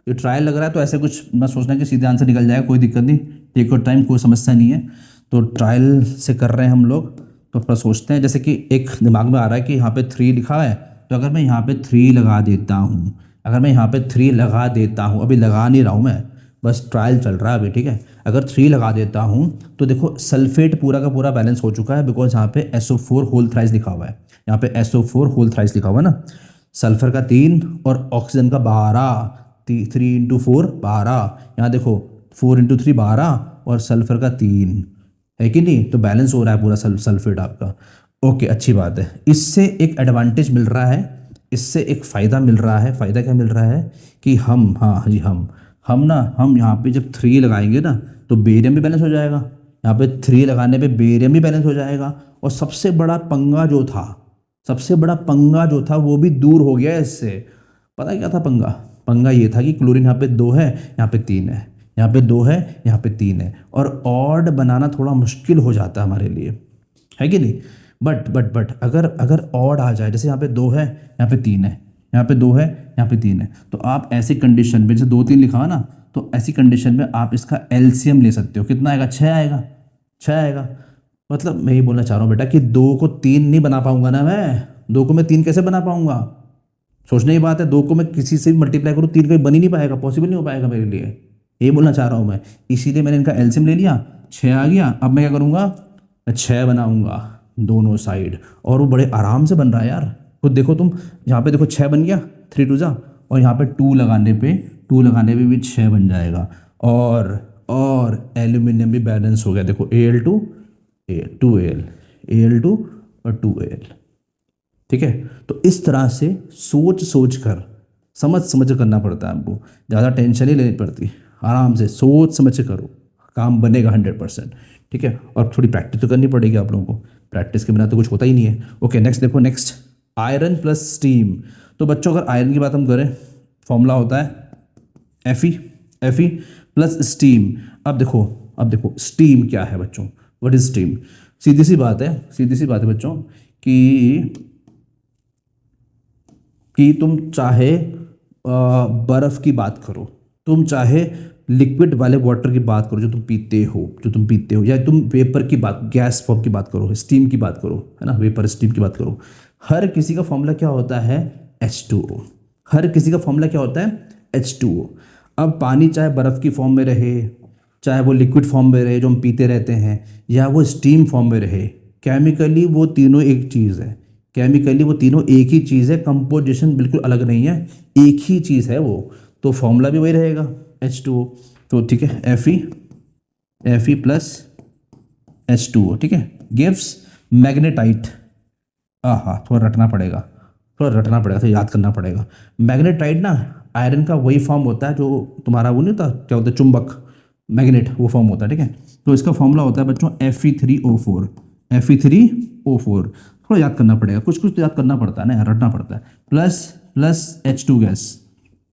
ये ट्रायल लग रहा है तो ऐसे कुछ मत सोचना कि सीधे आंसर निकल जाएगा, कोई दिक्कत नहीं, टेक योर टाइम, कोई समस्या नहीं है। तो ट्रायल से कर रहे हैं हम लोग, तो थोड़ा सोचते हैं। जैसे कि एक दिमाग में आ रहा है कि यहाँ पे 3 लिखा है, तो अगर मैं यहाँ पे 3 लगा देता हूँ, अगर मैं यहाँ पे 3 लगा देता हूँ, अभी लगा नहीं रहा हूँ मैं, बस ट्रायल चल रहा है अभी, ठीक है। अगर 3 लगा देता हूँ तो देखो सल्फेट पूरा का पूरा बैलेंस हो चुका है, बिकॉज यहाँ पे SO4 होल थ्राइस लिखा हुआ है, यहाँ पे SO4 होल थ्राइस लिखा हुआ है ना। सल्फर का 3 और ऑक्सीजन का 12, 3 इंटू 4 12, यहाँ देखो 4 इंटू 3 12 और सल्फर का 3 है कि नहीं, तो बैलेंस हो रहा है पूरा सल्फेट आपका। ओके, अच्छी बात है। इससे एक एडवांटेज मिल रहा है, इससे एक फ़ायदा मिल रहा है। फ़ायदा क्या मिल रहा है कि हम, हाँ जी, हम यहाँ पे जब 3 लगाएंगे ना तो बेरियम भी बैलेंस हो जाएगा, यहाँ पे 3 लगाने पे बेरियम भी बैलेंस हो जाएगा। और सबसे बड़ा पंगा जो था, सबसे बड़ा पंगा जो था वो भी दूर हो गया इससे। पता है क्या था पंगा? पंगा ये था कि क्लोरीन यहाँ पे 2 है, यहाँ पे 3 है, यहाँ पे 2 है, यहाँ पे 3 है, और ऑड बनाना थोड़ा मुश्किल हो जाता है हमारे लिए, है कि नहीं। बट अगर ऑड आ जाए, जैसे यहाँ पे 2 है, यहाँ पे 3 है, यहाँ पे 2 है, यहाँ पे 3 है, तो आप ऐसी कंडीशन में, जैसे 2 3 लिखा है ना, तो ऐसी कंडीशन में आप इसका एलसीएम ले सकते हो। कितना आएगा? 6 आएगा, 6 आएगा। मतलब मैं ये बोलना चाह रहा हूँ बेटा कि 2 को 3 नहीं बना पाऊंगा ना मैं, 2 को मैं 3 कैसे बना पाऊंगा? सोचने की बात है। 2 को मैं किसी से भी मल्टीप्लाई करूँ, 3 कहीं बन ही नहीं पाएगा, पॉसिबल नहीं हो पाएगा मेरे लिए, ये बोलना चाह रहा हूँ मैं। इसीलिए मैंने इनका एलसीएम ले लिया, 6 आ गया। अब मैं क्या करूँगा? मैं 6 बनाऊंगा दोनों साइड, और वो बड़े आराम से बन रहा है यार। तो देखो तुम यहाँ पे देखो 6 बन गया, 3 2 जा, और यहाँ पे 2 लगाने पे भी 6 बन जाएगा। और एल्यूमिनियम भी बैलेंस हो गया। देखो Al2 2Al, Al2 और 2Al, ठीक है। तो इस तरह से सोच कर, समझ कर करना पड़ता है हमको, ज़्यादा टेंशन ही लेनी पड़ती, आराम से सोच समझ के करो, काम बनेगा 100%, ठीक है। और थोड़ी प्रैक्टिस तो करनी पड़ेगी आप लोगों को, प्रैक्टिस के बिना तो कुछ होता ही नहीं है। ओके, नेक्स्ट देखो, नेक्स्ट आयरन प्लस स्टीम। तो बच्चों अगर आयरन की बात हम करें, फॉर्मूला होता है Fe प्लस स्टीम। अब देखो स्टीम क्या है बच्चों, व्हाट इज स्टीम? सीधी सी बात है बच्चों कि तुम चाहे बर्फ़ की बात करो, तुम चाहे लिक्विड वाले वाटर की बात करो जो तुम पीते हो, या तुम वेपर की बात, गैस फॉर्म की बात करो, स्टीम की बात करो, है ना, वेपर स्टीम की बात करो, हर किसी का फॉर्मूला क्या होता है? H2O। हर किसी का फॉर्मूला क्या होता है? H2O। अब पानी चाहे बर्फ़ की फॉर्म में रहे, चाहे वो लिक्विड फॉर्म में रहे जो हम पीते रहते हैं, या वो स्टीम फॉर्म में रहे, केमिकली वो तीनों एक चीज़ है, केमिकली वो तीनों एक ही चीज़ है, कंपोजिशन बिल्कुल अलग नहीं है, एक ही चीज़ है वो, तो फॉर्मूला भी वही रहेगा H2O। तो ठीक है, Fe प्लस H2O, ठीक है, गिव्स मैग्नेटाइट। थोड़ा रटना पड़ेगा, थोड़ा याद करना पड़ेगा। मैग्नेटाइट ना आयरन का वही फॉर्म होता है जो तुम्हारा वो नहीं होता, क्या होता है, चुंबक, मैग्नेट, वो फॉर्म होता है, ठीक है। तो इसका फॉर्मूला होता है बच्चों Fe3O4। थोड़ा याद करना पड़ेगा, कुछ तो याद करना पड़ता है ना, रटना पड़ता है। प्लस H2 गैस,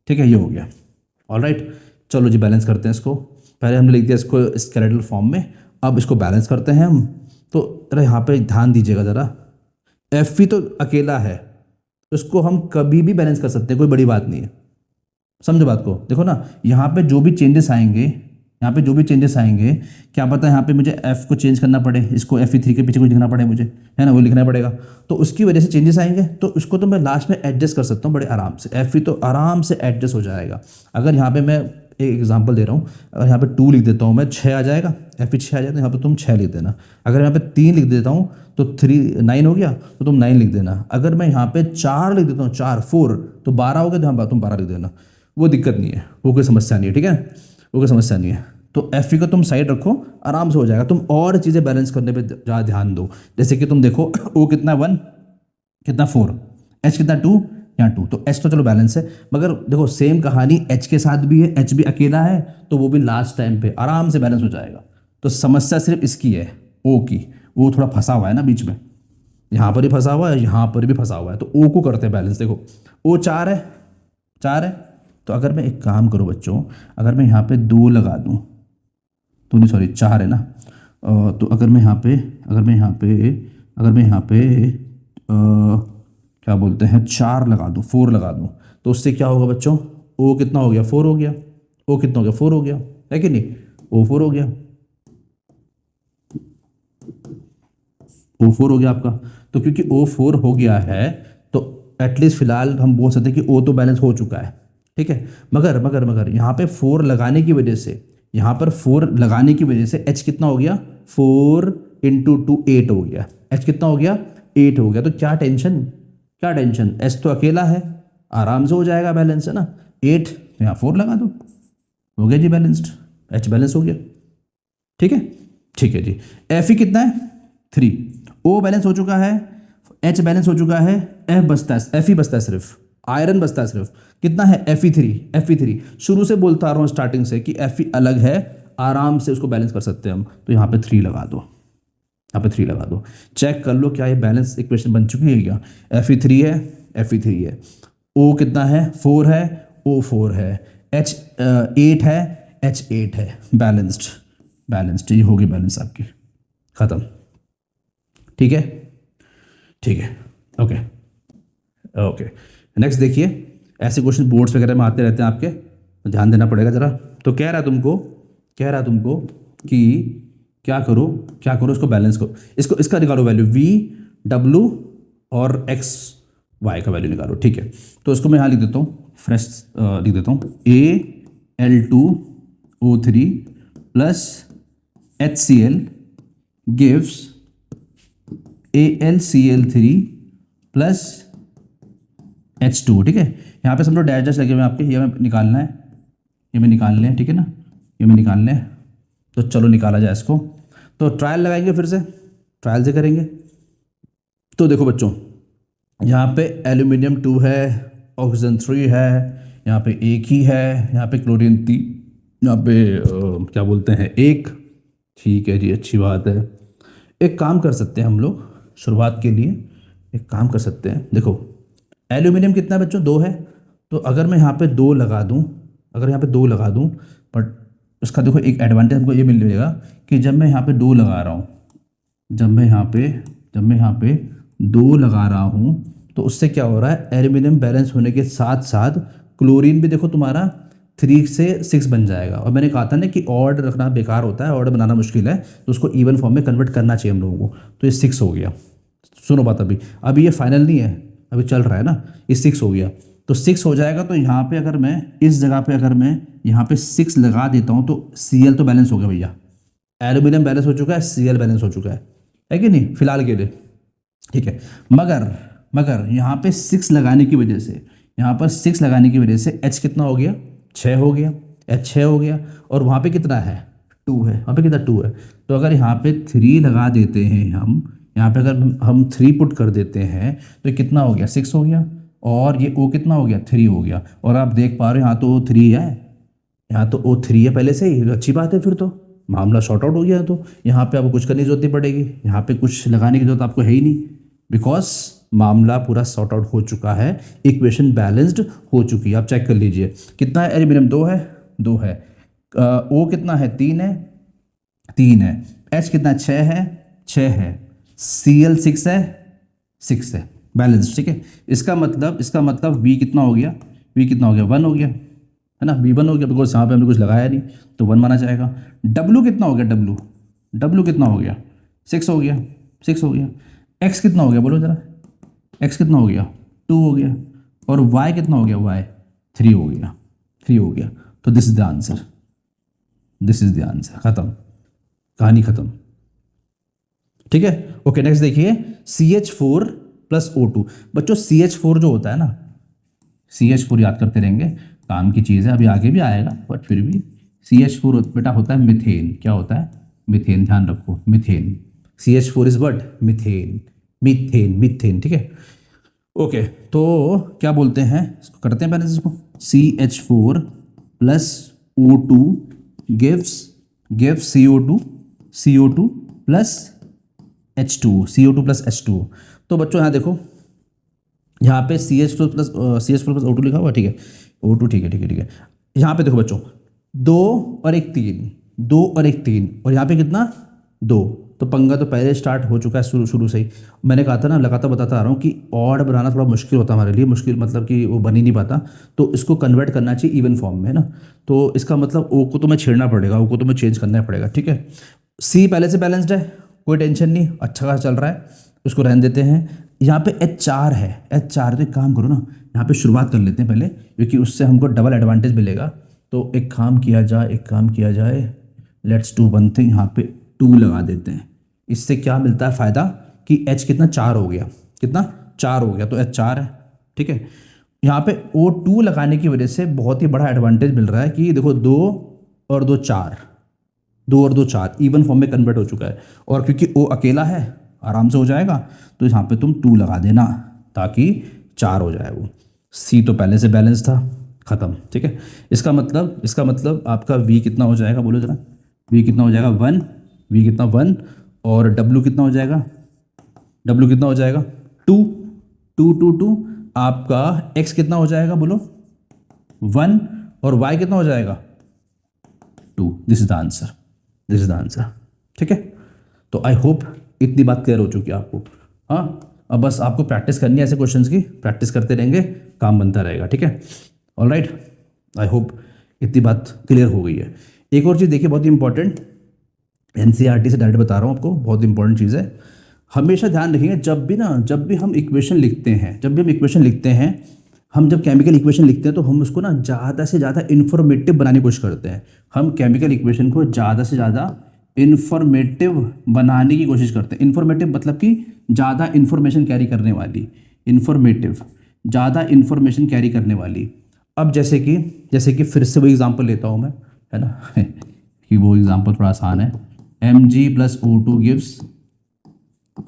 ठीक है, ये हो गया। ऑलराइट, चलो जी बैलेंस करते हैं इसको। पहले हमने लिख दिया इसको स्केलेटल फॉर्म में, अब इसको बैलेंस करते हैं हम। तो अरे यहाँ पे ध्यान दीजिएगा ज़रा, Fe तो अकेला है, उसको हम कभी भी बैलेंस कर सकते हैं, कोई बड़ी बात नहीं है, समझो बात को। देखो ना, यहाँ पे जो भी चेंजेस आएंगे, क्या पता यहाँ पे मुझे F को चेंज करना पड़े, इसको Fe3 के पीछे कुछ लिखना पड़े मुझे, है ना, वो लिखना पड़ेगा, तो उसकी वजह से चेंजेस आएंगे, तो उसको तो मैं लास्ट में एडजस्ट कर सकता हूँ बड़े आराम से। Fe तो आराम से एडजस्ट हो जाएगा। अगर यहाँ पे मैं एक एग्जांपल दे रहा हूँ, अगर यहाँ पे 2 लिख देता हूँ मैं, 6 आ जाएगा, Fe 6 आ जाएगा, यहाँ पे तुम 6 लिख देना। अगर यहाँ पे 3 लिख देता हूँ तो 9 हो गया, तो तुम 9 लिख देना। अगर मैं यहाँ पे 4 लिख देता हूँ, 4 तो 12 हो गया, तो यहाँ तुम 12 लिख देना, वो दिक्कत नहीं है, वो कोई समस्या नहीं है, ठीक है, वो कोई समस्या नहीं है। तो Fe को तुम साइड रखो, आराम से हो जाएगा। तुम और चीज़ें बैलेंस करने पे ज़्यादा ध्यान दो, जैसे कि तुम देखो O कितना 1, कितना 4, H कितना 2, यहाँ 2, तो H तो चलो बैलेंस है, मगर देखो सेम कहानी H के साथ भी है, H भी अकेला है, तो वो भी लास्ट टाइम पे आराम से बैलेंस हो जाएगा। तो समस्या सिर्फ इसकी है, O की, वो थोड़ा फंसा हुआ है ना बीच में, यहाँ पर ही फंसा हुआ है, यहाँ पर भी फंसा हुआ है, तो O को करते हैं बैलेंस। देखो O 4 है, तो अगर मैं एक काम करूँ बच्चों, अगर मैं यहाँ पे 2 लगा दूँ, तो नहीं सॉरी 4 है ना। तो अगर मैं यहाँ पे क्या बोलते हैं 4 लगा दूँ, 4 लगा दूँ, तो उससे क्या होगा बच्चों, ओ कितना हो गया 4 हो गया, ओ कितना हो गया 4 हो गया, है कि नहीं, ओ 4 हो गया, ओ 4 हो गया आपका। तो क्योंकि ओ 4 हो गया है तो एटलीस्ट फिलहाल हम बोल सकते हैं कि ओ तो बैलेंस हो चुका है, ठीक है। मगर यहाँ पे 4 लगाने की वजह से, यहाँ पर 4 लगाने की वजह से एच कितना हो गया, 4 इंटू 2 8 हो गया, एच कितना हो गया 8 हो गया। तो क्या टेंशन, क्या टेंशन, एच तो अकेला है, आराम से हो जाएगा बैलेंस, है ना। 8 यहाँ 4 लगा दो, हो गया जी बैलेंस्ड, एच बैलेंस हो गया, ठीक है, ठीक है जी। एफ ही कितना है 3, ओ बैलेंस हो चुका है, एच बैलेंस हो चुका है, एफ बचता है, एफ ही बचता है सिर्फ, आयरन बचता है सिर्फ, कितना है Fe3 शुरू से बोलता आ रहा हूँ स्टार्टिंग से कि Fe अलग है, आराम से उसको बैलेंस कर सकते हैं हम। तो यहाँ पे 3 लगा दो, यहाँ पे 3 लगा दो, चेक कर लो क्या ये बैलेंस इक्वेशन बन चुकी है क्या। Fe3 है, Fe3 है, O कितना है 4 है, O 4 है, H 8 है, H 8 है, बैलेंस्ड, बैलेंस्ड, ये होगी बैलेंस आपकी, खत्म, ठीक है, ठीक है, ओके ओके। नेक्स्ट देखिए, ऐसे क्वेश्चन बोर्ड्स वगैरह में आते रहते हैं आपके, तो ध्यान देना पड़ेगा ज़रा। तो कह रहा है तुमको कि क्या करो, इसको बैलेंस करो, इसका निकालो वैल्यू V W और XY का वैल्यू निकालो, ठीक है। तो इसको मैं यहाँ लिख देता हूँ, फ्रेश लिख देता हूँ, Al2O3 plus HCl gives AlCl3 plus H2, ठीक है। यहाँ पे समझो डैश डैश लगे हुए आपके, ये हमें निकालना है, ये हमें निकालने हैं, ठीक है ना, ये हमें निकालने हैं। तो चलो निकाला जाए इसको, तो ट्रायल लगाएंगे, फिर से ट्रायल से करेंगे। तो देखो बच्चों, यहाँ पे एल्यूमिनियम 2 है, ऑक्सीजन 3 है, यहाँ पे 1 ही है, यहाँ पे क्लोरीन 3, यहाँ पे क्या बोलते हैं 1, ठीक है जी, अच्छी बात है। एक काम कर सकते हैं हम लोग शुरुआत के लिए, एक काम कर सकते हैं, देखो एल्यूमिनियम कितना है बच्चों 2 है, तो अगर मैं यहाँ पे 2 लगा दूँ, बट उसका देखो एक एडवांटेज हमको ये मिल जाएगा कि जब मैं यहाँ पे 2 लगा रहा हूँ, जब मैं यहाँ पे 2 लगा रहा हूँ, तो उससे क्या हो रहा है, एल्यूमिनियम बैलेंस होने के साथ साथ क्लोरीन भी देखो तुम्हारा 3 से 6 बन जाएगा। और मैंने कहा था ना कि ऑड रखना बेकार होता है, ऑड बनाना मुश्किल है, तो उसको इवन फॉर्म में कन्वर्ट करना चाहिए हम लोगों को। तो ये 6 हो गया, सुनो बात, अभी ये फाइनल नहीं है, अभी चल रहा है ना, ये 6 हो गया, तो 6 हो जाएगा। तो यहाँ पे अगर मैं इस जगह पे अगर मैं यहाँ पे 6 लगा देता हूँ तो Cl तो बैलेंस हो गया भैया, एल्यूमिनियम बैलेंस हो चुका है, Cl बैलेंस हो चुका है कि नहीं फिलहाल के लिए, ठीक है। मगर यहाँ पे 6 लगाने की वजह से, यहाँ पर 6 लगाने की वजह से H कितना हो गया 6 हो गया, H 6 हो गया, और वहाँ पे कितना है 2 है, वहाँ पे कितना 2 है। तो अगर यहाँ पे 3 लगा देते हैं हम, यहाँ पे अगर हम 3 पुट कर देते हैं तो ये कितना हो गया 6 हो गया, और ये O कितना हो गया 3 हो गया। और आप देख पा रहे हो यहाँ तो O 3 है, यहाँ तो O 3 है पहले से ही, अच्छी बात है, फिर तो मामला शॉर्ट आउट हो गया। तो यहाँ पे आपको कुछ करने की जरूरत नहीं पड़ेगी, यहाँ पे कुछ लगाने की जरूरत आपको है ही नहीं, बिकॉज मामला पूरा सॉर्ट आउट हो चुका है, इक्वेशन बैलेंस्ड हो चुकी है। आप चेक कर लीजिए कितना है, एल्यूमिनियम 2 है, O कितना है 3 है, H कितना 6 है, Cl 6 है, बैलेंस, ठीक है। इसका मतलब V कितना हो गया, 1 हो गया, है ना, V 1 हो गया, बिकॉज यहाँ पे हमने कुछ लगाया नहीं, तो 1 माना जाएगा। W कितना हो गया, W कितना हो गया 6 हो गया, X कितना हो गया बोलो जरा, X कितना हो गया 2 हो गया, और Y कितना हो गया, Y 3 हो गया, तो दिस इज द आंसर, खत्म, कहानी खत्म, ठीक है। ओके, नेक्स्ट देखिए, CH4 प्लस O2। बच्चों CH4 जो होता है ना, CH4 याद करते रहेंगे, काम की चीज़ है, अभी आगे भी आएगा, बट फिर भी CH4 बेटा होता है मिथेन, क्या होता है मिथेन, ध्यान रखो methane, CH4 is what methane, ठीक है। ओके, तो क्या बोलते हैं, इसको करते हैं बैलेंस, इसको CH4 plus O2 gives CO2 plus H2, तो बच्चों यहाँ देखो, यहाँ पे CH4 प्लस O2 लिखा हुआ, ठीक है, O2, ठीक है। यहाँ पे देखो बच्चों 2 और 1 3, 2 और 1 3, और यहाँ पे कितना 2। तो पंगा तो पहले स्टार्ट हो चुका है शुरू शुरू से ही। मैंने कहा था ना, लगातार बताता आ रहा हूँ कि ऑड बनाना थोड़ा मुश्किल होता है हमारे लिए, मुश्किल मतलब कि वो बन ही नहीं पाता। तो इसको कन्वर्ट करना चाहिए इवन फॉर्म में, है ना। तो इसका मतलब ओ को तो मैं छेड़ना पड़ेगा, ओ को तो मैं चेंज करना ही पड़ेगा, ठीक है। सी पहले से बैलेंस्ड है, कोई टेंशन नहीं, अच्छा खासा चल रहा है, उसको रहने देते हैं। यहाँ पे H4 है, H4 तो एक काम करो ना, यहाँ पे शुरुआत कर लेते हैं पहले, क्योंकि उससे हमको डबल एडवांटेज मिलेगा। तो एक काम किया जाए, लेट्स डू वन थिंग, यहाँ पे 2 लगा देते हैं। इससे क्या मिलता है फ़ायदा कि H कितना 4 हो गया, कितना 4 हो गया, तो H4 है, ठीक है। यहाँ पे O2 लगाने की वजह से बहुत ही बड़ा एडवांटेज मिल रहा है कि देखो 2 और 2 4, 2 और 2 4 इवन फॉर्म में कन्वर्ट हो चुका है। और क्योंकि O अकेला है, आराम से हो जाएगा, तो यहाँ पे तुम 2 लगा देना ताकि 4 हो जाए वो। C तो पहले से बैलेंस था, ख़त्म, ठीक है। इसका मतलब आपका V कितना हो जाएगा, बोलो जरा। V कितना हो जाएगा 1, V कितना 1, और W कितना हो जाएगा, W कितना हो जाएगा 2, 2 2 2। आपका X कितना हो जाएगा बोलो 1, और Y कितना हो जाएगा 2। This is the answer, this is the answer, ठीक है। तो आई होप इतनी बात क्लियर हो चुकी है आपको। हाँ, अब बस आपको प्रैक्टिस करनी है ऐसे क्वेश्चंस की, प्रैक्टिस करते रहेंगे, काम बनता रहेगा, ठीक है। ऑलराइट, आई होप इतनी बात क्लियर हो गई है। एक और चीज़ देखिए, बहुत ही इंपॉर्टेंट, एनसीईआरटी से डायरेक्ट बता रहा हूँ आपको, बहुत इंपॉर्टेंट चीज़ है। हमेशा ध्यान रखिएगा, जब भी हम इक्वेशन लिखते हैं, हम जब केमिकल इक्वेशन लिखते हैं तो हम उसको ना ज़्यादा से ज़्यादा इन्फॉर्मेटिव बनाने की कोशिश करते हैं। हम केमिकल इक्वेशन को ज़्यादा से ज़्यादा इन्फॉर्मेटिव बनाने की कोशिश करते हैं। इन्फॉर्मेटिव मतलब कि ज़्यादा इन्फॉर्मेशन कैरी करने वाली, इन्फॉर्मेटिव, ज़्यादा इन्फॉर्मेशन कैरी करने वाली। अब जैसे कि फिर से वो एग्जांपल लेता हूँ मैं, है ना कि वो एग्जांपल थोड़ा आसान है। Mg + O2 गिव्स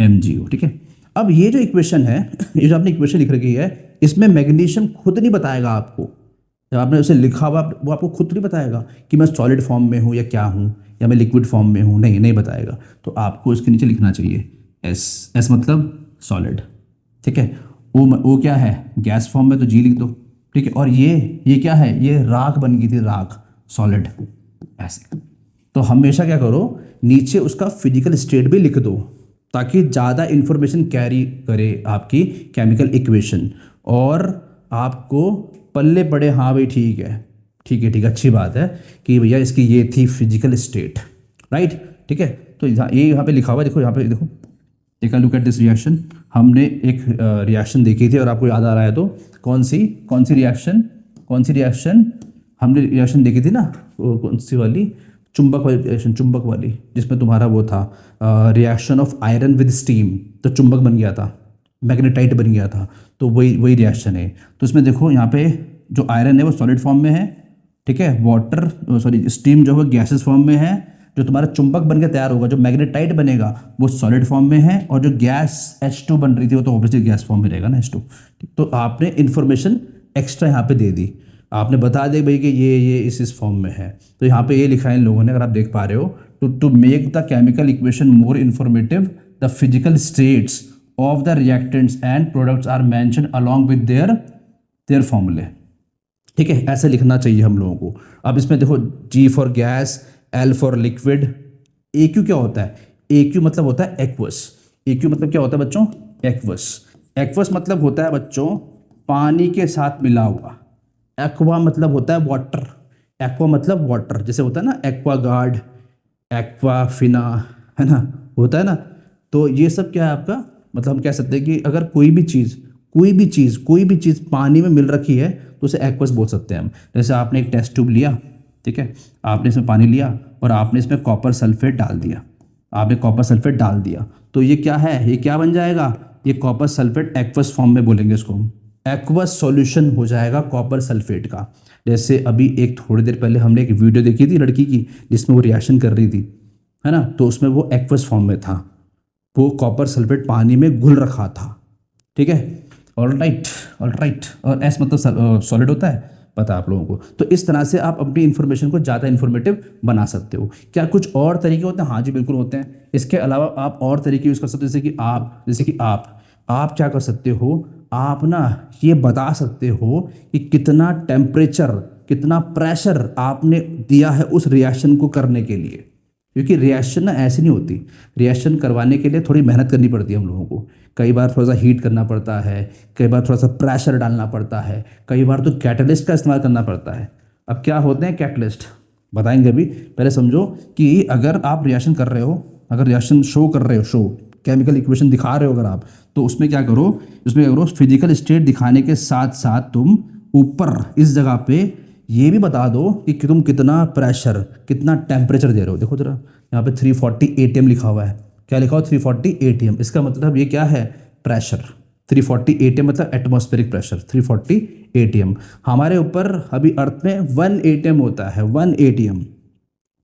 MgO, ठीक है। अब ये जो इक्वेशन है, ये जो आपने इक्वेशन लिख रखी है, इसमें मैग्नीशियम खुद नहीं बताएगा आपको। जब आपने उसे लिखा हुआ, वो आपको खुद नहीं बताएगा कि मैं सॉलिड फॉर्म में हूँ या क्या हूँ, या मैं लिक्विड फॉर्म में हूँ, नहीं बताएगा। तो आपको इसके नीचे लिखना चाहिए S मतलब सॉलिड, ठीक है। O क्या है, गैस फॉर्म में, तो G लिख दो, ठीक है। और ये क्या है, ये राख बन गई थी, राख, सॉलिड, ऐसे। तो हमेशा क्या करो, नीचे उसका फिजिकल स्टेट भी लिख दो, ताकि ज़्यादा इन्फॉर्मेशन कैरी करे आपकी केमिकल इक्वेशन, और आपको पल्ले पड़े, हाँ भाई ठीक है, अच्छी बात है कि भैया इसकी ये थी फिजिकल स्टेट, राइट, ठीक है। तो ये यहाँ पे लिखा हुआ है, देखो यहाँ पे, देखो, take a look at this reaction. हमने एक रिएक्शन देखी थी, और आपको याद आ रहा है तो कौन सी रिएक्शन हमने रिएक्शन देखी थी ना, वो कौन सी वाली, चुंबक वाली, जिसमें तुम्हारा वो था reaction of iron with steam, तो चुंबक बन गया था, मैग्नेटाइट बन गया था। तो वही रिएक्शन है। तो इसमें देखो, यहाँ पे जो आयरन है वो सॉलिड फॉर्म में है, ठीक है। स्टीम जो है गैसेस फॉर्म में है। जो तुम्हारा चुंबक बन के तैयार होगा, जो मैग्नेटाइट बनेगा, वो सॉलिड फॉर्म में है। और जो गैस H2 बन रही थी, वो तो ऑब्वियसली गैस फॉर्म में रहेगा ना, H2। तो आपने इन्फॉर्मेशन एक्स्ट्रा यहाँ पे दे दी, आपने बता दिया भाई कि ये इस फॉर्म में है। तो यहाँ पे ये लिखा है इन लोगों ने, अगर आप देख पा रहे हो, to make the chemical equation more informative, the physical states of the reactants and products are mention along with their formulae, ठीक है। ऐसे लिखना चाहिए हम लोगों को। अब इसमें देखो, G for gas, L for liquid, AQ क्या होता है, AQ मतलब होता है एक्वस। AQ मतलब क्या होता है बच्चों, एक्वस मतलब होता है बच्चों पानी के साथ मिला हुआ। एक्वा मतलब होता है वाटर, एक्वा मतलब वाटर, जैसे होता है ना एक्वा गार्ड, एक्वा फिना, है ना, होता है ना। तो ये सब क्या है आपका, मतलब हम कह सकते हैं कि अगर कोई भी चीज़ पानी में मिल रखी है तो उसे एक्वस बोल सकते हैं हम। जैसे आपने एक टेस्ट ट्यूब लिया, ठीक है, आपने इसमें पानी लिया और आपने इसमें कॉपर सल्फेट डाल दिया, तो ये क्या है, ये क्या बन जाएगा, ये कॉपर सल्फेट एक्वस फॉर्म में बोलेंगे इसको हम। एक्वस सॉल्यूशन हो जाएगा कॉपर सल्फेट का। जैसे अभी एक थोड़ी देर पहले हमने एक वीडियो देखी थी लड़की की, जिसमें वो रिएक्शन कर रही थी, है ना, तो उसमें वो एक्वस फॉर्म में था, वो कॉपर सल्फेट पानी में घुल रखा था, ठीक है। ऑलराइट। और S मतलब सॉलिड होता है, पता है आप लोगों को। तो इस तरह से आप अपनी इन्फॉर्मेशन को ज़्यादा इन्फॉर्मेटिव बना सकते हो। क्या कुछ और तरीके होते हैं, हाँ जी बिल्कुल होते हैं। इसके अलावा आप और तरीके यूज़ कर सकते हो, जैसे कि आप क्या कर सकते हो, आप ना ये बता सकते हो कि कितना टेम्परेचर कितना प्रेशर आपने दिया है उस रिएक्शन को करने के लिए। क्योंकि रिएक्शन ना ऐसी नहीं होती, रिएक्शन करवाने के लिए थोड़ी मेहनत करनी पड़ती है हम लोगों को। कई बार थोड़ा सा हीट करना पड़ता है, कई बार थोड़ा सा प्रेशर डालना पड़ता है, कई बार तो कैटलिस्ट का इस्तेमाल करना पड़ता है। अब क्या होते हैं कैटलिस्ट, बताएंगे अभी। पहले समझो कि अगर आप रिएक्शन कर रहे हो, अगर रिएक्शन शो कर रहे हो, शो केमिकल इक्वेशन दिखा रहे हो अगर आप, तो उसमें क्या करो, उसमें क्या करो, फिजिकल स्टेट दिखाने के साथ साथ तुम ऊपर इस जगह पे ये भी बता दो कि तुम कितना प्रेशर, कितना टेम्परेचर दे रहे हो। देखो जरा यहाँ पे 340 ATM लिखा हुआ है। क्या लिखा हुआ? 340 ATM। इसका मतलब ये क्या है? प्रेशर। 340 ATM मतलब एटमॉस्फेरिक प्रेशर 340 ATM। हमारे ऊपर अभी अर्थ में 1 ATM होता है, 1 ATM।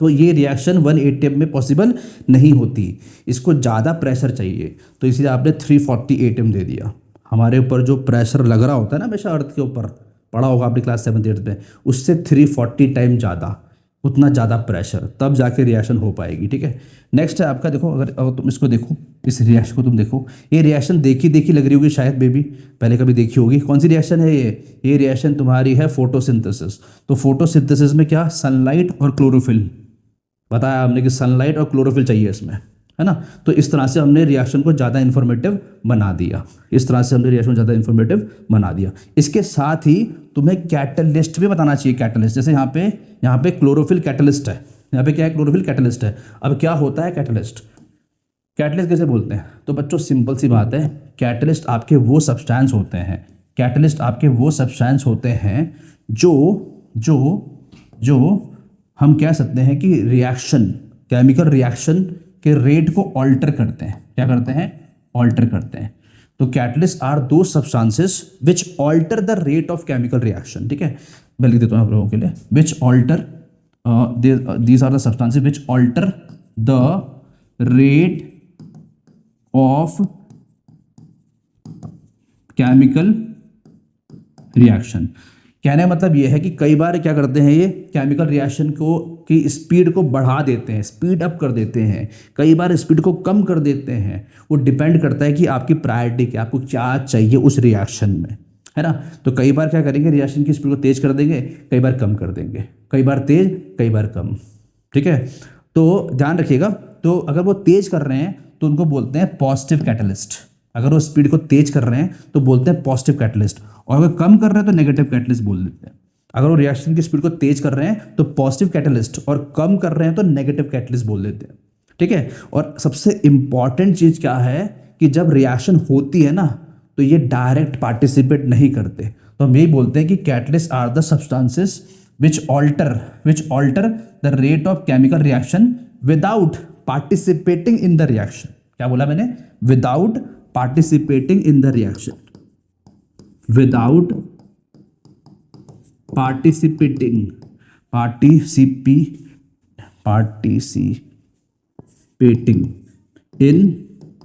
तो ये रिएक्शन 1 ATM में पॉसिबल नहीं होती, इसको ज़्यादा प्रेशर चाहिए, तो इसलिए आपने 340 ATM दे दिया। हमारे ऊपर जो प्रेशर लग रहा होता है ना हमेशा अर्थ के ऊपर, पढ़ा होगा आपने क्लास 7th 8th में, उससे 340 टाइम ज़्यादा, उतना ज़्यादा प्रेशर, तब जाके रिएक्शन हो पाएगी। ठीक है। नेक्स्ट है आपका, देखो अगर तुम इसको देखो, इस रिएक्शन को तुम देखो, ये रिएक्शन देखी देखी लग रही होगी शायद बेबी, पहले कभी देखी होगी। कौन सी रिएक्शन है ये रिएक्शन तुम्हारी है फोटोसिंथेसिस। तो फोटोसिंथेसिस में क्या, सनलाइट और क्लोरोफिल, बताया हमने कि सनलाइट और क्लोरोफिल चाहिए इसमें, है ना। तो इस तरह से हमने रिएक्शन को ज़्यादा इन्फॉर्मेटिव बना दिया, इस तरह से हमने रिएक्शन को ज़्यादा इन्फॉर्मेटिव बना दिया। इसके साथ ही तुम्हें कैटलिस्ट भी बताना चाहिए। कैटलिस्ट जैसे यहाँ पे क्लोरोफिल कैटलिस्ट है, यहाँ पे क्या है, क्लोरोफिल कैटलिस्ट है। अब क्या होता है कैटलिस्ट, कैटलिस्ट कैसे बोलते हैं? तो बच्चों सिंपल सी बात है, कैटलिस्ट आपके वो सब्सटेंस होते हैं, कैटलिस्ट आपके वो सब्सटेंस होते हैं जो जो जो हम कह सकते हैं कि रिएक्शन, केमिकल रिएक्शन के रेट को ऑल्टर करते हैं। क्या करते हैं? ऑल्टर करते हैं। तो catalyst are the substances which alter the rate of chemical reaction. ठीक है, मैं लिख देता हूँ आप लोगों के लिए, which alter, these are the substances which alter the rate of chemical reaction. कहने का मतलब ये है कि कई बार क्या करते हैं, ये केमिकल रिएक्शन को की स्पीड को बढ़ा देते हैं, स्पीड अप कर देते हैं, कई बार स्पीड को कम कर देते हैं। वो डिपेंड करता है कि आपकी प्रायोरिटी क्या, आपको क्या चाहिए उस रिएक्शन में, है ना। तो कई बार क्या करेंगे, रिएक्शन की स्पीड को तेज कर देंगे, कई बार कम कर देंगे, कई बार तेज कई बार कम। ठीक है, तो ध्यान रखिएगा। तो अगर वो तेज कर रहे हैं तो उनको बोलते हैं पॉजिटिव कैटलिस्ट, अगर वो स्पीड को तेज कर रहे हैं तो बोलते हैं पॉजिटिव कैटलिस्ट, और अगर कम कर रहे हैं तो नेगेटिव कैटलिस्ट बोल देते हैं। अगर वो रिएक्शन की स्पीड को तेज कर रहे हैं तो पॉजिटिव कैटलिस्ट, और कम कर रहे हैं तो नेगेटिव कैटलिस्ट बोल देते हैं। ठीक है, और सबसे इंपॉर्टेंट चीज़ क्या है कि जब रिएक्शन होती है ना तो ये डायरेक्ट पार्टिसिपेट नहीं करते, तो हम यही बोलते हैं कि catalyst are the substances which alter the rate of chemical reaction without participating in the reaction. क्या बोला मैंने? Without participating in the reaction, without participating in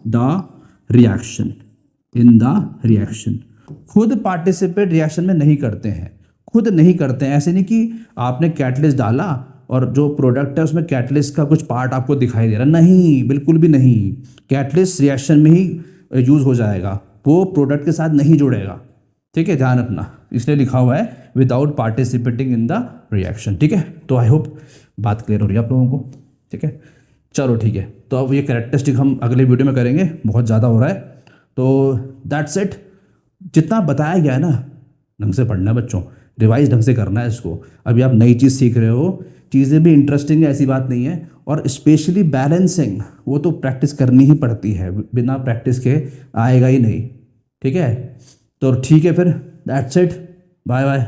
the reaction, खुद पार्टिसिपेट रिएक्शन में नहीं करते हैं, खुद नहीं करते हैं। ऐसे नहीं कि आपने कैटलिस्ट डाला और जो प्रोडक्ट है उसमें कैटलिस्ट का कुछ पार्ट आपको दिखाई दे रहा, नहीं, बिल्कुल भी नहीं। कैटलिस्ट रिएक्शन में ही यूज हो जाएगा, वो प्रोडक्ट के साथ नहीं जुड़ेगा। ठीक है, ध्यान रखना, इसलिए लिखा हुआ है without participating in the reaction. ठीक है, तो आई होप बात क्लियर हो रही है आप लोगों को। ठीक है, चलो ठीक है, तो अब ये कैरेक्टरिस्टिक हम अगले वीडियो में करेंगे, बहुत ज़्यादा हो रहा है। तो दैट्स इट, जितना बताया गया है ना ढंग से पढ़ना है बच्चों, रिवाइज ढंग से करना है इसको। अभी आप नई चीज़ सीख रहे हो, चीज़ें भी इंटरेस्टिंग है, ऐसी बात नहीं है। और स्पेशली बैलेंसिंग, वो तो प्रैक्टिस करनी ही पड़ती है, बिना प्रैक्टिस के आएगा ही नहीं। ठीक है, तो ठीक है फिर, दैट्स इट, बाय बाय।